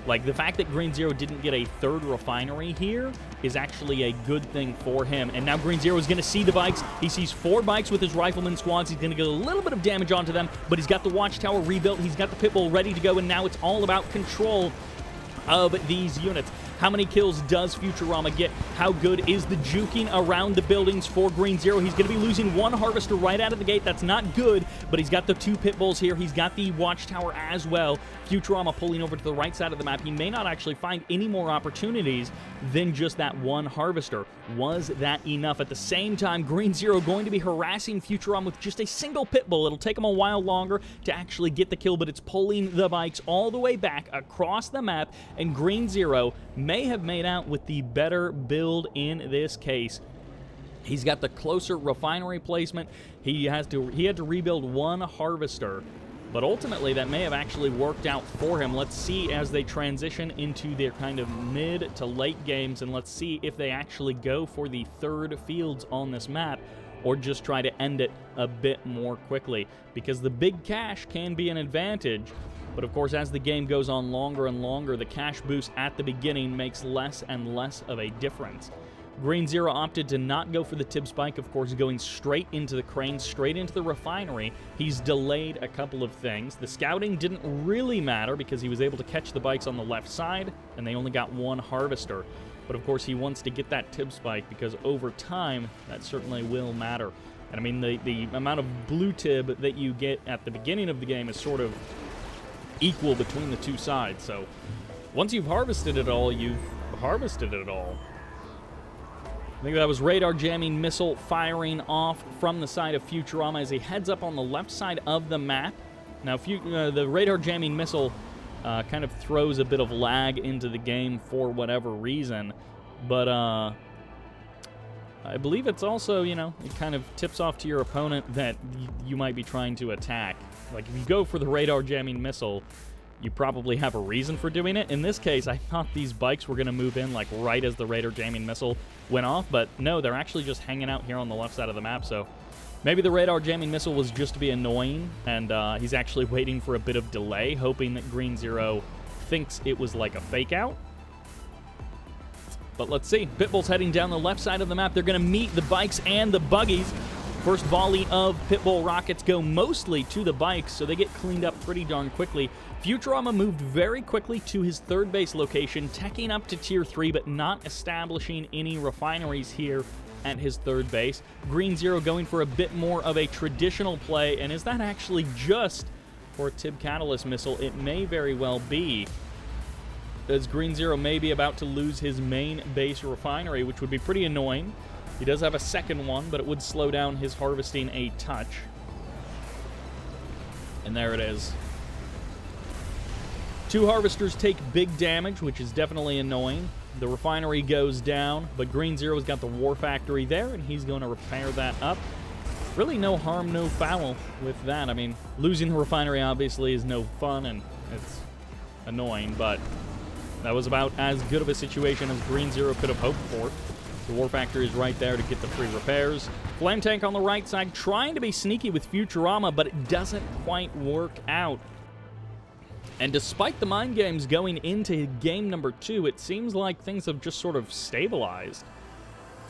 Like, the fact that Green Zero didn't get a third refinery here is actually a good thing for him. And now Green Zero is going to see the bikes. He sees 4 bikes with his rifleman squads. He's going to get a little bit of damage onto them, but he's got the watchtower rebuilt. He's got the pit bull ready to go, and now it's all about control of these units. How many kills does Futurama get? How good is the juking around the buildings for Green Zero? He's going to be losing 1 harvester right out of the gate. That's not good, but he's got the 2 pit bulls here. He's got the watchtower as well. Futurama pulling over to the right side of the map. He may not actually find any more opportunities than just that 1 harvester. Was that enough? At the same time, Green Zero going to be harassing Futurama with just a single pit bull. It'll take him a while longer to actually get the kill, but it's pulling the bikes all the way back across the map, and Green Zero may have made out with the better build in this case. He's got the closer refinery placement. He had to rebuild 1 harvester, but ultimately that may have actually worked out for him. Let's see as they transition into their kind of mid to late games, and let's see if they actually go for the 3rd fields on this map or just try to end it a bit more quickly, because the big cash can be an advantage. But of course, as the game goes on longer and longer, the cash boost at the beginning makes less and less of a difference. Green Zero opted to not go for the tib spike, of course, going straight into the crane, straight into the refinery. He's delayed a couple of things. The scouting didn't really matter because he was able to catch the bikes on the left side, and they only got 1 harvester. But of course, he wants to get that tib spike because over time, that certainly will matter. And I mean, the amount of blue tib that you get at the beginning of the game is sort of equal between the 2 sides. So once you've harvested it all, you've harvested it all. I think that was radar jamming missile firing off from the side of Futurama as he heads up on the left side of the map. Now, the radar jamming missile kind of throws a bit of lag into the game for whatever reason, but I believe it's also, you know, it kind of tips off to your opponent that you might be trying to attack. Like, if you go for the radar jamming missile, you probably have a reason for doing it. In this case, I thought these bikes were going to move in, like, right as the radar jamming missile went off, but no, they're actually just hanging out here on the left side of the map, so maybe the radar jamming missile was just to be annoying, and he's actually waiting for a bit of delay, hoping that Green Zero thinks it was like a fake out. But let's see. Pitbull's heading down the left side of the map. They're going to meet the bikes and the buggies. First volley of Pitbull rockets go mostly to the bikes, so they get cleaned up pretty darn quickly. Futurama moved very quickly to his third base location, teching up to Tier 3, but not establishing any refineries here at his third base. Green Zero going for a bit more of a traditional play, and is that actually just for a Tib Catalyst missile? It may very well be, as Green Zero may be about to lose his main base refinery, which would be pretty annoying. He does have a second one, but it would slow down his harvesting a touch. And there it is. 2 harvesters take big damage, which is definitely annoying. The refinery goes down, but Green Zero's got the war factory there, and he's going to repair that up. Really no harm, no foul with that. I mean, losing the refinery obviously is no fun, and it's annoying, but that was about as good of a situation as Green Zero could have hoped for. The war factory is right there to get the free repairs. Flame Tank on the right side, trying to be sneaky with Futurama, but it doesn't quite work out. And despite the mind games going into game number 2, it seems like things have just sort of stabilized.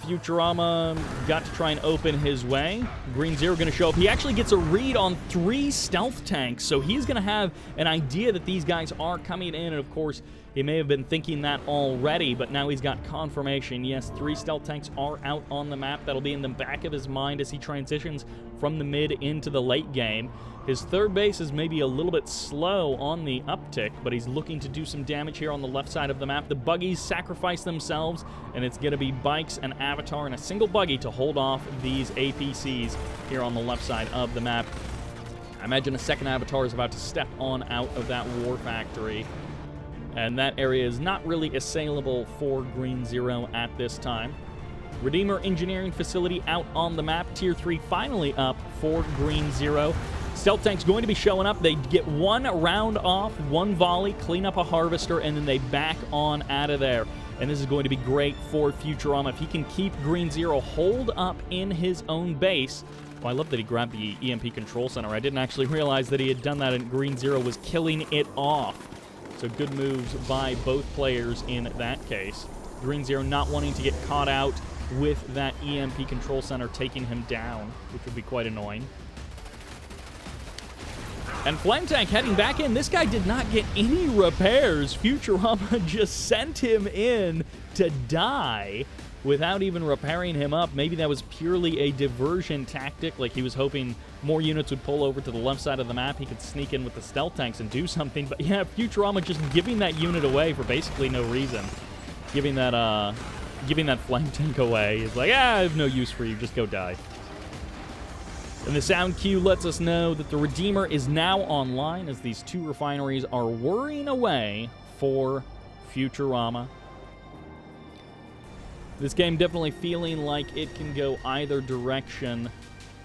Futurama got to try and open his way. Green Zero going to show up. He actually gets a read on 3 stealth tanks, so he's going to have an idea that these guys are coming in, and of course, he may have been thinking that already, but now he's got confirmation. Yes, 3 stealth tanks are out on the map. That'll be in the back of his mind as he transitions from the mid into the late game. His third base is maybe a little bit slow on the uptick, but he's looking to do some damage here on the left side of the map. The buggies sacrifice themselves, and it's going to be bikes and Avatar and a single buggy to hold off these APCs here on the left side of the map. I imagine a second Avatar is about to step on out of that war factory, and that area is not really assailable for Green Zero at this time. Redeemer Engineering Facility out on the map. Tier 3 finally up for Green Zero. Stealth Tank's going to be showing up. They get 1 round off, 1 volley, clean up a harvester, and then they back on out of there. And this is going to be great for Futurama. If he can keep Green Zero holed up in his own base. Well, I love that he grabbed the EMP Control Center. I didn't actually realize that he had done that, and Green Zero was killing it off. So good moves by both players in that case. Green Zero not wanting to get caught out with that EMP Control Center taking him down, which would be quite annoying. And Flame Tank heading back in. This guy did not get any repairs. Futurama just sent him in to die without even repairing him up. Maybe that was purely a diversion tactic, like he was hoping more units would pull over to the left side of the map. He could sneak in with the stealth tanks and do something. But yeah, Futurama just giving that unit away for basically no reason. Giving that Flame Tank away. It's like, I have no use for you. Just go die. And the sound cue lets us know that the Redeemer is now online as these 2 refineries are whirring away for Futurama. This game definitely feeling like it can go either direction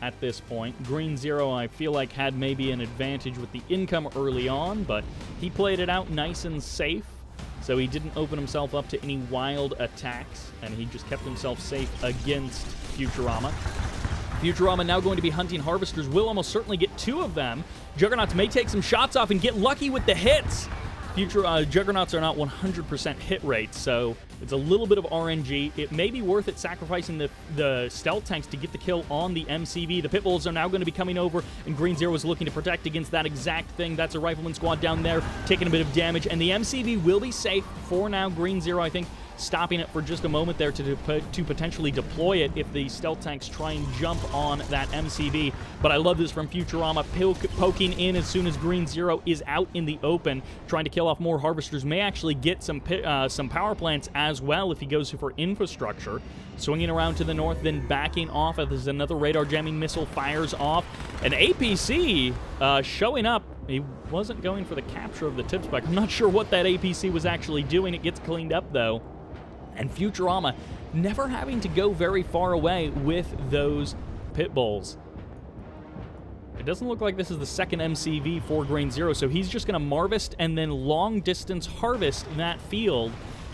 at this point. Green Zero, I feel like, had maybe an advantage with the income early on, but he played it out nice and safe, so he didn't open himself up to any wild attacks, and he just kept himself safe against Futurama. Futurama now going to be hunting harvesters. Will almost certainly get 2 of them. Juggernauts may take some shots off and get lucky with the hits. Juggernauts are not 100% hit rates, so it's a little bit of RNG. It may be worth it sacrificing the stealth tanks to get the kill on the MCV. The Pitbulls are now going to be coming over, and Green Zero is looking to protect against that exact thing. That's a Rifleman squad down there taking a bit of damage, and the MCV will be safe for now. Green Zero, I think, stopping it for just a moment there to potentially deploy it if the stealth tanks try and jump on that MCV. But I love this from Futurama, poking in as soon as Green Zero is out in the open, trying to kill off more harvesters. May actually get some power plants as well if he goes for infrastructure. Swinging around to the north, then backing off as another radar jamming missile fires off. An APC showing up. He wasn't going for the capture of the tip spike. I'm not sure what that APC was actually doing. It gets cleaned up, though. And Futurama never having to go very far away with those pit bulls. It doesn't look like this is the second MCV for Green Zero, so he's just going to Marvest and then long-distance harvest that field,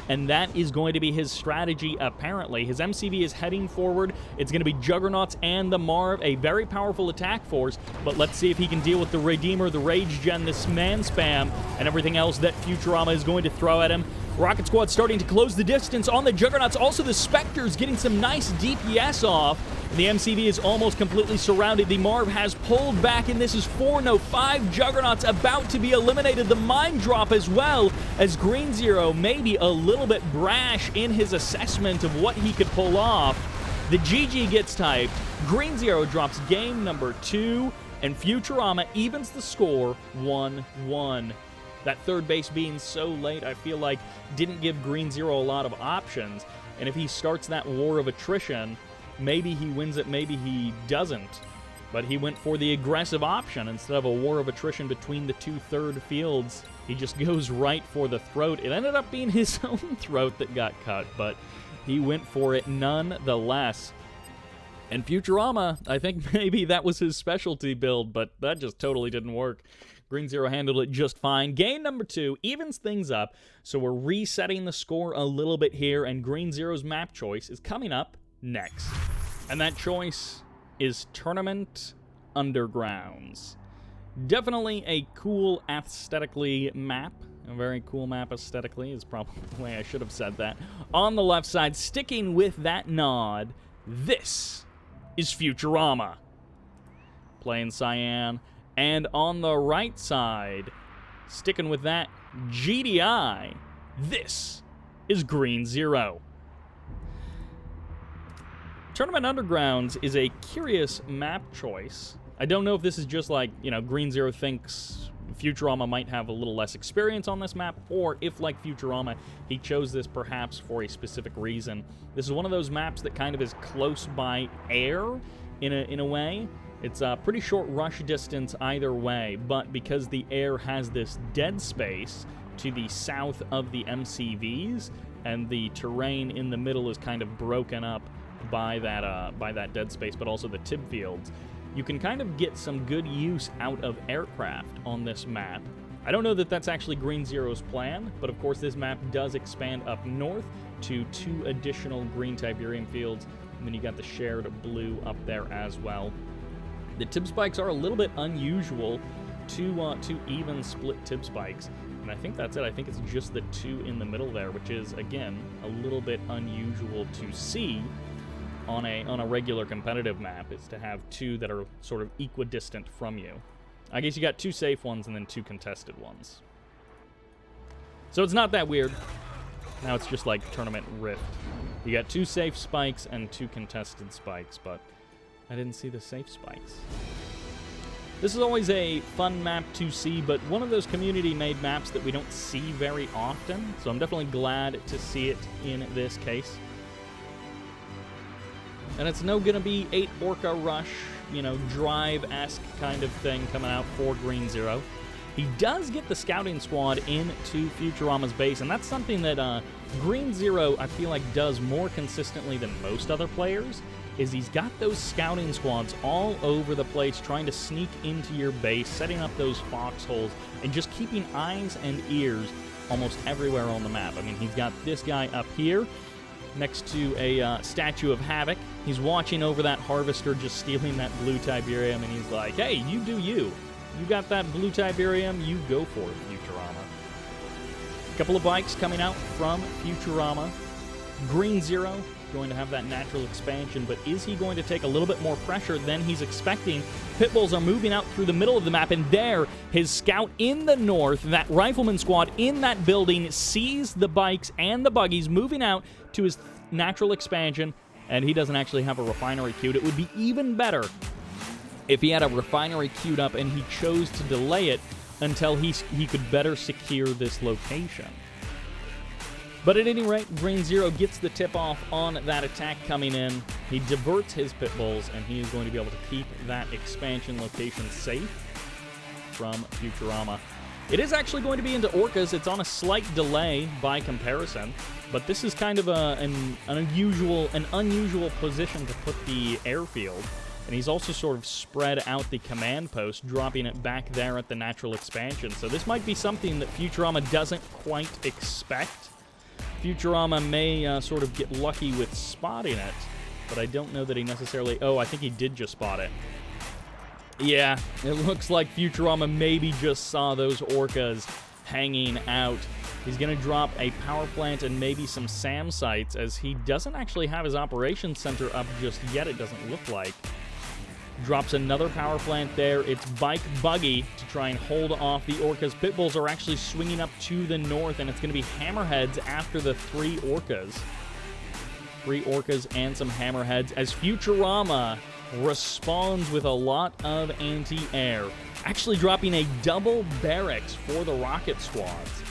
and that is going to be his strategy, apparently. His MCV is heading forward. It's going to be Juggernauts and the Marv, a very powerful attack force, but let's see if he can deal with the Redeemer, the Rage Gen, this man spam, and everything else that Futurama is going to throw at him. Rocket Squad starting to close the distance on the Juggernauts. Also, the Spectres getting some nice DPS off. And the MCV is almost completely surrounded. The Marv has pulled back, and this is 4, no, 5 Juggernauts about to be eliminated. The Mine Drop as well, as Green Zero maybe a little bit brash in his assessment of what he could pull off. The GG gets typed. Green Zero drops game number 2, and Futurama evens the score 1-1. That third base being so late, I feel like, didn't give Green Zero a lot of options. And if he starts that war of attrition, maybe he wins it, maybe he doesn't. But he went for the aggressive option instead of a war of attrition between the 2 third fields. He just goes right for the throat. It ended up being his own throat that got cut, but he went for it nonetheless. And Futurama, I think maybe that was his specialty build, but that just totally didn't work. Green Zero handled it just fine. Game number 2 evens things up, so we're resetting the score a little bit here, and Green Zero's map choice is coming up next. And that choice is Tournament Undergrounds. Definitely a cool aesthetically map. A very cool map aesthetically is probably the way I should have said that. On the left side, sticking with that nod, this is Futurama. Playing Cyan. And on the right side, sticking with that GDI, this is Green Zero. Tournament Undergrounds is a curious map choice. I don't know if this is just like, you know, Green Zero thinks Futurama might have a little less experience on this map, or if, like Futurama, he chose this perhaps for a specific reason. This is one of those maps that kind of is close by air in a way. It's a pretty short rush distance either way, but because the air has this dead space to the south of the MCVs, and the terrain in the middle is kind of broken up by that dead space, but also the tib fields, you can kind of get some good use out of aircraft on this map. I don't know that that's actually Green Zero's plan, but of course this map does expand up north to 2 additional green Tiberium fields, and then you got the shared blue up there as well. The tib spikes are a little bit unusual to even split tib spikes, and I think that's it. I think it's just the 2 in the middle there, which is, again, a little bit unusual to see on a regular competitive map, is to have 2 that are sort of equidistant from you. I guess you got 2 safe ones and then 2 contested ones. So it's not that weird. Now it's just like Tournament Rift. You got 2 safe spikes and 2 contested spikes, but I didn't see the safe spikes. This is always a fun map to see, but one of those community-made maps that we don't see very often, so I'm definitely glad to see it in this case. And it's no gonna be 8 Orca Rush, you know, Drive-esque kind of thing coming out for Green Zero. He does get the scouting squad into Futurama's base, and that's something that Green Zero, I feel like, does more consistently than most other players, is he's got those scouting squads all over the place, trying to sneak into your base, setting up those foxholes, and just keeping eyes and ears almost everywhere on the map. I mean, he's got this guy up here, next to a statue of Havoc. He's watching over that harvester, just stealing that blue Tiberium, and he's like, hey, you do you. You got that blue Tiberium, you go for it, Futurama. A couple of bikes coming out from Futurama. Green Zero going to have that natural expansion, but is he going to take a little bit more pressure than he's expecting? Pitbulls are moving out through the middle of the map, and there, his scout in the north, that rifleman squad in that building, sees the bikes and the buggies moving out to his natural expansion, and he doesn't actually have a refinery queued. It would be even better if he had a refinery queued up and he chose to delay it until he could better secure this location. But at any rate, Green Zero gets the tip-off on that attack coming in. He diverts his pit bulls, and he is going to be able to keep that expansion location safe from Futurama. It is actually going to be into Orcas. It's on a slight delay by comparison, but this is kind of an unusual position to put the airfield. And he's also sort of spread out the command post, dropping it back there at the natural expansion. So this might be something that Futurama doesn't quite expect. Futurama may sort of get lucky with spotting it, but I don't know that he necessarily... Oh, I think he did just spot it. Yeah, it looks like Futurama maybe just saw those Orcas hanging out He's going to drop a power plant and maybe some SAM sites, as he doesn't actually have his operations center up just yet, it doesn't look like. Drops another power plant there. It's Bike Buggy to try and hold off the Orcas. Pitbulls are actually swinging up to the north, and it's going to be Hammerheads after the 3 Orcas. 3 Orcas and some Hammerheads, as Futurama responds with a lot of anti-air, actually dropping a double barracks for the rocket squads.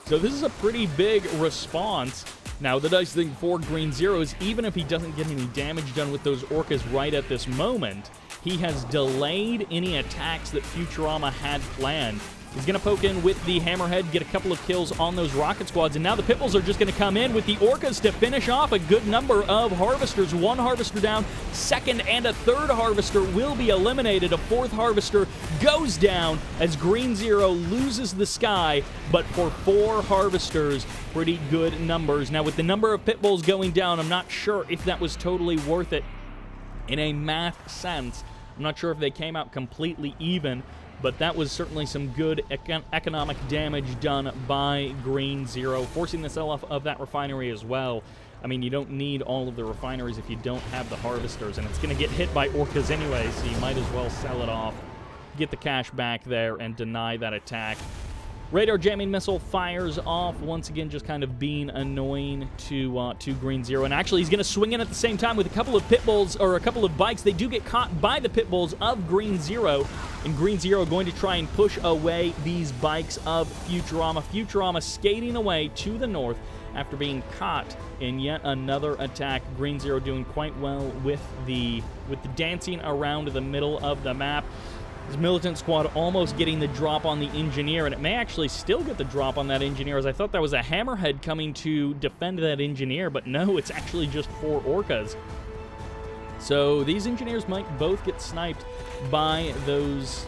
So this is a pretty big response. Now, the nice thing for Green Zero is even if he doesn't get any damage done with those Orcas right at this moment, he has delayed any attacks that Futurama had planned. He's going to poke in with the Hammerhead, get a couple of kills on those rocket squads, and now the Pitbulls are just going to come in with the Orcas to finish off a good number of Harvesters. 1 Harvester down, 2nd and a 3rd Harvester will be eliminated. A 4th Harvester goes down as Green Zero loses the sky, but for 4 Harvesters, pretty good numbers. Now, with the number of Pitbulls going down, I'm not sure if that was totally worth it in a math sense. I'm not sure if they came out completely even, but that was certainly some good economic damage done by Green Zero, forcing the sell-off of that refinery as well. I mean, you don't need all of the refineries if you don't have the Harvesters, and it's going to get hit by Orcas anyway, so you might as well sell it off, get the cash back there, and deny that attack. Radar jamming missile fires off, once again just kind of being annoying to Green Zero. And actually, he's going to swing in at the same time with a couple of Pitbulls, or a couple of bikes. They do get caught by the Pitbulls of Green Zero, and Green Zero going to try and push away these bikes of Futurama. Futurama skating away to the north after being caught in yet another attack. Green Zero doing quite well with the dancing around the middle of the map. This militant squad almost getting the drop on the engineer, and it may actually still get the drop on that engineer, as I thought that was a Hammerhead coming to defend that engineer, but no, it's actually just 4 Orcas. So these engineers might both get sniped by those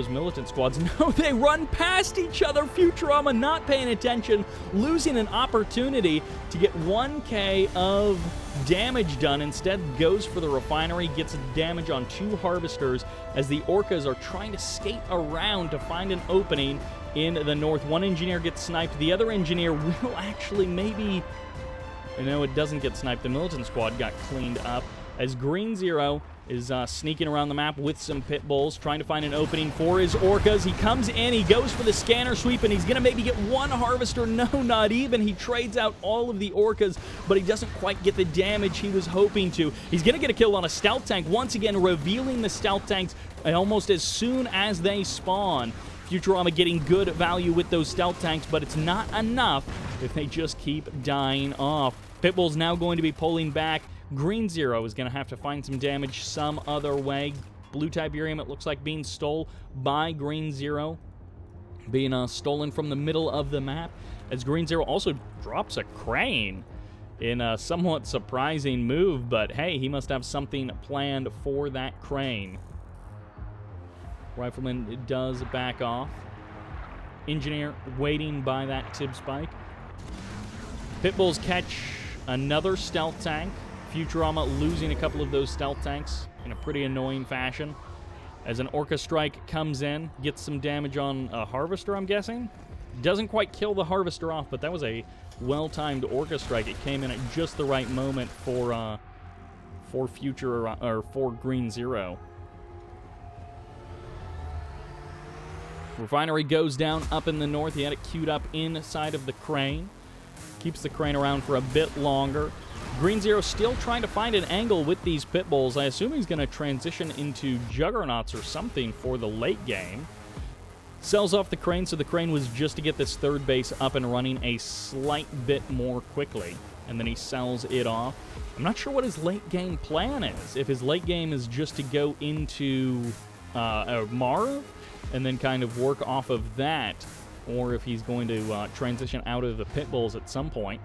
militant squads. No, they run past each other. Futurama not paying attention, losing an opportunity to get 1K of damage done. Instead goes for the refinery, gets damage on 2 Harvesters as the Orcas are trying to skate around to find an opening in the north. 1 engineer gets sniped. The other engineer will actually maybe... No, it doesn't get sniped. The militant squad got cleaned up as Green Zero is sneaking around the map with some Pitbulls, trying to find an opening for his Orcas. He comes in, he goes for the scanner sweep, and he's going to maybe get 1 Harvester. No, not even. He trades out all of the Orcas, but he doesn't quite get the damage he was hoping to. He's going to get a kill on a stealth tank, once again revealing the stealth tanks almost as soon as they spawn. Futurama getting good value with those stealth tanks, but it's not enough if they just keep dying off. Pitbull's now going to be pulling back. Green Zero is going to have to find some damage some other way. Blue Tiberium, it looks like, being stole by Green Zero. Being stolen from the middle of the map. As Green Zero also drops a crane in a somewhat surprising move, but hey, he must have something planned for that crane. Rifleman does back off. Engineer waiting by that tib spike. Pitbulls catch another stealth tank. Futurama losing a couple of those stealth tanks in a pretty annoying fashion. As an Orca strike comes in, gets some damage on a Harvester, I'm guessing. Doesn't quite kill the Harvester off, but that was a well-timed Orca strike. It came in at just the right moment for Green Zero. Refinery goes down up in the north. He had it queued up inside of the crane. Keeps the crane around for a bit longer. Green Zero still trying to find an angle with these Pitbulls. I assume he's going to transition into Juggernauts or something for the late game. Sells off the crane, so the crane was just to get this 3rd base up and running a slight bit more quickly. And then he sells it off. I'm not sure what his late game plan is. If his late game is just to go into Marv and then kind of work off of that, or if he's going to transition out of the Pitbulls at some point.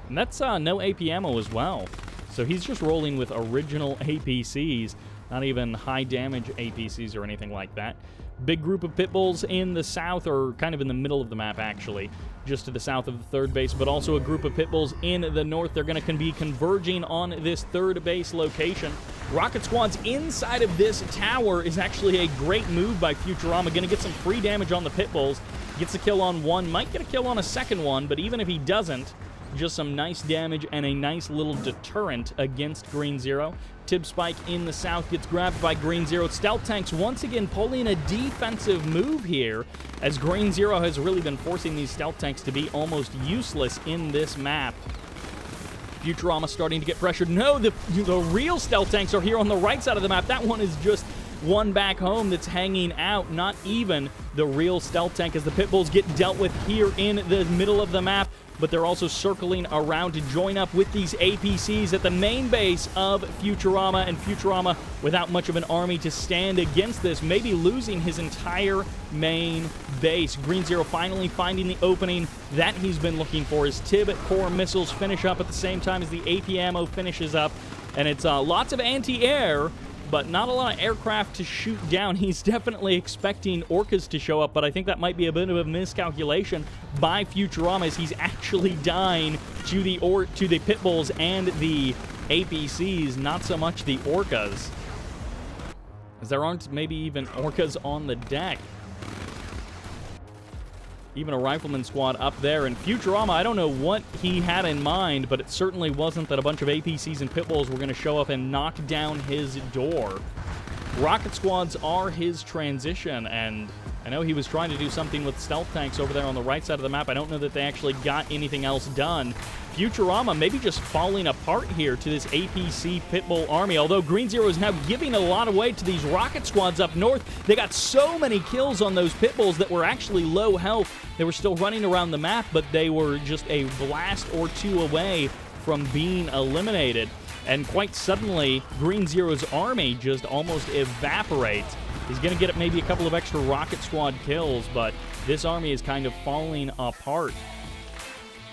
And that's no AP ammo as well. So he's just rolling with original APCs, not even high damage APCs or anything like that. Big group of Pitbulls in the south, or kind of in the middle of the map actually, just to the south of the 3rd base, but also a group of Pitbulls in the north. They're going to be converging on this 3rd base location. Rocket squads inside of this tower is actually a great move by Futurama. Going to get some free damage on the Pitbulls. Gets a kill on one, might get a kill on a second one, but even if he doesn't, just some nice damage and a nice little deterrent against Green Zero. Tib Spike in the south gets grabbed by Green Zero. Stealth Tanks once again pulling a defensive move here, as Green Zero has really been forcing these Stealth Tanks to be almost useless in this map. Futurama starting to get pressured. No, the real Stealth Tanks are here on the right side of the map. That one is just one back home that's hanging out, not even the real Stealth Tank, as the Pitbulls get dealt with here in the middle of the map, but they're also circling around to join up with these APCs at the main base of Futurama, and Futurama without much of an army to stand against this, maybe losing his entire main base. Green Zero finally finding the opening that he's been looking for. His Tib core missiles finish up at the same time as the AP ammo finishes up, and it's lots of anti-air, but not a lot of aircraft to shoot down. He's definitely expecting orcas to show up, but I think that might be a bit of a miscalculation by Futurama, as he's actually dying to the Pitbulls and the APCs, not so much the orcas, as there aren't maybe even orcas on the deck. Even a rifleman squad up there. And Futurama, I don't know what he had in mind, but it certainly wasn't that a bunch of APCs and Pitbulls were going to show up and knock down his door. Rocket squads are his transition, and I know he was trying to do something with stealth tanks over there on the right side of the map. I don't know that they actually got anything else done. Futurama maybe just falling apart here to this APC Pitbull army, although Green Zero is now giving a lot away to these rocket squads up north. They got so many kills on those Pitbulls that were actually low health. They were still running around the map, but they were just a blast or two away from being eliminated. And quite suddenly, Green Zero's army just almost evaporates. He's going to get maybe a couple of extra rocket squad kills, but this army is kind of falling apart.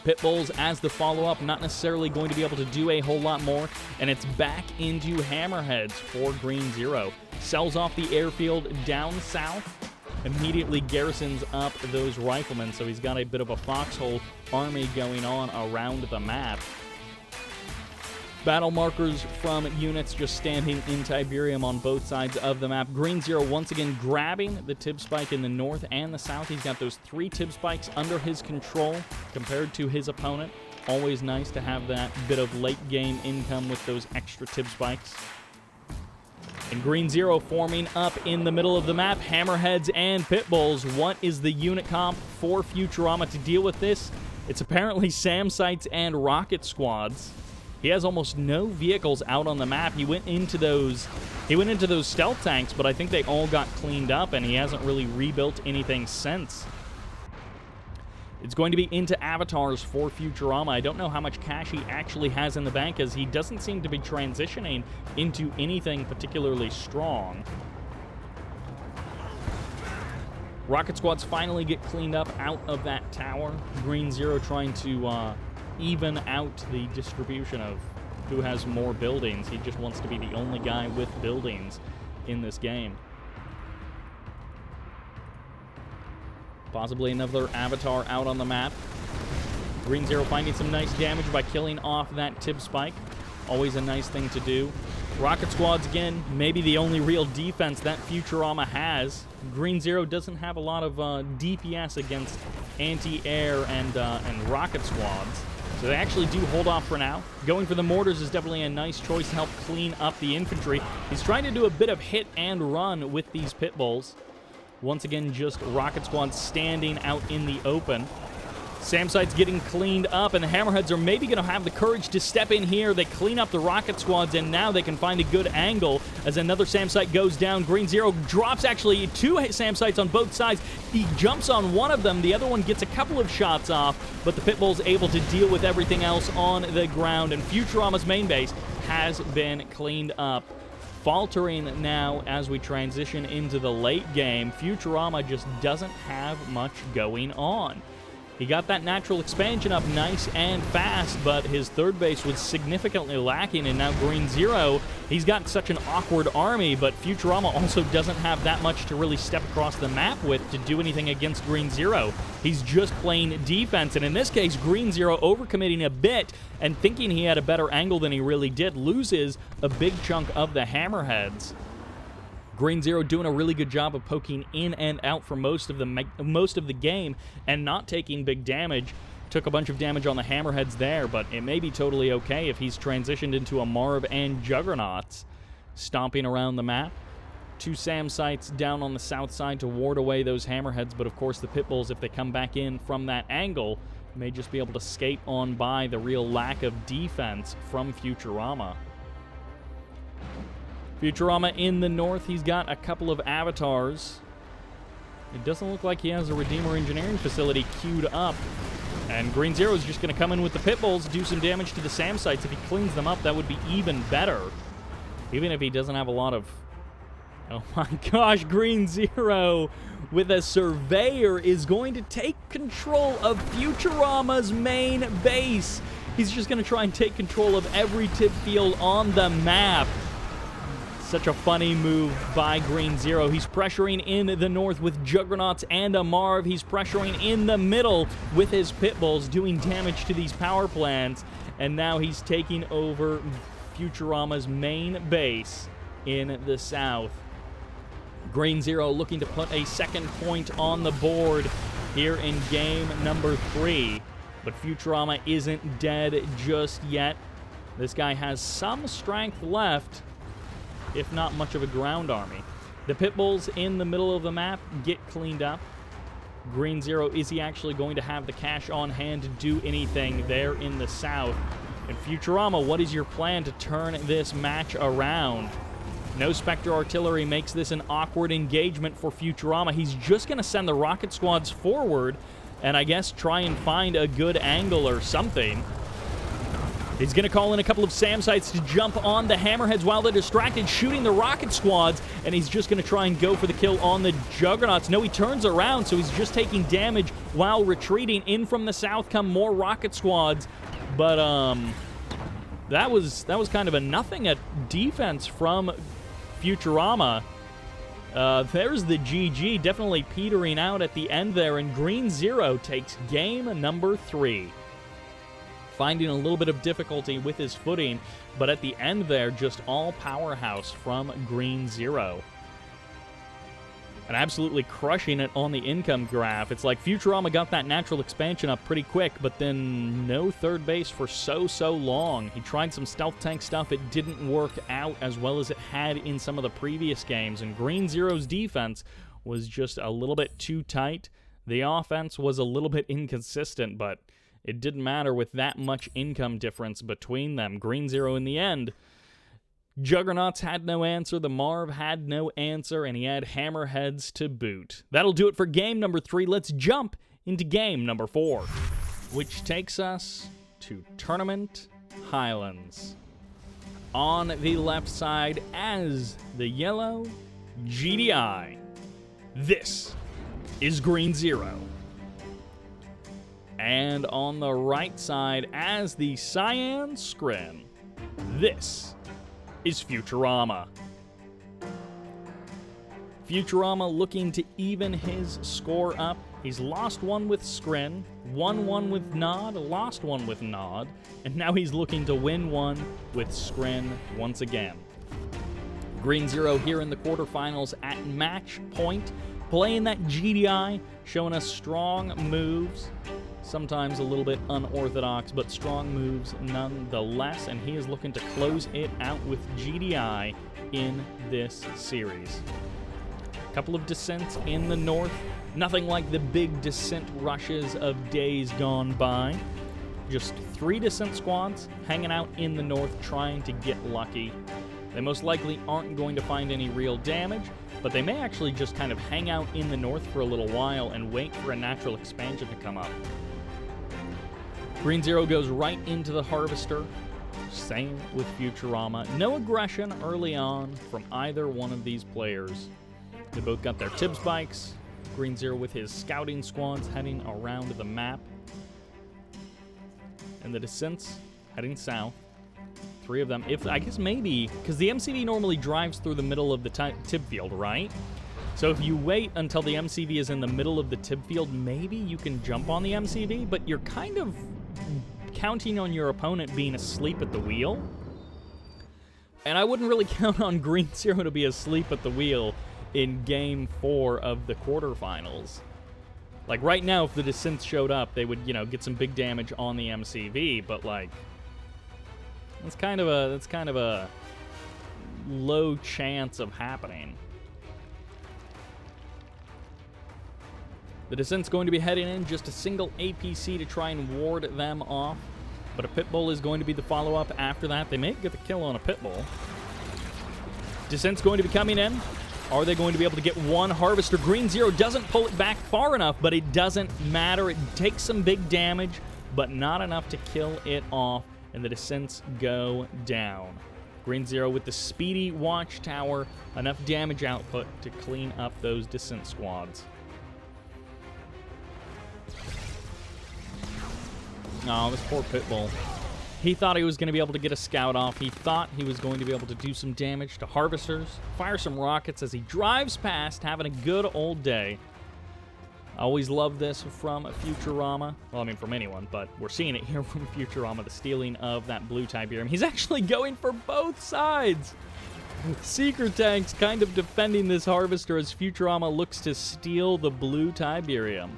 Pitbulls as the follow-up, not necessarily going to be able to do a whole lot more, and it's back into hammerheads for Green Zero. Sells off the airfield down south, immediately garrisons up those riflemen, so he's got a bit of a foxhole army going on around the map. Battle markers from units just standing in Tiberium on both sides of the map. Green Zero once again grabbing the Tib Spike in the north and the south. He's got those 3 Tib Spikes under his control compared to his opponent. Always nice to have that bit of late game income with those extra Tib Spikes. And Green Zero forming up in the middle of the map. Hammerheads and Pitbulls. What is the unit comp for Futurama to deal with this? It's apparently SAM sites and rocket squads. He has almost no vehicles out on the map. He went into those stealth tanks, but I think they all got cleaned up, and he hasn't really rebuilt anything since. It's going to be into avatars for Futurama. I don't know how much cash he actually has in the bank, as he doesn't seem to be transitioning into anything particularly strong. Rocket squads finally get cleaned up out of that tower. Green Zero trying to even out the distribution of who has more buildings. He just wants to be the only guy with buildings in this game. Possibly another avatar out on the map. Green Zero finding some nice damage by killing off that Tib Spike. Always a nice thing to do. Rocket squads, again, maybe the only real defense that Futurama has. Green Zero doesn't have a lot of DPS against anti-air and rocket squads. So they actually do hold off for now. Going for the mortars is definitely a nice choice to help clean up the infantry. He's trying to do a bit of hit and run with these Pitbulls. Once again, just rocket squads standing out in the open. SAM site's getting cleaned up, and the Hammerheads are maybe going to have the courage to step in here. They clean up the rocket squads, and now they can find a good angle as another SAM site goes down. Green Zero drops actually 2 SAM sites on both sides. He jumps on one of them. The other one gets a couple of shots off, but the Pitbull's able to deal with everything else on the ground, and Futurama's main base has been cleaned up. Faltering now as we transition into the late game. Futurama just doesn't have much going on. He got that natural expansion up nice and fast, but his third base was significantly lacking, and now Green Zero, he's got such an awkward army, but Futurama also doesn't have that much to really step across the map with to do anything against Green Zero. He's just playing defense, and in this case, Green Zero overcommitting a bit and thinking he had a better angle than he really did, loses a big chunk of the Hammerheads. Green Zero doing a really good job of poking in and out for most of the game and not taking big damage. Took a bunch of damage on the hammerheads there, but it may be totally okay if he's transitioned into a Marv and Juggernauts. Stomping around the map. 2 SAM sites down on the south side to ward away those hammerheads, but of course the Pitbulls, if they come back in from that angle, may just be able to skate on by the real lack of defense from Futurama. Futurama in the north, he's got a couple of avatars. It doesn't look like he has a Redeemer Engineering facility queued up. And Green Zero is just going to come in with the Pitbulls, do some damage to the SAM sites. If he cleans them up, that would be even better. Even if he doesn't have a lot of... Oh my gosh, Green Zero with a Surveyor is going to take control of Futurama's main base. He's just going to try and take control of every tip field on the map. Such a funny move by Green Zero. He's pressuring in the north with Juggernauts and a Marv. He's pressuring in the middle with his Pitbulls, doing damage to these power plants. And now he's taking over Futurama's main base in the south. Green Zero looking to put a second point on the board here in game number 3. But Futurama isn't dead just yet. This guy has some strength left, if not much of a ground army. The Pitbulls in the middle of the map get cleaned up. Green Zero, is he actually going to have the cash on hand to do anything there in the south? And Futurama, what is your plan to turn this match around? No Spectre Artillery makes this an awkward engagement for Futurama. He's just going to send the rocket squads forward and I guess try and find a good angle or something. He's going to call in a couple of SAM sites to jump on the hammerheads while they're distracted, shooting the rocket squads, and he's just going to try and go for the kill on the Juggernauts. No, he turns around, so he's just taking damage while retreating. In from the south come more rocket squads, but that was kind of a nothing at defense from Futurama. There's the GG, definitely petering out at the end there, and Green Zero takes game number 3. Finding a little bit of difficulty with his footing, but at the end there, just all powerhouse from Green Zero. And absolutely crushing it on the income graph. It's like Futurama got that natural expansion up pretty quick, but then no third base for so long. He tried some stealth tank stuff. It didn't work out as well as it had in some of the previous games, and Green Zero's defense was just a little bit too tight. The offense was a little bit inconsistent, but it didn't matter with that much income difference between them. Green Zero in the end. Juggernauts had no answer, the Marv had no answer, and he had hammerheads to boot. That'll do it for game number 3. Let's jump into game number 4, which takes us to Tournament Highlands. On the left side as the yellow GDI, this is Green Zero. And on the right side as the cyan Scrin, this is Futurama. Futurama looking to even his score up. He's lost one with Scrin, won one with Nod, lost one with Nod, and now he's looking to win one with Scrin once again. Green Zero here in the quarterfinals at match point, playing that GDI, showing us strong moves. Sometimes a little bit unorthodox, but strong moves nonetheless, and he is looking to close it out with GDI in this series. A couple of descents in the north, nothing like the big descent rushes of days gone by. Just 3 descent squads hanging out in the north trying to get lucky. They most likely aren't going to find any real damage, but they may actually just kind of hang out in the north for a little while and wait for a natural expansion to come up. Green Zero goes right into the Harvester. Same with Futurama. No aggression early on from either one of these players. They both got their Tibbs bikes. Green Zero with his scouting squads heading around the map. And the descents heading south. 3 of them. I guess maybe, because the MCV normally drives through the middle of the Tib field, right? So if you wait until the MCV is in the middle of the Tib field, maybe you can jump on the MCV, but you're kind of counting on your opponent being asleep at the wheel. And I wouldn't really count on Green Zero to be asleep at the wheel in Game 4 of the quarterfinals. Like, right now, if the Descents showed up, they would, you know, get some big damage on the MCV, but, like, that's kind of a low chance of happening. The Descent's going to be heading in just a single APC to try and ward them off, but a Pitbull is going to be the follow-up after that. They may get the kill on a Pitbull. Descent's going to be coming in. Are they going to be able to get one Harvester? Green Zero doesn't pull it back far enough, but it doesn't matter. It takes some big damage, but not enough to kill it off, and the Descents go down. Green Zero with the speedy Watchtower, enough damage output to clean up those Descent squads. Oh, this poor Pitbull. He thought he was going to be able to get a scout off. He thought he was going to be able to do some damage to Harvesters, fire some rockets as he drives past, having a good old day. I always love this from Futurama. Well, I mean, from anyone, but we're seeing it here from Futurama, the stealing of that blue Tiberium. He's actually going for both sides. Seeker tanks kind of defending this Harvester as Futurama looks to steal the blue Tiberium.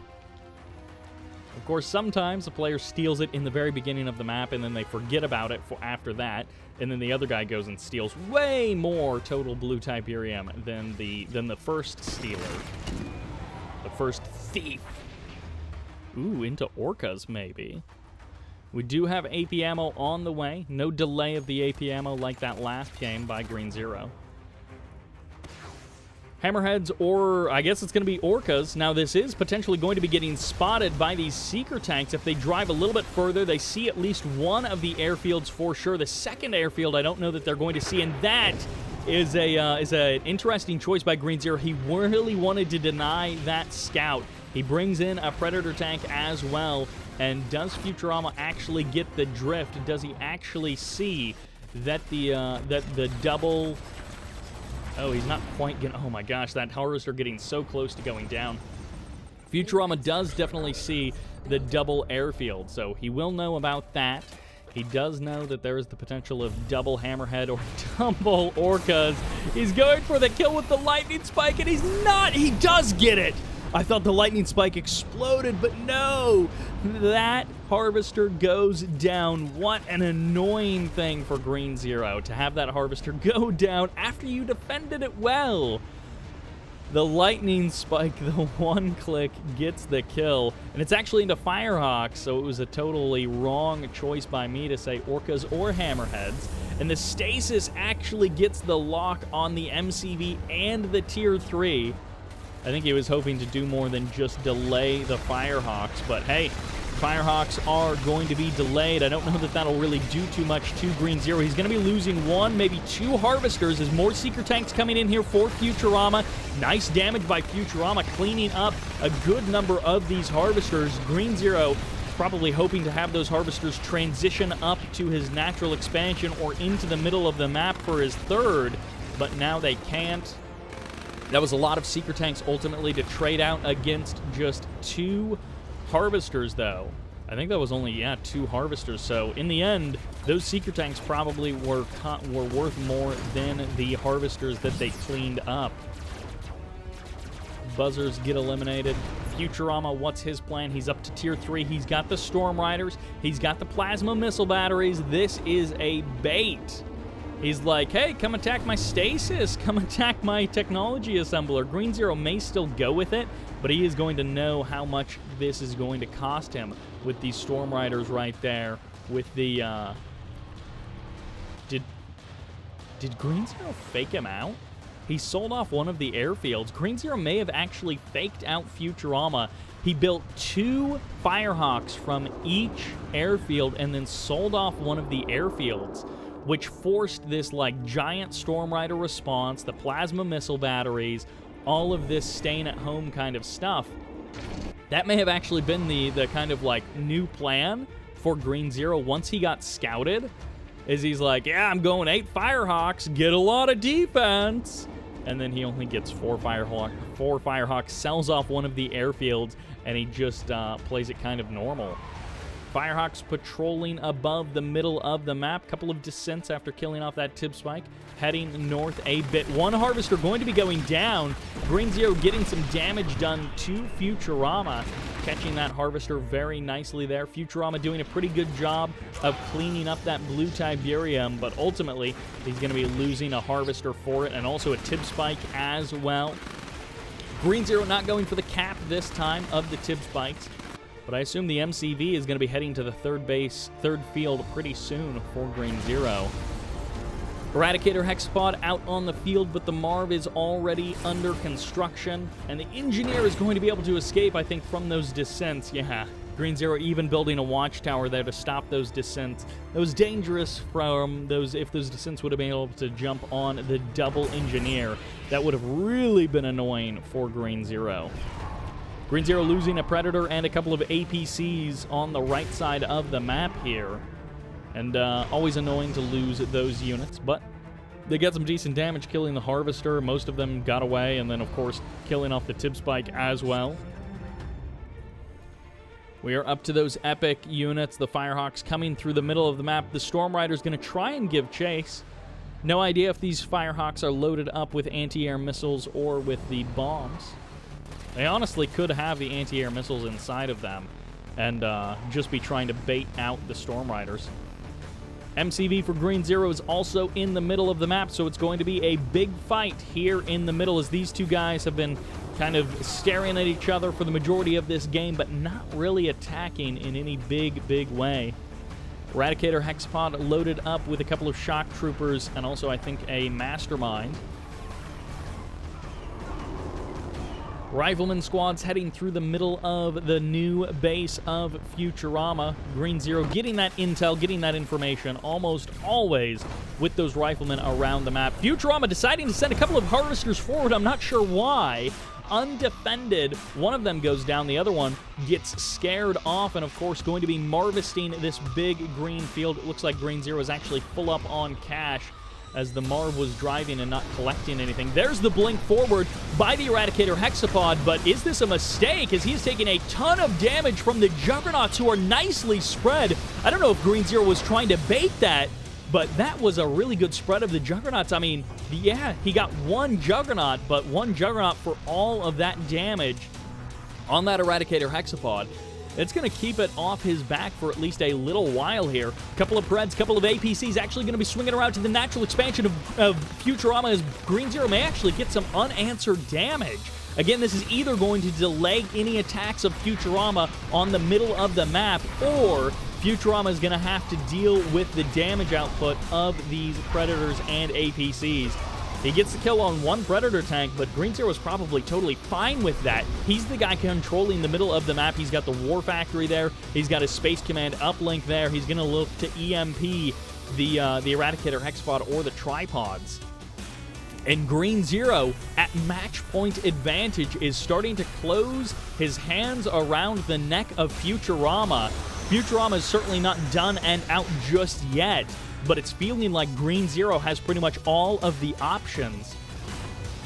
Of course, sometimes the player steals it in the very beginning of the map, and then they forget about it for after that, and then the other guy goes and steals way more total blue Tiberium than the first stealer, the first thief. Ooh, into Orcas maybe. We do have AP ammo on the way. No delay of the AP ammo like that last game by Green Zero. Hammerheads, or I guess it's going to be Orcas. Now, this is potentially going to be getting spotted by these Seeker tanks. If they drive a little bit further, they see at least one of the airfields for sure. The second airfield, I don't know that they're going to see, and that is an interesting choice by Green Zero. He really wanted to deny that scout. He brings in a Predator tank as well, and does Futurama actually get the drift? Does he actually see that the double... Oh, he's not quite getting... Oh my gosh, that Harvester getting so close to going down. Futurama does definitely see the double airfield, so he will know about that. He does know that there is the potential of double Hammerhead or double Orcas. He's going for the kill with the Lightning Spike, and he's not! He does get it! I thought the Lightning Spike exploded, but no! That Harvester goes down. What an annoying thing for Green Zero to have that Harvester go down after you defended it well. The Lightning Spike, the one click, gets the kill. And it's actually into Firehawks, so it was a totally wrong choice by me to say Orcas or Hammerheads. And the Stasis actually gets the lock on the MCV and the Tier 3. I think he was hoping to do more than just delay the Firehawks, but hey, Firehawks are going to be delayed. I don't know that that'll really do too much to Green Zero. He's going to be losing one, maybe two Harvesters as more Seeker tanks coming in here for Futurama. Nice damage by Futurama, cleaning up a good number of these Harvesters. Green Zero probably hoping to have those Harvesters transition up to his natural expansion or into the middle of the map for his third, but now they can't. That was a lot of Seeker tanks ultimately to trade out against just two Harvesters, though. I think that was only, yeah, two Harvesters. So in the end, those Seeker tanks probably were worth more than the Harvesters that they cleaned up. Buzzers get eliminated. Futurama, what's his plan? He's up to Tier 3. He's got the Storm Riders. He's got the Plasma Missile Batteries. This is a bait. He's like, hey, come attack my Stasis. Come attack my Technology Assembler. Green Zero may still go with it, but he is going to know how much this is going to cost him with these Storm Riders right there. With the, Did Green Zero fake him out? He sold off one of the airfields. Green Zero may have actually faked out Futurama. He built two Firehawks from each airfield and then sold off one of the airfields, which forced this like giant Storm Rider response, the Plasma Missile Batteries, all of this staying at home kind of stuff. That may have actually been the kind of like new plan for Green Zero once he got scouted, is he's like, yeah, I'm going 8 Firehawks, get a lot of defense. And then he only gets 4 Firehawks, sells off one of the airfields, and he just plays it kind of normal. Firehawks patrolling above the middle of the map. Couple of descents after killing off that tib spike. Heading north a bit. One harvester going to be going down. Green Zero getting some damage done to Futurama. Catching that harvester very nicely there. Futurama doing a pretty good job of cleaning up that blue Tiberium, but ultimately he's going to be losing a harvester for it and also a tib spike as well. Green Zero not going for the cap this time of the tib spikes, but I assume the MCV is going to be heading to the third field pretty soon for Green Zero. Eradicator Hexapod out on the field, but the Marv is already under construction, and the Engineer is going to be able to escape, I think, from those descents. Yeah, Green Zero even building a watchtower there to stop those descents. That was dangerous from those, if those descents would have been able to jump on the double Engineer. That would have really been annoying for Green Zero. Green Zero losing a Predator and a couple of APCs on the right side of the map here. And always annoying to lose those units, but they got some decent damage killing the Harvester. Most of them got away, and then, of course, killing off the tib spike as well. We are up to those epic units. The Firehawks coming through the middle of the map. The Storm Rider's going to try and give chase. No idea if these Firehawks are loaded up with anti-air missiles or with the bombs. They honestly could have the anti-air missiles inside of them and just be trying to bait out the Storm Riders. MCV for Green Zero is also in the middle of the map, so it's going to be a big fight here in the middle as these two guys have been kind of staring at each other for the majority of this game, but not really attacking in any big way. Eradicator Hexapod loaded up with a couple of shock troopers and also, I think, a mastermind. Rifleman squads heading through the middle of the new base of Futurama. Green Zero getting that intel, getting that information almost always with those riflemen around the map. Futurama deciding to send a couple of harvesters forward. I'm not sure why. Undefended. One of them goes down. The other one gets scared off and, of course, going to be marvisting this big green field. It looks like Green Zero is actually full up on cash as the Marv was driving and not collecting anything. There's the blink forward by the Eradicator Hexapod, but is this a mistake as he's taking a ton of damage from the Juggernauts who are nicely spread? I don't know if Green Zero was trying to bait that, but that was a really good spread of the Juggernauts. I mean, yeah, he got one Juggernaut, but one Juggernaut for all of that damage on that Eradicator Hexapod. It's going to keep it off his back for at least a little while here. Couple of Preds, couple of APCs actually going to be swinging around to the natural expansion of Futurama as Green Zero may actually get some unanswered damage. Again, this is either going to delay any attacks of Futurama on the middle of the map, or Futurama is going to have to deal with the damage output of these Predators and APCs. He gets the kill on one Predator tank, but Green Zero is probably totally fine with that. He's the guy controlling the middle of the map. He's got the War Factory there. He's got his Space Command uplink there. He's going to look to EMP the Eradicator Hexapod or the tripods. And Green Zero, at match point advantage, is starting to close his hands around the neck of Futurama. Futurama is certainly not done and out just yet, but it's feeling like Green Zero has pretty much all of the options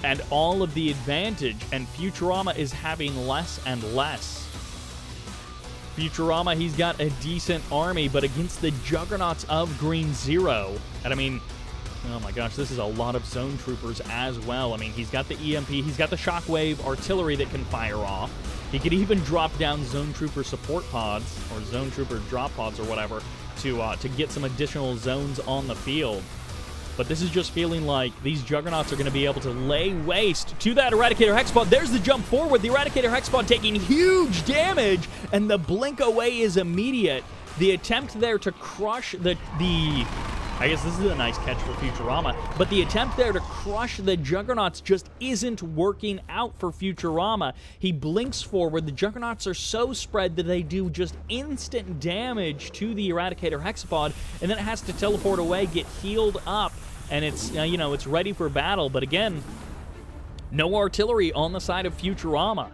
and all of the advantage, and Futurama is having less and less. Futurama, he's got a decent army, but against the Juggernauts of Green Zero, and I mean, oh my gosh, this is a lot of Zone Troopers as well. I mean, he's got the EMP, he's got the Shockwave artillery that can fire off. He could even drop down Zone Trooper support pods, or Zone Trooper drop pods or whatever, to get some additional zones on the field. But this is just feeling like these Juggernauts are going to be able to lay waste to that Eradicator Hexapod. There's the jump forward. The Eradicator Hexapod taking huge damage, and the blink away is immediate. The attempt there to crush I guess this is a nice catch for Futurama, but the attempt there to crush the Juggernauts just isn't working out for Futurama. He blinks forward. The Juggernauts are so spread that they do just instant damage to the Eradicator Hexapod, and then it has to teleport away, get healed up, and it's, it's ready for battle. But again, no artillery on the side of Futurama.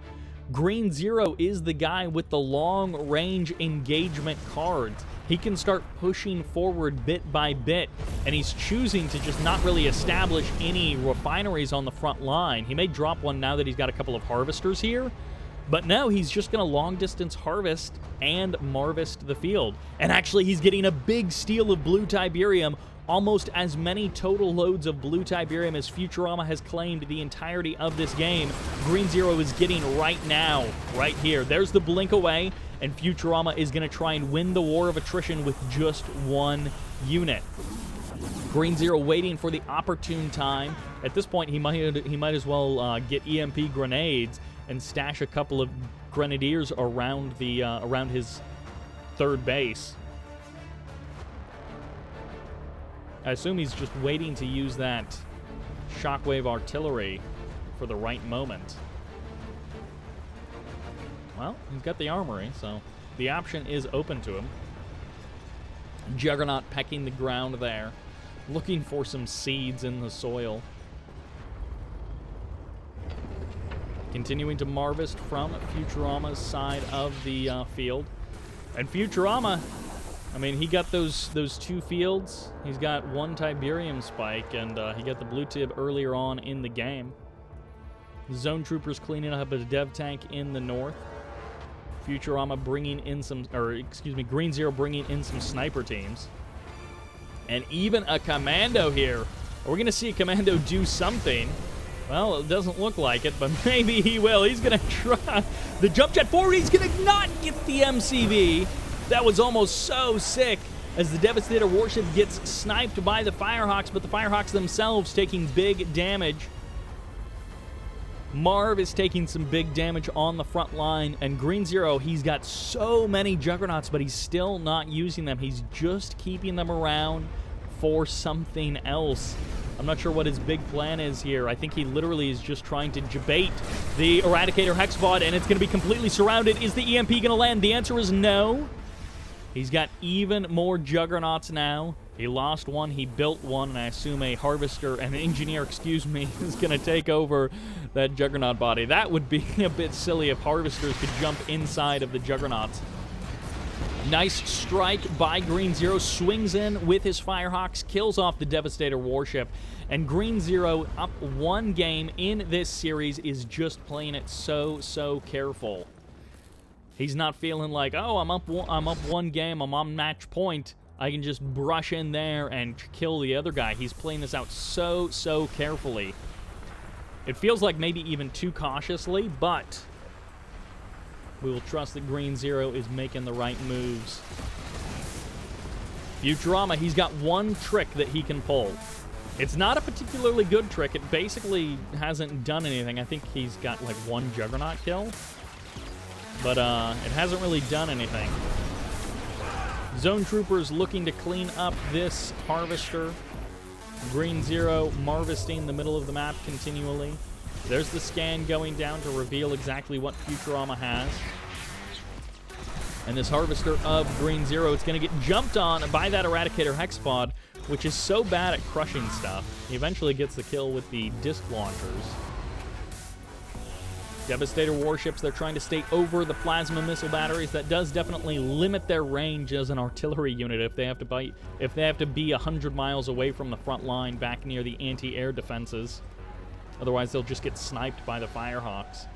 Green Zero is the guy with the long-range engagement cards. He can start pushing forward bit by bit, and he's choosing to just not really establish any refineries on the front line. He may drop one now that he's got a couple of harvesters here, But no, he's just going to long-distance harvest and marvest the field. And actually, he's getting a big steal of blue Tiberium, almost as many total loads of blue Tiberium as Futurama has claimed the entirety of this game. Green Zero is getting right now, right here. There's the blink away, and Futurama is going to try and win the war of attrition with just one unit. Green Zero waiting for the opportune time. At this point, he might as well get EMP grenades and stash a couple of grenadiers around the around his third base. I assume he's just waiting to use that shockwave artillery for the right moment. Well, he's got the armory, so the option is open to him. Juggernaut pecking the ground there, looking for some seeds in the soil. Continuing to harvest from Futurama's side of the field. And Futurama, I mean, he got those two fields. He's got one Tiberium spike, and he got the blue tib earlier on in the game. Zone Troopers cleaning up a dev tank in the north. Futurama bringing in some, or excuse me, Green Zero bringing in some sniper teams. And even a commando here. Are we going to see a commando do something? Well, it doesn't look like it, but maybe he will. He's going to try the jump jet forward. He's going to not get the MCV. That was almost so sick as the Devastator warship gets sniped by the Firehawks, but the Firehawks themselves taking big damage. Marv is taking some big damage on the front line, and Green Zero, he's got so many Juggernauts, but he's still not using them. He's just keeping them around for something else. I'm not sure what his big plan is here. I think he literally is just trying to debate the Eradicator Hexpod, and it's going to be completely surrounded. Is the EMP going to land? The answer is no. He's got even more Juggernauts now. He lost one, he built one, and I assume a harvester, an engineer, excuse me, is going to take over that Juggernaut body. That would be a bit silly if harvesters could jump inside of the Juggernauts. Nice strike by Green Zero, swings in with his Firehawks, kills off the Devastator warship, and Green Zero, up one game in this series, is just playing it so careful. He's not feeling like, oh, I'm up one game, I'm on match point, I can just brush in there and kill the other guy. He's playing this out so carefully. It feels like maybe even too cautiously, but we will trust that Green Zero is making the right moves. Futurama, he's got one trick that he can pull. It's not a particularly good trick. It basically hasn't done anything. I think he's got like one Juggernaut kill, but it hasn't really done anything. Zone Troopers looking to clean up this harvester. Green Zero harvesting the middle of the map continually. There's the scan going down to reveal exactly what Futurama has. And this harvester of Green Zero, it's going to get jumped on by that Eradicator Hexpod, which is so bad at crushing stuff. He eventually gets the kill with the disc launchers. Devastator warships, they're trying to stay over the plasma missile batteries. That does definitely limit their range as an artillery unit if they have to be 100 miles away from the front line back near the anti-air defenses. Otherwise, they'll just get sniped by the Firehawks.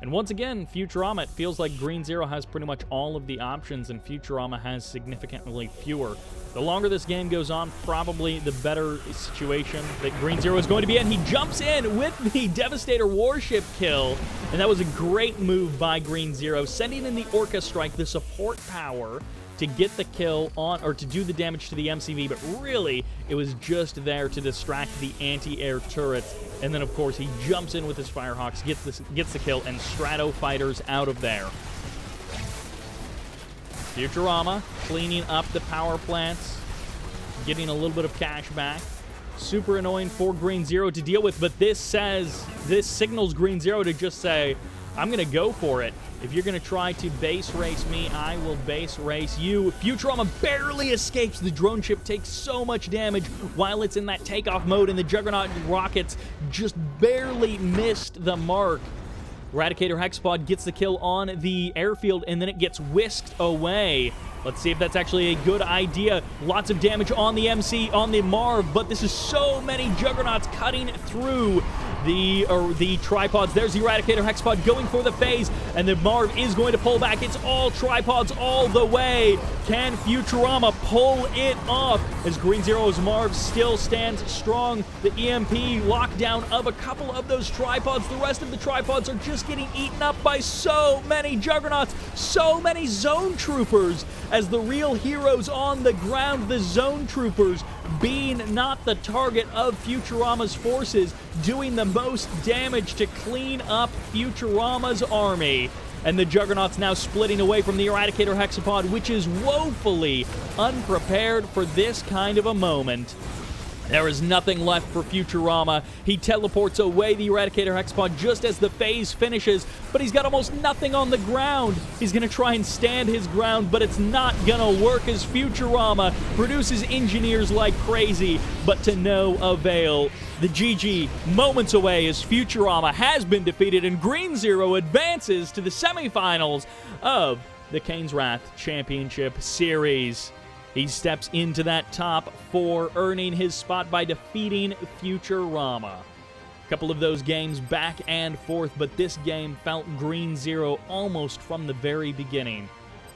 And once again, Futurama, it feels like Green Zero has pretty much all of the options, and Futurama has significantly fewer. The longer this game goes on, probably the better situation that Green Zero is going to be in. He jumps in with the Devastator warship kill, and that was a great move by Green Zero, sending in the Orca Strike, the support power, to get the kill on, or to do the damage to the MCV, but really, it was just there to distract the anti-air turrets. And then, of course, he jumps in with his Firehawks, gets the kill, and Strato fighters out of there. Futurama cleaning up the power plants, getting a little bit of cash back. Super annoying for Green Zero to deal with, but this signals Green Zero to just say, I'm going to go for it. If you're going to try to base race me, I will base race you. Futurama barely escapes. The drone ship takes so much damage while it's in that takeoff mode, and the Juggernaut rockets just barely missed the mark. Eradicator Hexpod gets the kill on the airfield, and then it gets whisked away. Let's see if that's actually a good idea. Lots of damage on the MC, on the Marv, but this is so many Juggernauts cutting through the tripods. There's the Eradicator Hexapod going for the phase, and the Marv is going to pull back. It's all tripods all the way. Can Futurama pull it off as Green Zero's Marv still stands strong? The EMP lockdown of a couple of those tripods. The rest of the tripods are just getting eaten up by so many Juggernauts, so many Zone Troopers, as the real heroes on the ground, the Zone Troopers, being not the target of Futurama's forces, doing the most damage to clean up Futurama's army. And the Juggernauts now splitting away from the Eradicator Hexapod, which is woefully unprepared for this kind of a moment. There is nothing left for Futurama. He teleports away the Eradicator Hexapod just as the phase finishes, but he's got almost nothing on the ground. He's going to try and stand his ground, but it's not going to work as Futurama produces engineers like crazy, but to no avail. The GG moments away as Futurama has been defeated, and Green Zero advances to the semifinals of the Kane's Wrath Championship Series. He steps into that top 4, earning his spot by defeating Futurama. A couple of those games back and forth, but this game felt Green Zero almost from the very beginning.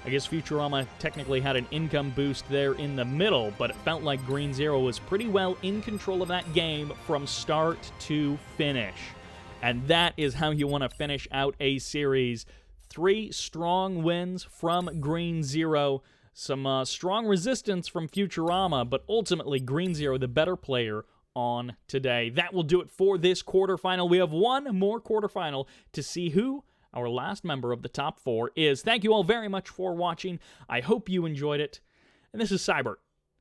I guess Futurama technically had an income boost there in the middle, but it felt like Green Zero was pretty well in control of that game from start to finish. And that is how you want to finish out a series. 3 strong wins from Green Zero. Some strong resistance from Futurama, but ultimately Green Zero the better player on today. That will do it for this quarterfinal. We have one more quarterfinal to see who our last member of the top 4 is. Thank you all very much for watching. I hope you enjoyed it. And this is Sybert,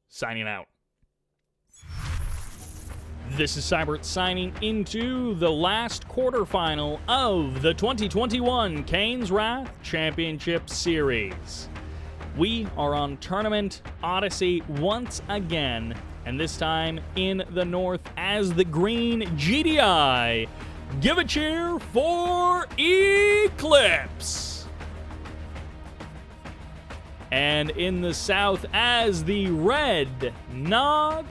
signing out. This is Sybert signing into the last quarterfinal of the 2021 Kane's Wrath Championship Series. We are on Tournament Odyssey once again, and this time in the north as the green GDI. Give a cheer for Eclipse! And in the south as the red Nod.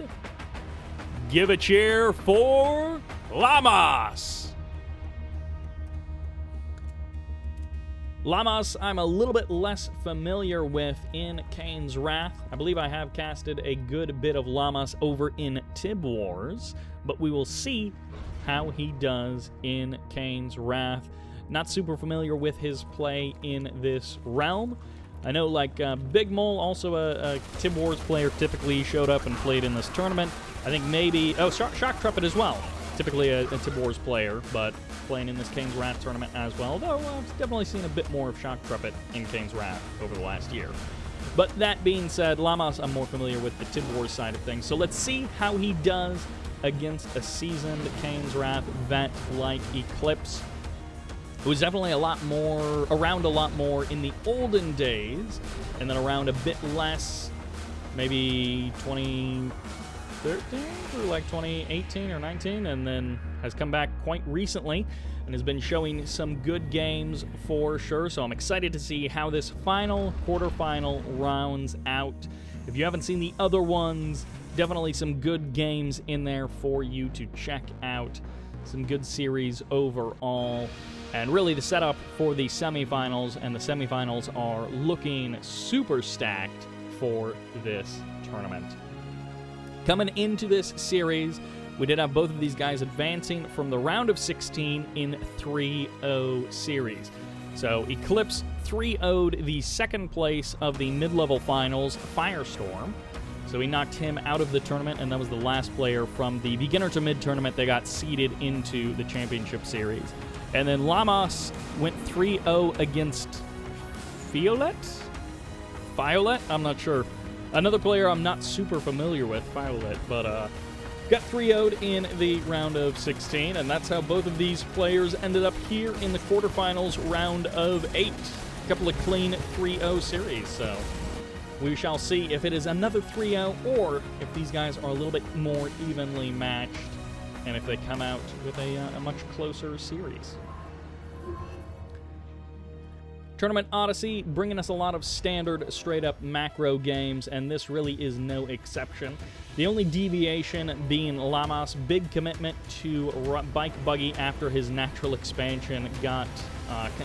Give a cheer for Lamas! Lamas, I'm a little bit less familiar with in Kane's Wrath. I believe I have casted a good bit of Lamas over in Tib Wars, but we will see how he does in Kane's Wrath. Not super familiar with his play in this realm. I know, like, Big Mole, also a Tib Wars player, typically showed up and played in this tournament. I think maybe... Oh, Shock Trumpet as well. Typically a Tib Wars player, but playing in this Kane's Wrath tournament as well, though I've definitely seen a bit more of Shock Trumpet in Kane's Wrath over the last year. But that being said, Lamas I'm more familiar with the Tib Wars side of things, so let's see how he does against a seasoned Kane's Wrath vet like Eclipse, who was definitely around a lot more in the olden days, and then around a bit less, maybe 2013 through like 2018 or 19, and then has come back quite recently and has been showing some good games for sure. So I'm excited to see how this final quarterfinal rounds out. If you haven't seen the other ones, definitely some good games in there for you to check out. Some good series overall. And really the setup for the semifinals, and the semifinals are looking super stacked for this tournament. Coming into this series, we did have both of these guys advancing from the round of 16 in 3-0 series. So Eclipse 3-0'd the second place of the mid-level finals, Firestorm. So he knocked him out of the tournament, and that was the last player from the beginner to mid tournament that got seeded into the championship series. And then Lamas went 3-0 against Violet? I'm not sure. Another player I'm not super familiar with, Violet, but got 3-0'd in the round of 16, and that's how both of these players ended up here in the quarterfinals round of 8. A couple of clean 3-0 series, so we shall see if it is another 3-0 or if these guys are a little bit more evenly matched and if they come out with a much closer series. Tournament Odyssey bringing us a lot of standard, straight-up macro games, and this really is no exception. The only deviation being Lamas' big commitment to Bike Buggy after his natural expansion got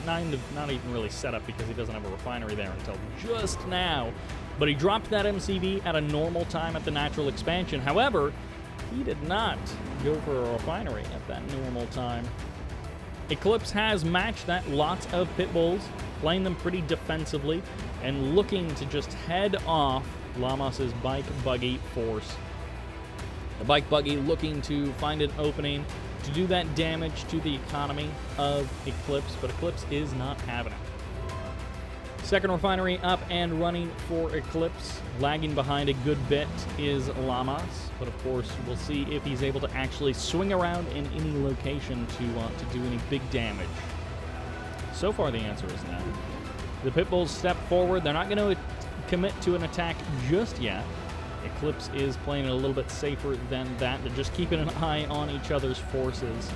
not even really set up because he doesn't have a refinery there until just now. But he dropped that MCV at a normal time at the natural expansion. However, he did not go for a refinery at that normal time. Eclipse has matched that. Lots of pit bulls, playing them pretty defensively, and looking to just head off Lamas' Bike Buggy force. The Bike Buggy looking to find an opening to do that damage to the economy of Eclipse, but Eclipse is not having it. Second refinery up and running for Eclipse. Lagging behind a good bit is Lamas, but of course we'll see if he's able to actually swing around in any location to do any big damage. So far the answer is no. The pit bulls step forward. They're not going to commit to an attack just yet. Eclipse is playing it a little bit safer than that. They're just keeping an eye on each other's forces.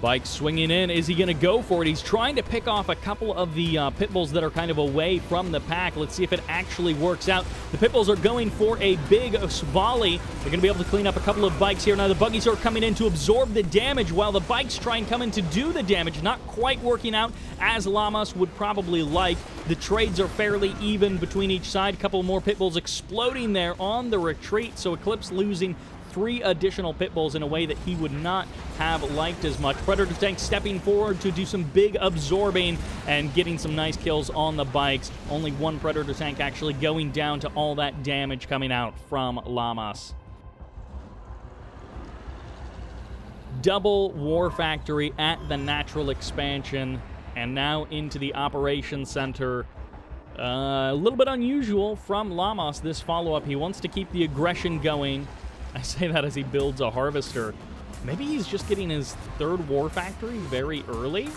Bike swinging in. Is he going to go for it? He's trying to pick off a couple of the pit bulls that are kind of away from the pack. Let's see if it actually works out. The pit bulls are going for a big volley. They're going to be able to clean up a couple of bikes here. Now the buggies are coming in to absorb the damage while the bikes try and come in to do the damage. Not quite working out as Lamas would probably like. The trades are fairly even between each side. A couple more pit bulls exploding there on the retreat. So Eclipse losing 3 additional pit bulls in a way that he would not have liked as much. Predator tank stepping forward to do some big absorbing and getting some nice kills on the bikes. Only 1 Predator tank actually going down to all that damage coming out from Lamas. Double War Factory at the natural expansion and now into the Operations Center. A little bit unusual from Lamas, this follow-up. He wants to keep the aggression going. I say that as he builds a harvester. Maybe he's just getting his 3rd war factory very early?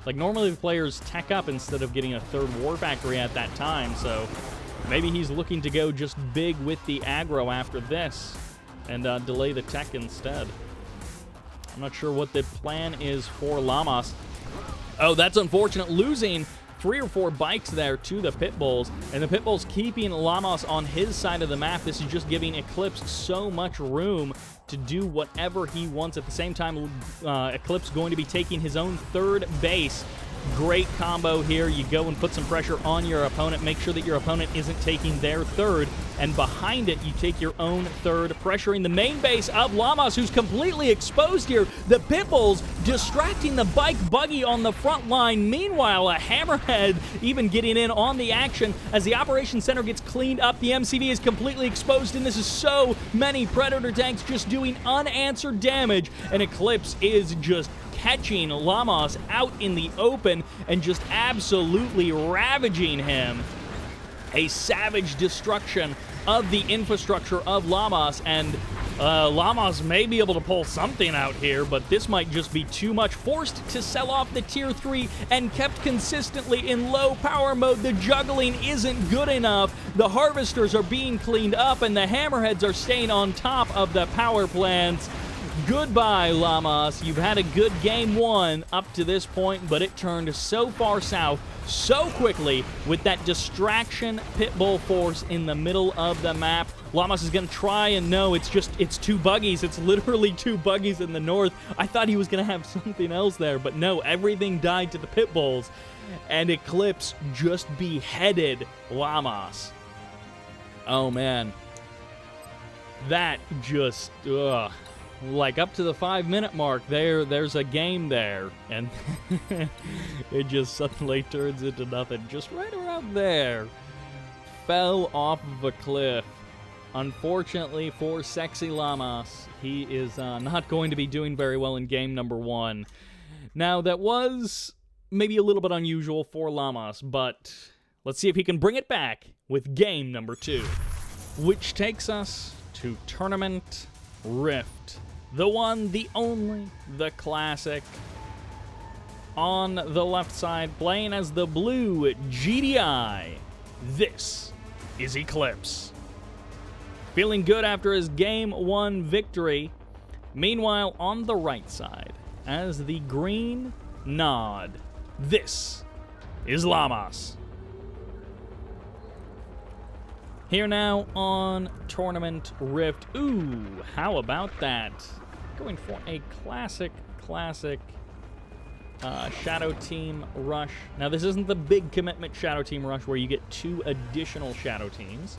Like, normally the players tech up instead of getting a 3rd war factory at that time, so maybe he's looking to go just big with the aggro after this and delay the tech instead. I'm not sure what the plan is for Lamas. Oh, that's unfortunate. Losing 3 or 4 bikes there to the pit bulls, and the pit bulls keeping Lamas on his side of the map. This is just giving Eclipse so much room to do whatever he wants. At the same time, Eclipse going to be taking his own 3rd base. Great combo here. You go and put some pressure on your opponent. Make sure that your opponent isn't taking their 3rd. And behind it, you take your own 3rd, pressuring the main base of Lamas, who's completely exposed here. The pit bulls distracting the Bike Buggy on the front line. Meanwhile, a Hammerhead even getting in on the action as the Operations Center gets cleaned up. The MCV is completely exposed, and this is so many Predator tanks just doing unanswered damage. And Eclipse is just catching Lamas out in the open and just absolutely ravaging him. A savage destruction of the infrastructure of Lamas, and Lamas may be able to pull something out here, but this might just be too much. Forced to sell off the tier 3 and kept consistently in low power mode. The juggling isn't good enough. The harvesters are being cleaned up, and the Hammerheads are staying on top of the power plants. Goodbye, Lamas. You've had a good game 1 up to this point, but it turned so far south so quickly with that distraction pit bull force in the middle of the map. Lamas is going to try, and no, it's 2 buggies. It's literally 2 buggies in the north. I thought he was going to have something else there, but no, everything died to the pit bulls, and Eclipse just beheaded Lamas. Oh, man. That just, like, up to the 5-minute mark, there's a game there, and it just suddenly turns into nothing. Just right around there. Fell off of a cliff. Unfortunately for Sexy Lamas, he is not going to be doing very well in game number 1. Now, that was maybe a little bit unusual for Lamas, but let's see if he can bring it back with game number 2, which takes us to Tournament Rift. The one, the only, the classic. On the left side, playing as the blue GDI, this is Eclipse. Feeling good after his Game 1 victory. Meanwhile, on the right side, as the green Nod, This is Lamas. Here now on Tournament Rift. Ooh, how about that? Going for a classic Shadow Team Rush. Now, this isn't the big commitment Shadow Team Rush where you get 2 additional Shadow Teams.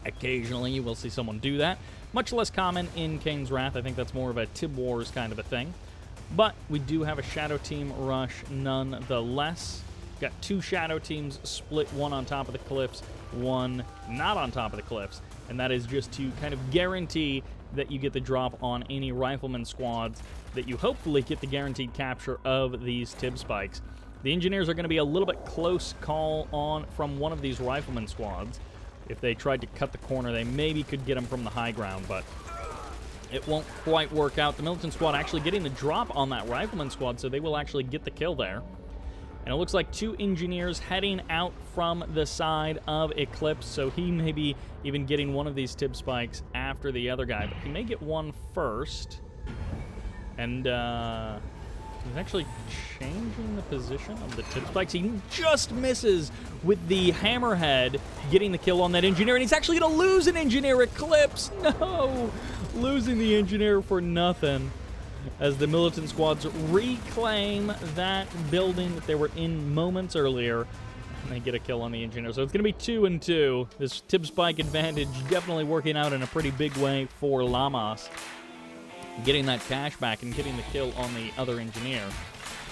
Occasionally, you will see someone do that. Much less common in Kane's Wrath. I think that's more of a Tib Wars kind of a thing. But we do have a Shadow Team Rush nonetheless. Got 2 Shadow Teams split, one on top of the cliffs, one not on top of the cliffs. And that is just to kind of guarantee that you get the drop on any Rifleman squads, that you hopefully get the guaranteed capture of these Tib spikes. The Engineers are going to be a little bit close call on from one of these Rifleman squads. If they tried to cut the corner, they maybe could get them from the high ground, but it won't quite work out. The Militant squad actually getting the drop on that Rifleman squad, so they will actually get the kill there. And it looks like 2 Engineers heading out from the side of Eclipse, so he may be even getting one of these Tib spikes after the other guy, but he may get one first. And he's actually changing the position of the Tib spikes. He just misses with the Hammerhead getting the kill on that Engineer, and he's actually going to lose an Engineer. Eclipse, no! Losing the Engineer for nothing, as the Militant squads reclaim that building that they were in moments earlier, and they get a kill on the Engineer. So it's going to be 2 and 2. This Tib spike advantage definitely working out in a pretty big way for Lamas, getting that cash back and getting the kill on the other Engineer.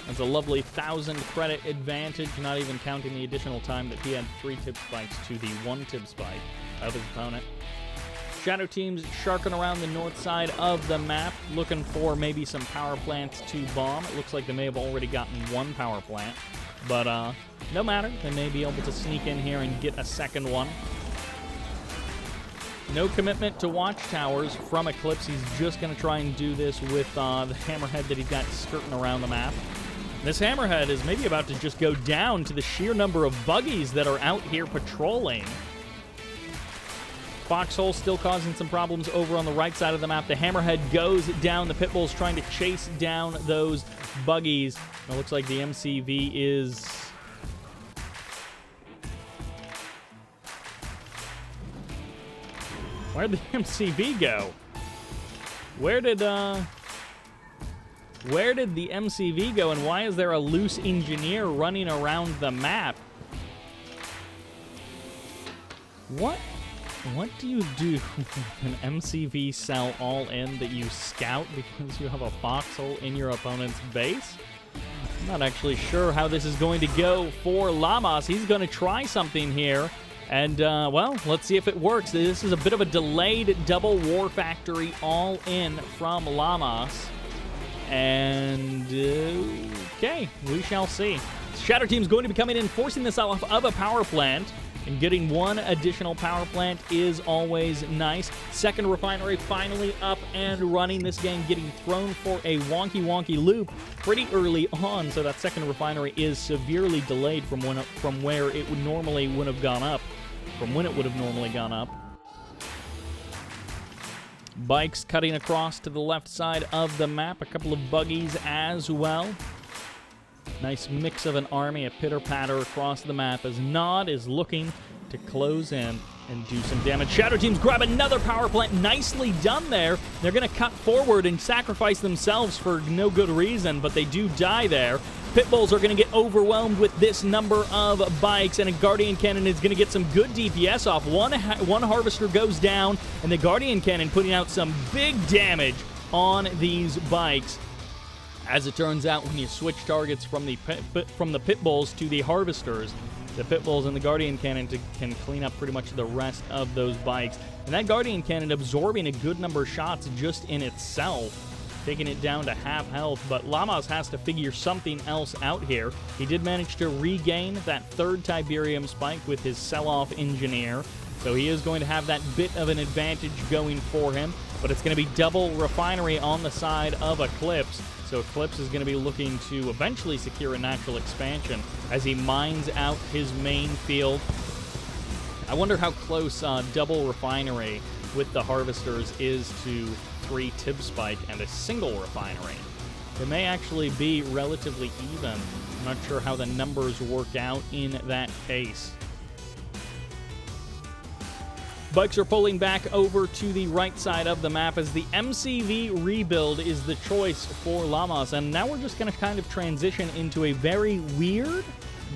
That's a lovely 1,000 credit advantage, not even counting the additional time that he had 3 Tib spikes to the 1 Tib spike of his opponent. Shadow Teams sharking around the north side of the map, looking for maybe some power plants to bomb. It looks like they may have already gotten 1 power plant, but no matter. They may be able to sneak in here and get a second one. No commitment to watchtowers from Eclipse. He's just going to try and do this with the Hammerhead that he's got skirting around the map. This Hammerhead is maybe about to just go down to the sheer number of buggies that are out here patrolling. Foxhole still causing some problems over on the right side of the map. The Hammerhead goes down. The Pitbull's trying to chase down those buggies. It looks like the MCV is... Where'd the MCV go? Where did the MCV go, and why is there a loose Engineer running around the map? What do you do with an MCV cell all in that you scout because you have a foxhole in your opponent's base? I'm not actually sure how this is going to go for Lamas. He's going to try something here. And, well, let's see if it works. This is a bit of a delayed double War Factory all in from Lamas. And, okay, we shall see. Shadow Team's going to be coming in, forcing this off of a power plant. And getting 1 additional power plant is always nice. Second refinery finally up and running. This gang getting thrown for a wonky loop pretty early on. So that second refinery is severely delayed from where it would normally would have gone up. From when it would have normally gone up. Bikes cutting across to the left side of the map. A couple of buggies as well. Nice mix of an army, a pitter-patter across the map as Nod is looking to close in and do some damage. Shadow Teams grab another power plant. Nicely done there. They're going to cut forward and sacrifice themselves for no good reason, but they do die there. Pitbulls are going to get overwhelmed with this number of bikes, and a Guardian Cannon is going to get some good DPS off. One Harvester goes down, and the Guardian Cannon putting out some big damage on these bikes. As it turns out, when you switch targets from the Pitbulls to the Harvesters, the Pitbulls and the Guardian Cannon can clean up pretty much the rest of those bikes. And that Guardian Cannon absorbing a good number of shots just in itself, taking it down to half health. But Lamas has to figure something else out here. He did manage to regain that 3rd Tiberium spike with his sell-off Engineer. So he is going to have that bit of an advantage going for him. But it's going to be double refinery on the side of Eclipse. So Eclipse is going to be looking to eventually secure a natural expansion as he mines out his main field. I wonder how close double refinery with the Harvesters is to 3 Tib Spike and a single refinery. It may actually be relatively even I'm not sure how the numbers work out in that case. Bikes are pulling back over to the right side of the map as the MCV rebuild is the choice for Lamas. And now we're just going to kind of transition into a very weird,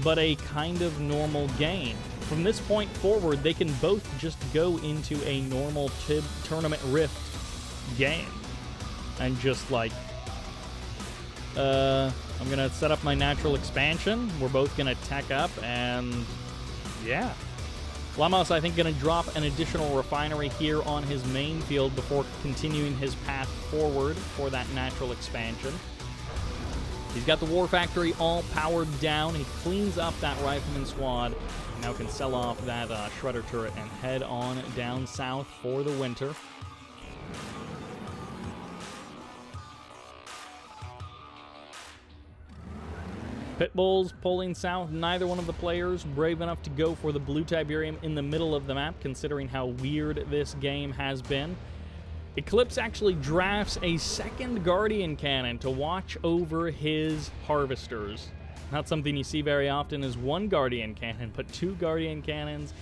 but a kind of normal game. From this point forward, they can both just go into a normal Tournament Rift game. And just like, I'm going to set up my natural expansion. We're both going to tech up, and yeah. Lamas, I think, going to drop an additional refinery here on his main field before continuing his path forward for that natural expansion. He's got the War Factory all powered down. He cleans up that Rifleman squad. Now can sell off that Shredder turret and head on down south for the winter. Pitbulls pulling south. Neither one of the players brave enough to go for the blue Tiberium in the middle of the map, considering how weird this game has been. Eclipse actually drafts a second Guardian Cannon to watch over his harvesters. Not something you see very often is one Guardian Cannon, but two Guardian Cannons,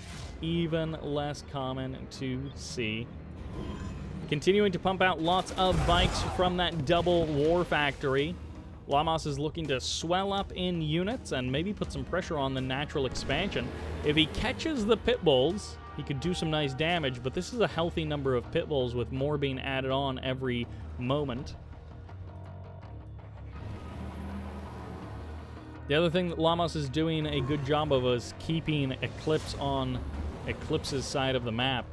even less common to see. Continuing to pump out lots of bikes from that double War Factory. Lamas is looking to swell up in units and maybe put some pressure on the natural expansion. If he catches the Pitbulls, he could do some nice damage, but this is a healthy number of Pitbulls with more being added on every moment. The other thing that Lamas is doing a good job of is keeping Eclipse on Eclipse's side of the map.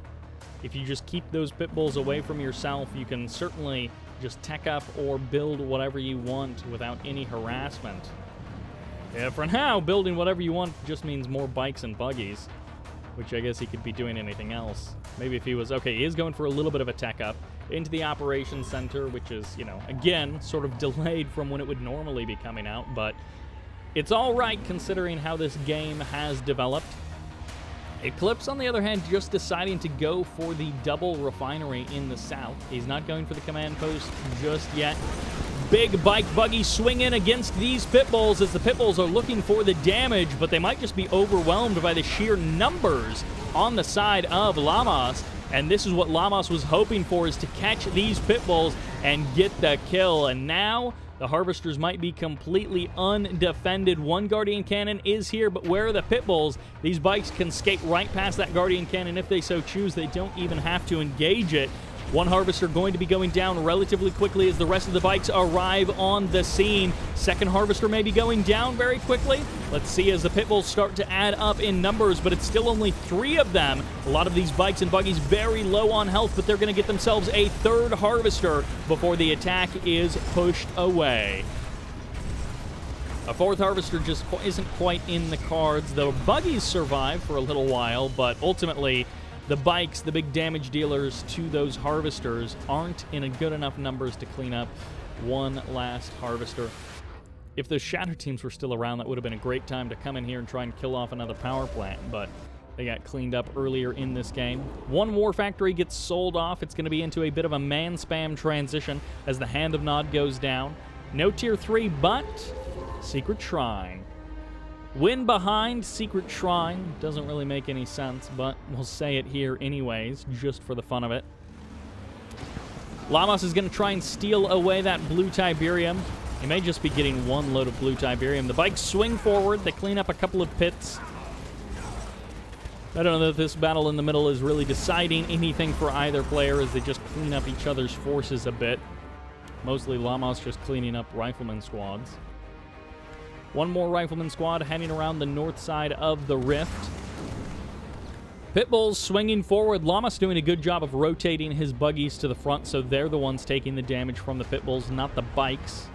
If you just keep those Pitbulls away from yourself, you can certainly just tech up or build whatever you want without any harassment. Yeah, for now, building whatever you want just means more bikes and buggies, which I guess he could be doing anything else. Maybe if he was, okay, he is going for a little bit of a tech up into the operations center, which is, you know, again, sort of delayed from when it would normally be coming out, but it's all right considering how this game has developed. Eclipse, on the other hand, just deciding to go for the double refinery in the south. He's not going for the command post just yet. Big bike buggy swinging against these Pitbulls as the Pitbulls are looking for the damage, but they might just be overwhelmed by the sheer numbers on the side of Lamas. And this is what Lamas was hoping for, is to catch these Pitbulls and get the kill. And now the Harvesters might be completely undefended. One Guardian Cannon is here, but where are the Pitbulls? These bikes can skate right past that Guardian Cannon if they so choose. They don't even have to engage it. One Harvester going to be going down relatively quickly as the rest of the bikes arrive on the scene. Second Harvester may be going down very quickly. Let's see as the Pitbulls start to add up in numbers, but it's still only 3 of them. A lot of these bikes and buggies very low on health, but they're going to get themselves a third Harvester before the attack is pushed away. A fourth Harvester just isn't quite in the cards. The buggies survive for a little while, but ultimately the bikes, the big damage dealers to those Harvesters, aren't in a good enough numbers to clean up one last Harvester. If those Shatter teams were still around, that would have been a great time to come in here and try and kill off another power plant, but they got cleaned up earlier in this game. One War Factory gets sold off. It's going to be into a bit of a man spam transition as the Hand of Nod goes down. No Tier 3, but Secret Shrine. Win behind Secret Shrine. Doesn't really make any sense, but we'll say it here anyways, just for the fun of it. Lamas is going to try and steal away that blue Tiberium. He may just be getting one load of blue Tiberium. The bikes swing forward. They clean up a couple of pits. I don't know that this battle in the middle is really deciding anything for either player as they just clean up each other's forces a bit. Mostly Lamas just cleaning up Rifleman squads. One more Rifleman squad heading around the north side of the rift. Pitbulls swinging forward. Lamas doing a good job of rotating his buggies to the front, so they're the ones taking the damage from the Pitbulls, not the bikes.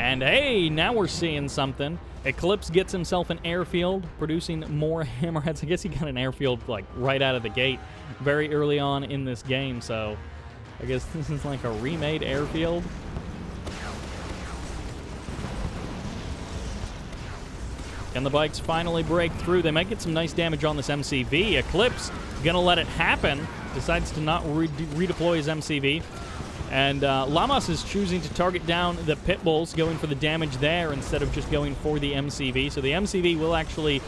And hey, now we're seeing something. Eclipse gets himself an airfield, producing more hammerheads. I guess he got an airfield like right out of the gate very early on in this game, so I guess this is like a remade airfield. Can the bikes finally break through? They might get some nice damage on this MCV. Eclipse gonna let it happen. Decides to not redeploy his MCV. And Lamas is choosing to target down the pit bulls, going for the damage there instead of just going for the MCV. So the MCV will actually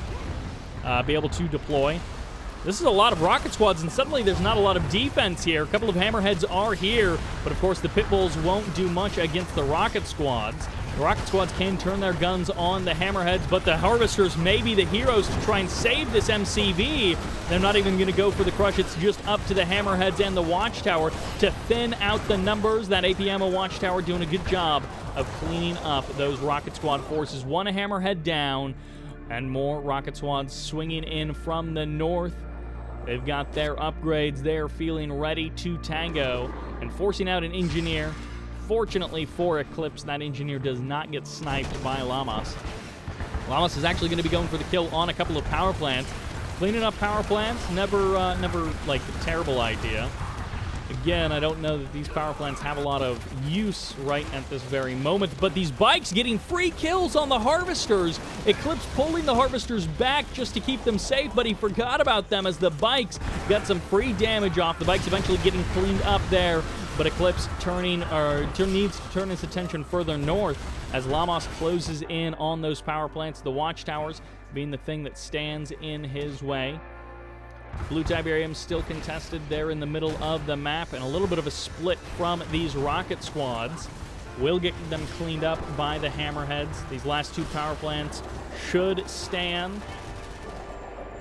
be able to deploy. This is a lot of rocket squads, and suddenly there's not a lot of defense here. A couple of hammerheads are here, but of course the pit bulls won't do much against the rocket squads. The rocket squads can turn their guns on the hammerheads, but the harvesters may be the heroes to try and save this MCV. They're not even going to go for the crush. It's just up to the hammerheads and the watchtower to thin out the numbers. That AP ammo watchtower doing a good job of cleaning up those rocket squad forces. One hammerhead down, and more rocket squads swinging in from the north. They've got their upgrades. They're feeling ready to tango and forcing out an engineer. Fortunately for Eclipse, that engineer does not get sniped by Lamas. Lamas is actually going to be going for the kill on a couple of power plants. Cleaning up power plants, never like a terrible idea. Again, I don't know that these power plants have a lot of use right at this very moment, but these bikes getting free kills on the harvesters. Eclipse pulling the harvesters back just to keep them safe, but he forgot about them as the bikes got some free damage off. The bikes eventually getting cleaned up there, but Eclipse needs to turn his attention further north as Lamas closes in on those power plants, the watchtowers being the thing that stands in his way. Blue Tiberium still contested there in the middle of the map, and a little bit of a split from these rocket squads. Will get them cleaned up by the hammerheads. These last two power plants should stand.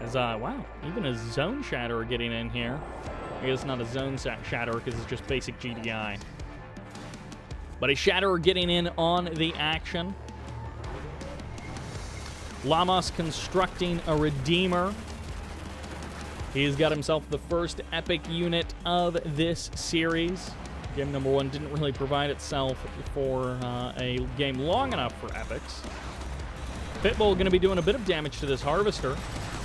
As, wow, even a zone shatterer getting in here. I guess not a zone shatterer because it's just basic GDI. But a shatterer getting in on the action. Lamas constructing a Redeemer. He's got himself the first epic unit of this series. Game number 1 didn't really provide itself for a game long enough for epics. Pitbull going to be doing a bit of damage to this Harvester.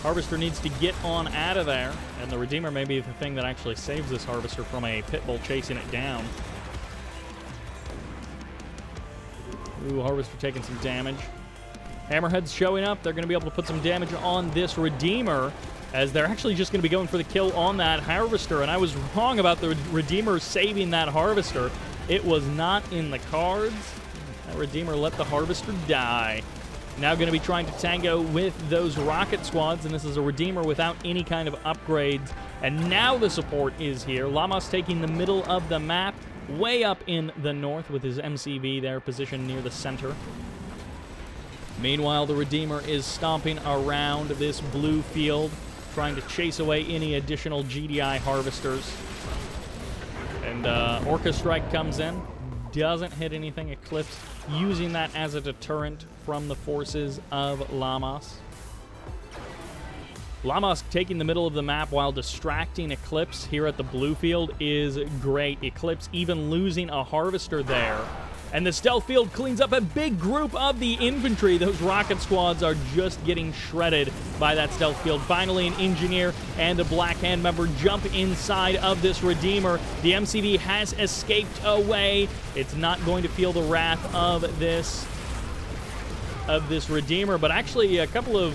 Harvester needs to get on out of there, and the Redeemer may be the thing that actually saves this Harvester from a Pitbull chasing it down. Ooh, Harvester taking some damage. Hammerheads showing up. They're going to be able to put some damage on this Redeemer, as they're actually just going to be going for the kill on that Harvester. And I was wrong about the Redeemer saving that Harvester. It was not in the cards. That Redeemer let the Harvester die. Now going to be trying to tango with those rocket squads, and this is a Redeemer without any kind of upgrades. And now the support is here. Lamas taking the middle of the map, way up in the north with his MCV there positioned near the center. Meanwhile, the Redeemer is stomping around this blue field, trying to chase away any additional GDI harvesters. And Orca Strike comes in, doesn't hit anything. Eclipse using that as a deterrent from the forces of Lamas. Lamas taking the middle of the map while distracting Eclipse here at the blue field is great. Eclipse even losing a harvester there. And the stealth field cleans up a big group of the infantry. Those rocket squads are just getting shredded by that stealth field. Finally, an engineer and a Black Hand member jump inside of this Redeemer. The MCV has escaped away. It's not going to feel the wrath of this Redeemer, but actually a couple of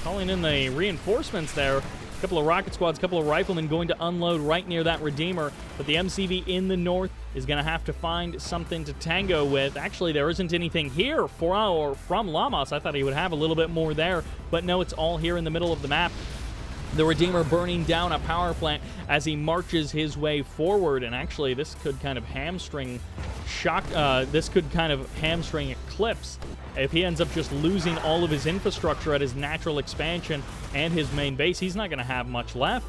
calling in the reinforcements there. A couple of rocket squads, a couple of riflemen going to unload right near that Redeemer, but the MCV in the north is going to have to find something to tango with. Actually, there isn't anything here from Lamas. I thought he would have a little bit more there, but no, it's all here in the middle of the map. The Redeemer burning down a power plant as he marches his way forward, and actually this could kind of hamstring Eclipse if he ends up just losing all of his infrastructure at his natural expansion and his main base. He's not going to have much left.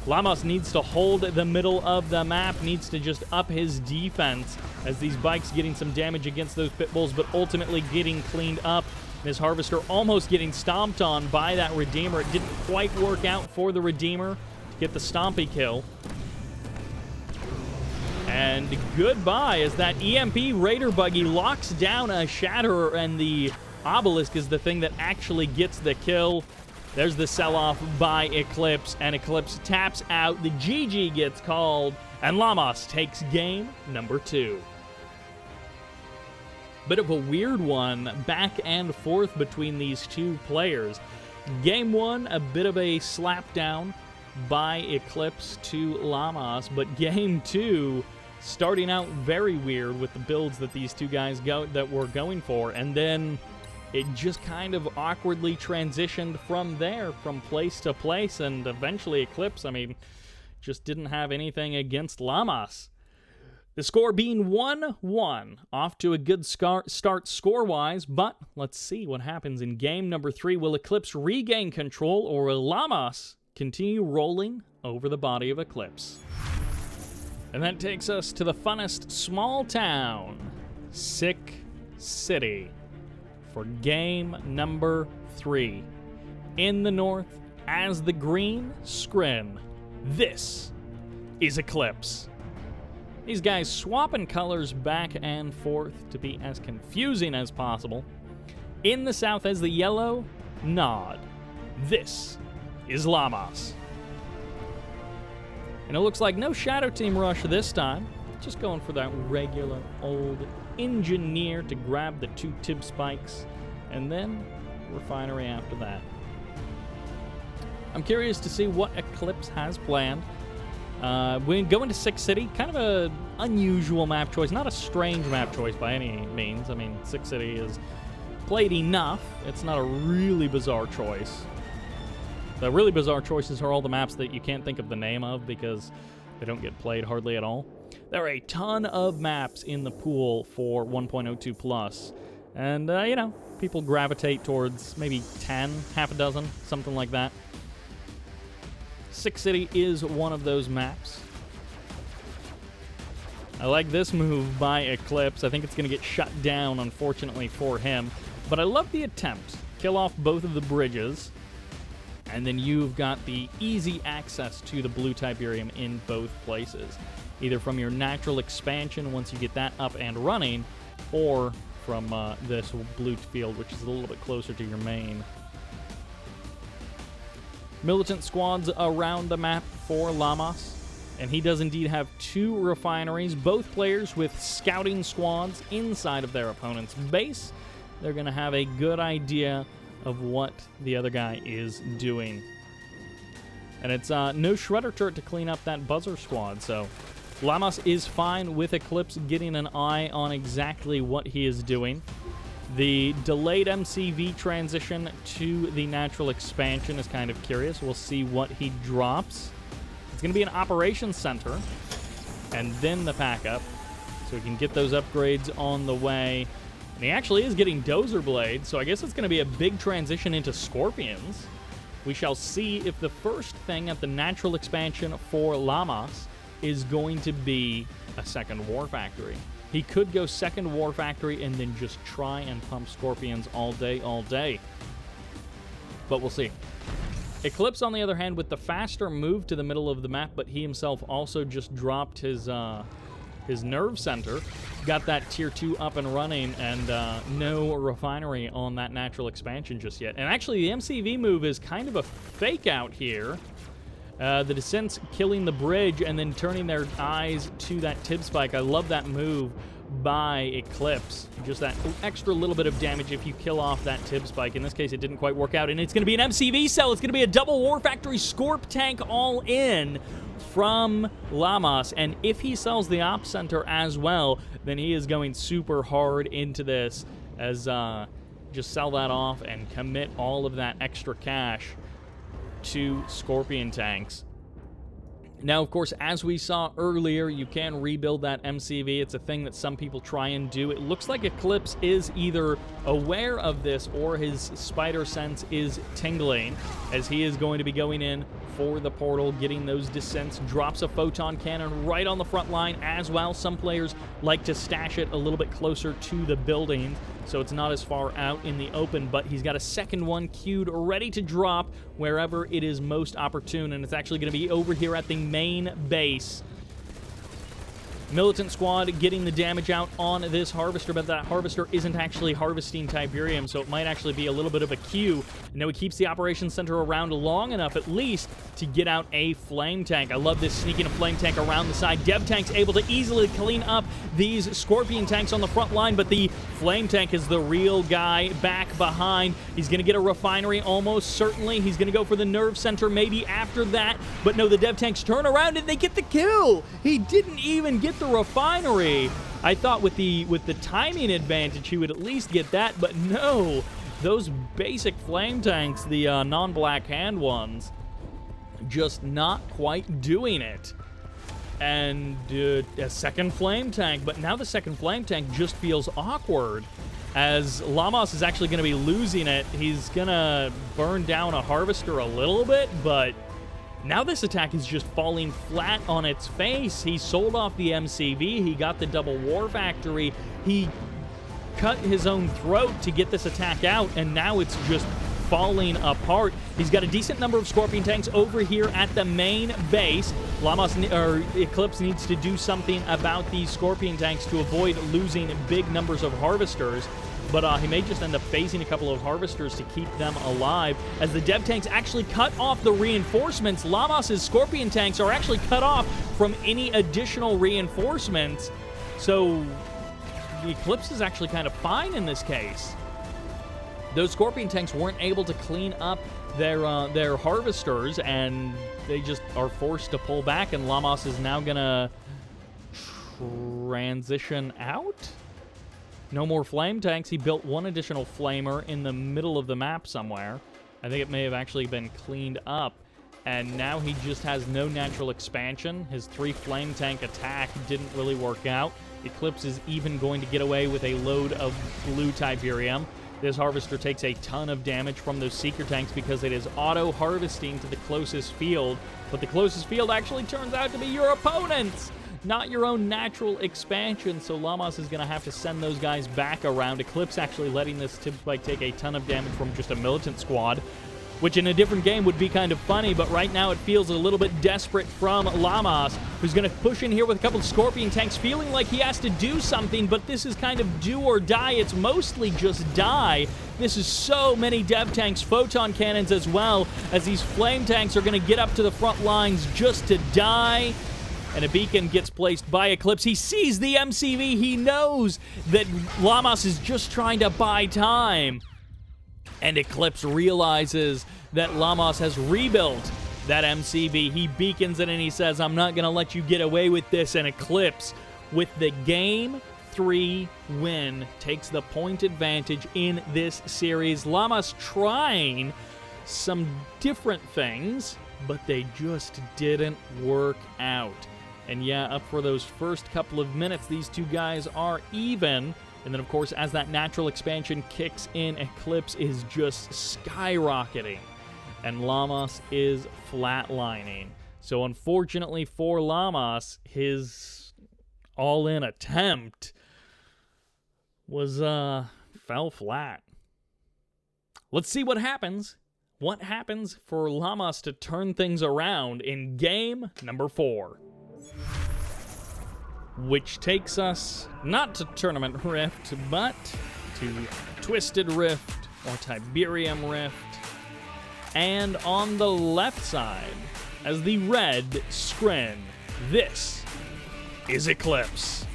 Lamas needs to hold the middle of the map, needs to just up his defense as these bikes getting some damage against those pit bulls, but ultimately getting cleaned up. This Harvester almost getting stomped on by that Redeemer. It didn't quite work out for the Redeemer to get the stompy kill. And goodbye as that EMP Raider buggy locks down a Shatterer, and the Obelisk is the thing that actually gets the kill. There's the sell-off by Eclipse, and Eclipse taps out. The GG gets called, and Lamas takes game number 2. Bit of a weird one, back and forth between these two players. Game 1, a bit of a slapdown by Eclipse to Lamas, but Game 2, starting out very weird with the builds that these two guys were going for, and then it just kind of awkwardly transitioned from there, from place to place, and eventually Eclipse, I mean, just didn't have anything against Lamas. The score being 1-1, off to a good start score-wise, but let's see what happens in game number 3. Will Eclipse regain control, or will Lamas continue rolling over the body of Eclipse? And that takes us to the funnest small town, Sick City, for game number 3. In the north, as the green scrim, this is Eclipse. These guys swapping colors back and forth to be as confusing as possible. In the south, as the yellow nod, this is Lamas. And it looks like no Shadow Team rush this time. Just going for that regular old engineer to grab the 2 tib spikes, and then refinery after that. I'm curious to see what Eclipse has planned. We go into Sick City, kind of a unusual map choice, not a strange map choice by any means. I mean, Sick City is played enough. It's not a really bizarre choice. The really bizarre choices are all the maps that you can't think of the name of because they don't get played hardly at all. There are a ton of maps in the pool for 1.02 plus, and you know, people gravitate towards maybe 10, half a dozen, something like that. Sick City is one of those maps. I like this move by Eclipse. I think it's going to get shut down, unfortunately, for him. But I love the attempt. Kill off both of the bridges, and then you've got the easy access to the blue Tiberium in both places. Either from your natural expansion once you get that up and running, or from this blue field, which is a little bit closer to your main. Militant squads around the map for Lamas, and he does indeed have 2 refineries, both players with scouting squads inside of their opponent's base. They're going to have a good idea of what the other guy is doing. And it's no Shredder turret to clean up that buzzer squad, so Lamas is fine with Eclipse getting an eye on exactly what he is doing. The delayed MCV transition to the natural expansion is kind of curious. We'll see what he drops. It's going to be an operations center, and then the pack up, so we can get those upgrades on the way. And he actually is getting Dozer Blade, so I guess it's going to be a big transition into Scorpions. We shall see if the first thing at the natural expansion for Lamas is going to be a second War Factory. He could go second War Factory and then just try and pump Scorpions all day. But we'll see. Eclipse, on the other hand, with the faster move to the middle of the map, but he himself also just dropped his nerve center, got that tier 2 up and running, and no refinery on that natural expansion just yet. And actually, the MCV move is kind of a fake out here. The Descent's killing the bridge and then turning their eyes to that tib spike. I love that move by Eclipse. Just that extra little bit of damage if you kill off that tib spike. In this case, it didn't quite work out, and it's going to be an MCV cell. It's going to be a double War Factory Scorp tank all in from Lamas, and if he sells the Op Center as well, then he is going super hard into this as just sell that off and commit all of that extra cash to Scorpion tanks. Now, of course, as we saw earlier, you can rebuild that MCV. It's a thing that some people try and do. It looks like Eclipse is either aware of this or his spider sense is tingling, as he is going to be going in for the portal, getting those descents, drops a photon cannon right on the front line as well. Some players like to stash it a little bit closer to the building, so it's not as far out in the open, but he's got a second one queued, ready to drop wherever it is most opportune, and it's actually going to be over here at the main base. Militant squad getting the damage out on this harvester, but that harvester isn't actually harvesting Tiberium, so it might actually be a little bit of a queue. Now he keeps the operations center around long enough at least to get out a flame tank. I love this, sneaking a flame tank around the side. Dev tank's able to easily clean up these Scorpion tanks on the front line, but the flame tank is the real guy back behind. He's going to get a refinery almost certainly. He's going to go for the nerve center maybe after that, but no, the dev tanks turn around and they get the kill. He didn't even get the refinery. I thought with the timing advantage, he would at least get that, but no. Those basic flame tanks, the non-black hand ones, just not quite doing it. And a second flame tank, but now the second flame tank just feels awkward, as Lamas is actually going to be losing it. He's going to burn down a harvester a little bit, but now this attack is just falling flat on its face. He sold off the MCV. He got the double war factory. He cut his own throat to get this attack out, and now it's just falling apart. He's got a decent number of Scorpion tanks over here at the main base. Eclipse needs to do something about these Scorpion tanks to avoid losing big numbers of harvesters. But he may just end up phasing a couple of harvesters to keep them alive. As the dev tanks actually cut off the reinforcements, Lamas' Scorpion tanks are actually cut off from any additional reinforcements. So the Eclipse is actually kind of fine in this case. Those Scorpion tanks weren't able to clean up their harvesters, and they just are forced to pull back, and Lamas is now going to transition out. No more flame tanks. He built one additional flamer in the middle of the map somewhere. I think it may have actually been cleaned up. And now he just has no natural expansion. His 3 flame tank attack didn't really work out. Eclipse is even going to get away with a load of blue Tiberium. This harvester takes a ton of damage from those Seeker tanks because it is auto-harvesting to the closest field. But the closest field actually turns out to be your opponent's, not your own natural expansion, so Lamas is going to have to send those guys back around. Eclipse actually letting this Tibspike take a ton of damage from just a militant squad, which in a different game would be kind of funny, but right now it feels a little bit desperate from Lamas, who's going to push in here with a couple of Scorpion tanks, feeling like he has to do something, but this is kind of do or die. It's mostly just die. This is so many dev tanks, photon cannons as well, as these flame tanks are going to get up to the front lines just to die. And a beacon gets placed by Eclipse. He sees the MCV. He knows that Lamas is just trying to buy time. And Eclipse realizes that Lamas has rebuilt that MCV. He beacons it and he says, I'm not going to let you get away with this. And Eclipse, with the Game 3 win, takes the point advantage in this series. Lamas trying some different things, but they just didn't work out. And yeah, up for those first couple of minutes, these two guys are even. And then, of course, as that natural expansion kicks in, Eclipse is just skyrocketing. And Lamas is flatlining. So, unfortunately for Lamas, his all-in attempt was, fell flat. Let's see what happens. What happens for Lamas to turn things around in game number 4? Which takes us not to Tournament Rift, but to Twisted Rift or Tiberium Rift. And on the left side, as the red screen, this is Eclipse.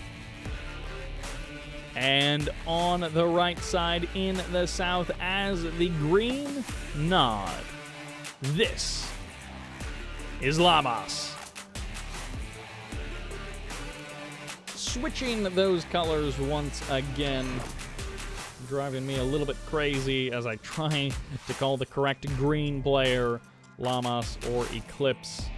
And on the right side in the south, as the green nod, this is Lamas. Switching those colors once again, driving me a little bit crazy as I try to call the correct green player Lamas or Eclipse.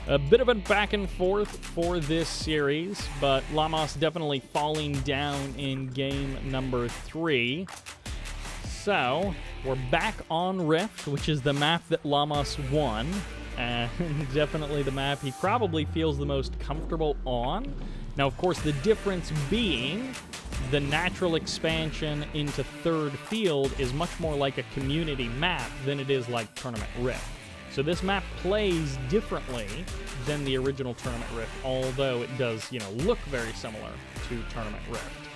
A bit of a back and forth for this series, but Lamas definitely falling down in game number 3. So, we're back on Rift, which is the map that Lamas won. And definitely the map he probably feels the most comfortable on. Now, of course, the difference being the natural expansion into third field is much more like a community map than it is like Tournament Rift. So this map plays differently than the original Tournament Rift, although it does, look very similar to Tournament Rift.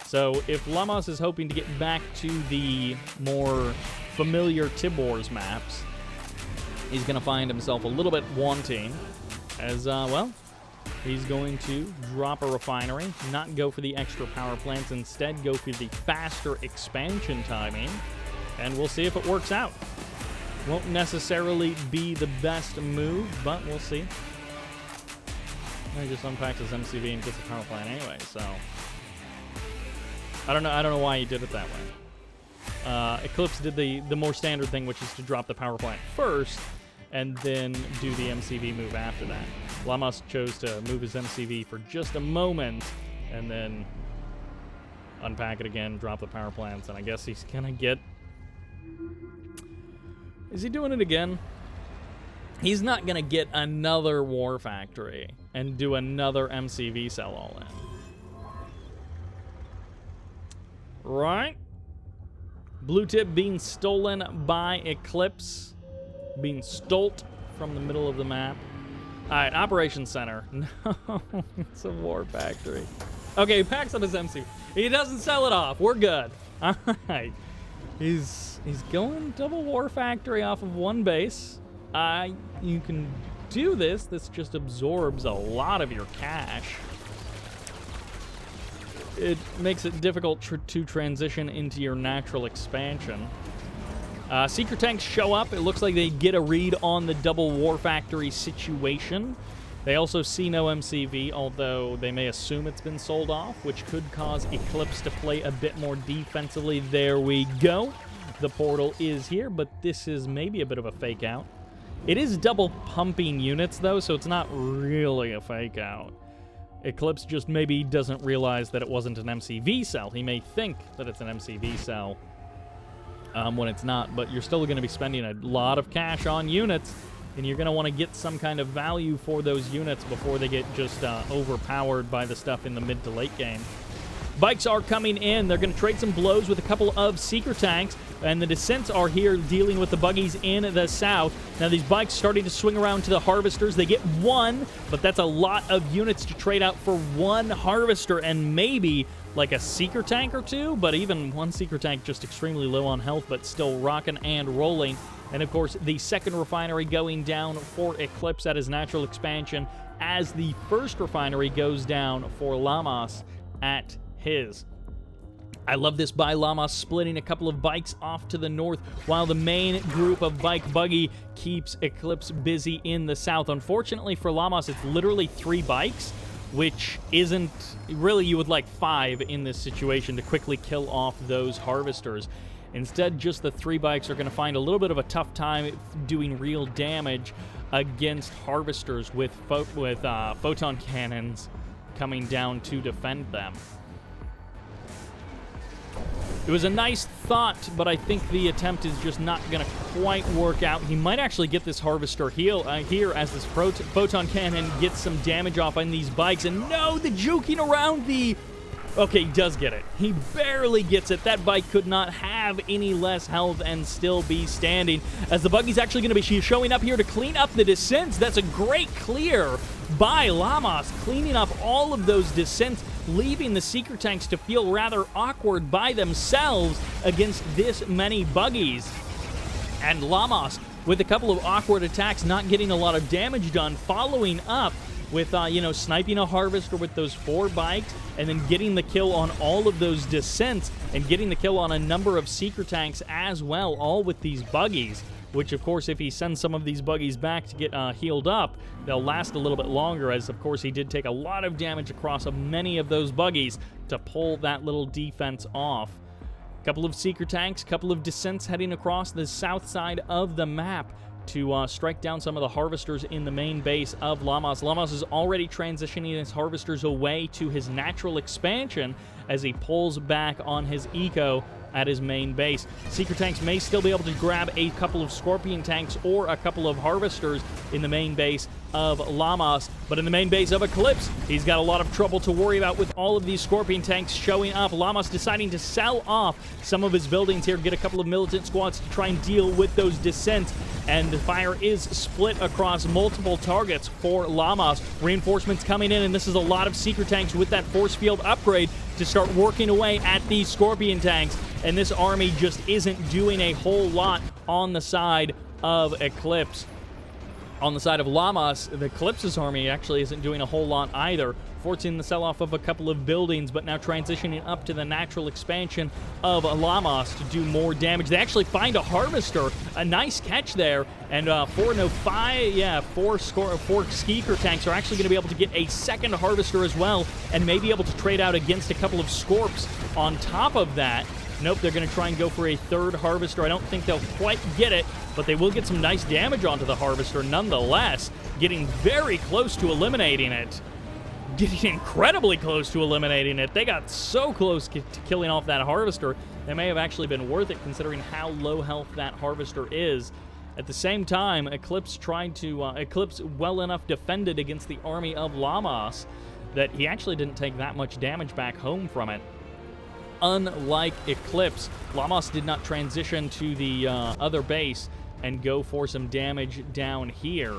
So if Lamas is hoping to get back to the more familiar Tibors maps, he's going to find himself a little bit wanting as, he's going to drop a refinery, not go for the extra power plants, instead go for the faster expansion timing, and we'll see if it works out. Won't necessarily be the best move, but we'll see. He just unpacks his MCV and gets a power plant anyway, so I don't know why he did it that way. Eclipse did the more standard thing, which is to drop the power plant first and then do the MCV move after that. Lamas chose to move his MCV for just a moment and then unpack it again, drop the power plants, and I guess he's gonna get... Is he doing it again? He's not gonna get another War Factory and do another MCV cell all in. Right? Blue tip being stolen by Eclipse. Being stolt from the middle of the map. Alright, Operations Center. No, it's a War Factory. Okay, he packs up his MC. He doesn't sell it off. We're good. Alright. He's going double War Factory off of one base. You can do this. This just absorbs a lot of your cash. It makes it difficult to transition into your natural expansion. Secret tanks show up. It looks like they get a read on the double War Factory situation. They also see no MCV, although they may assume it's been sold off, which could cause Eclipse to play a bit more defensively. There we go. The portal is here, but this is maybe a bit of a fake out. It is double pumping units, though, so it's not really a fake out. Eclipse just maybe doesn't realize that it wasn't an MCV cell. He may think that it's an MCV cell when it's not, but you're still going to be spending a lot of cash on units, and you're going to want to get some kind of value for those units before they get just overpowered by the stuff in the mid to late game. Bikes are coming in. They're going to trade some blows with a couple of secret tanks, and the descents are here dealing with the buggies in the south. Now these bikes starting to swing around to the harvesters. They get one, but that's a lot of units to trade out for one harvester and maybe like a seeker tank or two, but even one seeker tank just extremely low on health, but still rocking and rolling. And of course, the second refinery going down for Eclipse at his natural expansion as the first refinery goes down for Lamas at his. I love this by Lamas splitting a couple of bikes off to the north while the main group of bike buggy keeps Eclipse busy in the south. Unfortunately for Lamas, it's literally 3 bikes, which isn't really, you would like 5 in this situation to quickly kill off those harvesters. Instead, just the 3 bikes are going to find a little bit of a tough time doing real damage against harvesters with photon cannons coming down to defend them. It was a nice thought, but I think the attempt is just not going to quite work out. He might actually get this harvester here as this photon cannon gets some damage off on these bikes. And no, the juking around the... Okay, he does get it. He barely gets it. That bike could not have any less health and still be standing, as the buggy's actually going to be showing up here to clean up the descents. That's a great clear by Lamas, cleaning up all of those descents, leaving the seeker tanks to feel rather awkward by themselves against this many buggies. And Lamas, with a couple of awkward attacks, not getting a lot of damage done, following up with, sniping a harvester with those 4 bikes, and then getting the kill on all of those descents, and getting the kill on a number of seeker tanks as well, all with these buggies, which, of course, if he sends some of these buggies back to get healed up, they'll last a little bit longer, as, of course, he did take a lot of damage across many of those buggies to pull that little defense off. Couple of seeker tanks, couple of descents heading across the south side of the map to strike down some of the harvesters in the main base of Lamas. Lamas is already transitioning his harvesters away to his natural expansion as he pulls back on his eco at his main base. Seeker tanks may still be able to grab a couple of scorpion tanks or a couple of harvesters in the main base of Lamas, but in the main base of Eclipse, he's got a lot of trouble to worry about with all of these scorpion tanks showing up. Lamas deciding to sell off some of his buildings here, get a couple of militant squads to try and deal with those descents, and the fire is split across multiple targets for Lamas. Reinforcements coming in, and this is a lot of seeker tanks with that force field upgrade to start working away at these scorpion tanks, and this army just isn't doing a whole lot on the side of Eclipse. On the side of Lamas, the Eclipse's army actually isn't doing a whole lot either, forcing the sell-off of a couple of buildings, but now transitioning up to the natural expansion of Lamas to do more damage. They actually find a Harvester, a nice catch there, and four Skeeker tanks are actually going to be able to get a second Harvester as well, and may be able to trade out against a couple of Scorps on top of that. Nope, they're going to try and go for a third Harvester. I don't think they'll quite get it, but they will get some nice damage onto the Harvester nonetheless, getting very close to eliminating it. Getting incredibly close to eliminating it. They got so close to killing off that Harvester, they may have actually been worth it considering how low health that Harvester is. At the same time, Eclipse well enough defended against the army of Lamas that he actually didn't take that much damage back home from it. Unlike Eclipse, Lamas did not transition to the other base and go for some damage down here.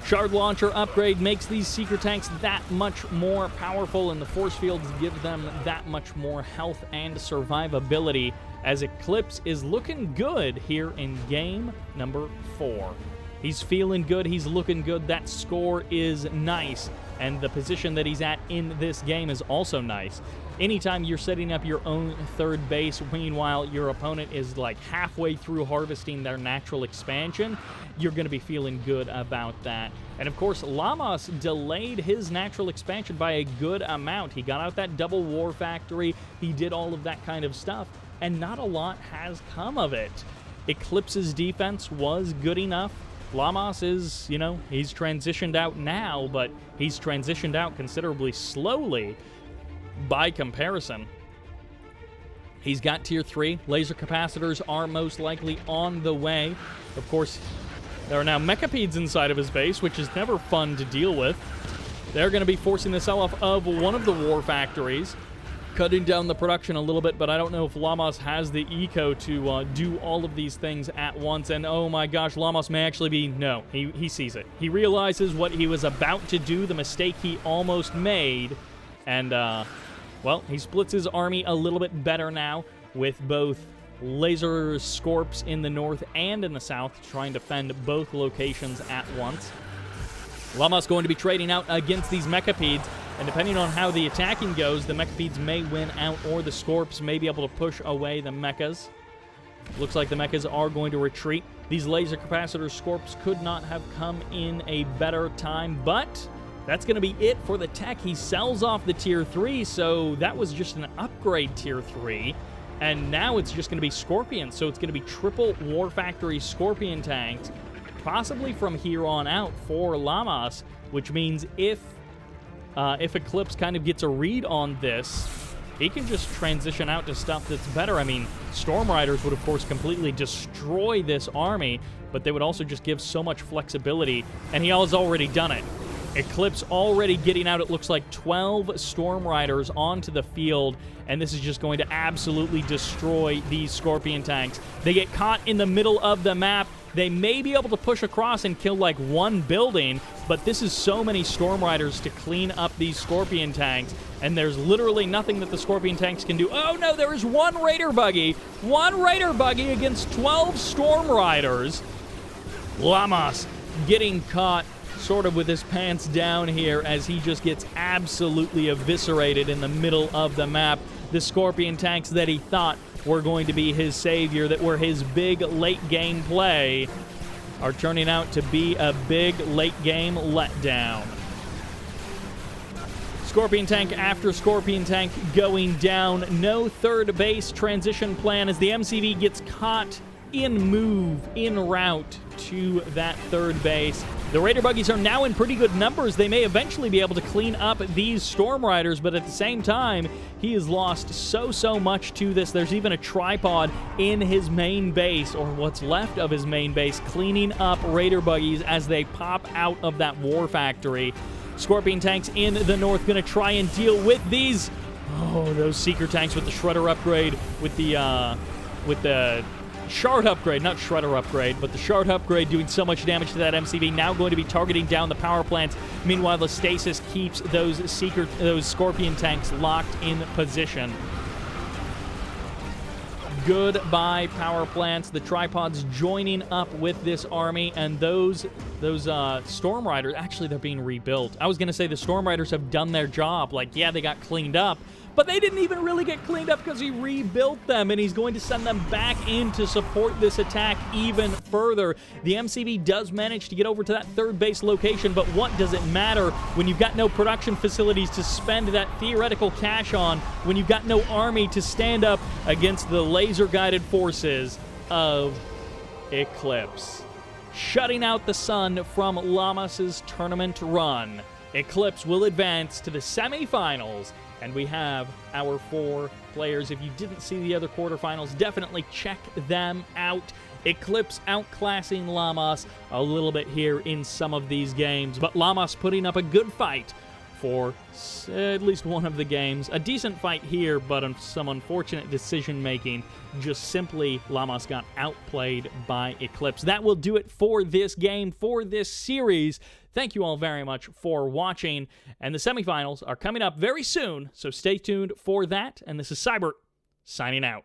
Shard Launcher upgrade makes these Seeker tanks that much more powerful, and the force fields give them that much more health and survivability, as Eclipse is looking good here in game number 4. He's feeling good, he's looking good, that score is nice, and the position that he's at in this game is also nice. Anytime you're setting up your own third base, meanwhile your opponent is like halfway through harvesting their natural expansion, you're going to be feeling good about that. And of course, Lamas delayed his natural expansion by a good amount. He got out that double war factory, he did all of that kind of stuff, and not a lot has come of it. Eclipse's defense was good enough. Lamas is, he's transitioned out now, but he's transitioned out considerably slowly by comparison. He's got tier 3. Laser capacitors are most likely on the way. Of course, there are now mechapeds inside of his base, which is never fun to deal with. They're going to be forcing the sell-off of one of the war factories, cutting down the production a little bit, but I don't know if Lamas has the eco to do all of these things at once. And oh my gosh, Lamas may actually be... No, he sees it. He realizes what he was about to do, the mistake he almost made, and, well, he splits his army a little bit better now with both laser Scorps in the north and in the south, trying to defend both locations at once. Lamas going to be trading out against these mechapeds, and depending on how the attacking goes, the mechapeds may win out, or the Scorps may be able to push away the mechas. Looks like the mechas are going to retreat. These laser capacitor Scorps could not have come in a better time, but that's going to be it for the tech. He sells off the tier 3, so that was just an upgrade tier 3. And now it's just going to be Scorpions, so it's going to be triple War Factory Scorpion tanks, possibly from here on out for Lamas, which means if Eclipse kind of gets a read on this, he can just transition out to stuff that's better. I mean, Storm Riders would, of course, completely destroy this army, but they would also just give so much flexibility, and he has already done it. Eclipse already getting out, it looks like 12 Storm Riders onto the field, and this is just going to absolutely destroy these Scorpion tanks. They get caught in the middle of the map. They may be able to push across and kill like one building, but this is so many Storm Riders to clean up these Scorpion tanks, and there's literally nothing that the Scorpion tanks can do. Oh no, there is one Raider Buggy! One Raider Buggy against 12 Storm Riders. Lamas getting caught sort of with his pants down here as he just gets absolutely eviscerated in the middle of the map. The Scorpion tanks that he thought were going to be his savior, that were his big late game play, are turning out to be a big late game letdown. Scorpion tank after Scorpion tank going down. No third base transition plan as the MCV gets caught en route to that third base. The Raider Buggies are now in pretty good numbers. They may eventually be able to clean up these Storm Riders, but at the same time, he has lost so much to this. There's even a tripod in his main base, or what's left of his main base, cleaning up Raider Buggies as they pop out of that war factory. Scorpion tanks in the north going to try and deal with these. Oh, those Seeker tanks with the Shredder upgrade, with the Shard upgrade, not Shredder upgrade, but the Shard upgrade doing so much damage to that MCV, now going to be targeting down the power plants. Meanwhile, the stasis keeps those Scorpion tanks locked in position. Goodbye, power plants. The tripods joining up with this army, and those Storm Riders, actually, they're being rebuilt. I was going to say the Storm Riders have done their job. Like, yeah, they got cleaned up, but they didn't even really get cleaned up because he rebuilt them, and he's going to send them back in to support this attack even further. The MCB does manage to get over to that third base location, but what does it matter when you've got no production facilities to spend that theoretical cash on, when you've got no army to stand up against the laser-guided forces of Eclipse? Shutting out the sun from Lamas' tournament run, Eclipse will advance to the semifinals. And we have our 4 players. If you didn't see the other quarterfinals, definitely check them out. Eclipse outclassing Lamas a little bit here in some of these games, but Lamas putting up a good fight for at least one of the games. A decent fight here, but some unfortunate decision-making. Just simply, Lamas got outplayed by Eclipse. That will do it for this game, for this series. Thank you all very much for watching, and the semifinals are coming up very soon, so stay tuned for that, and this is Sybert, signing out.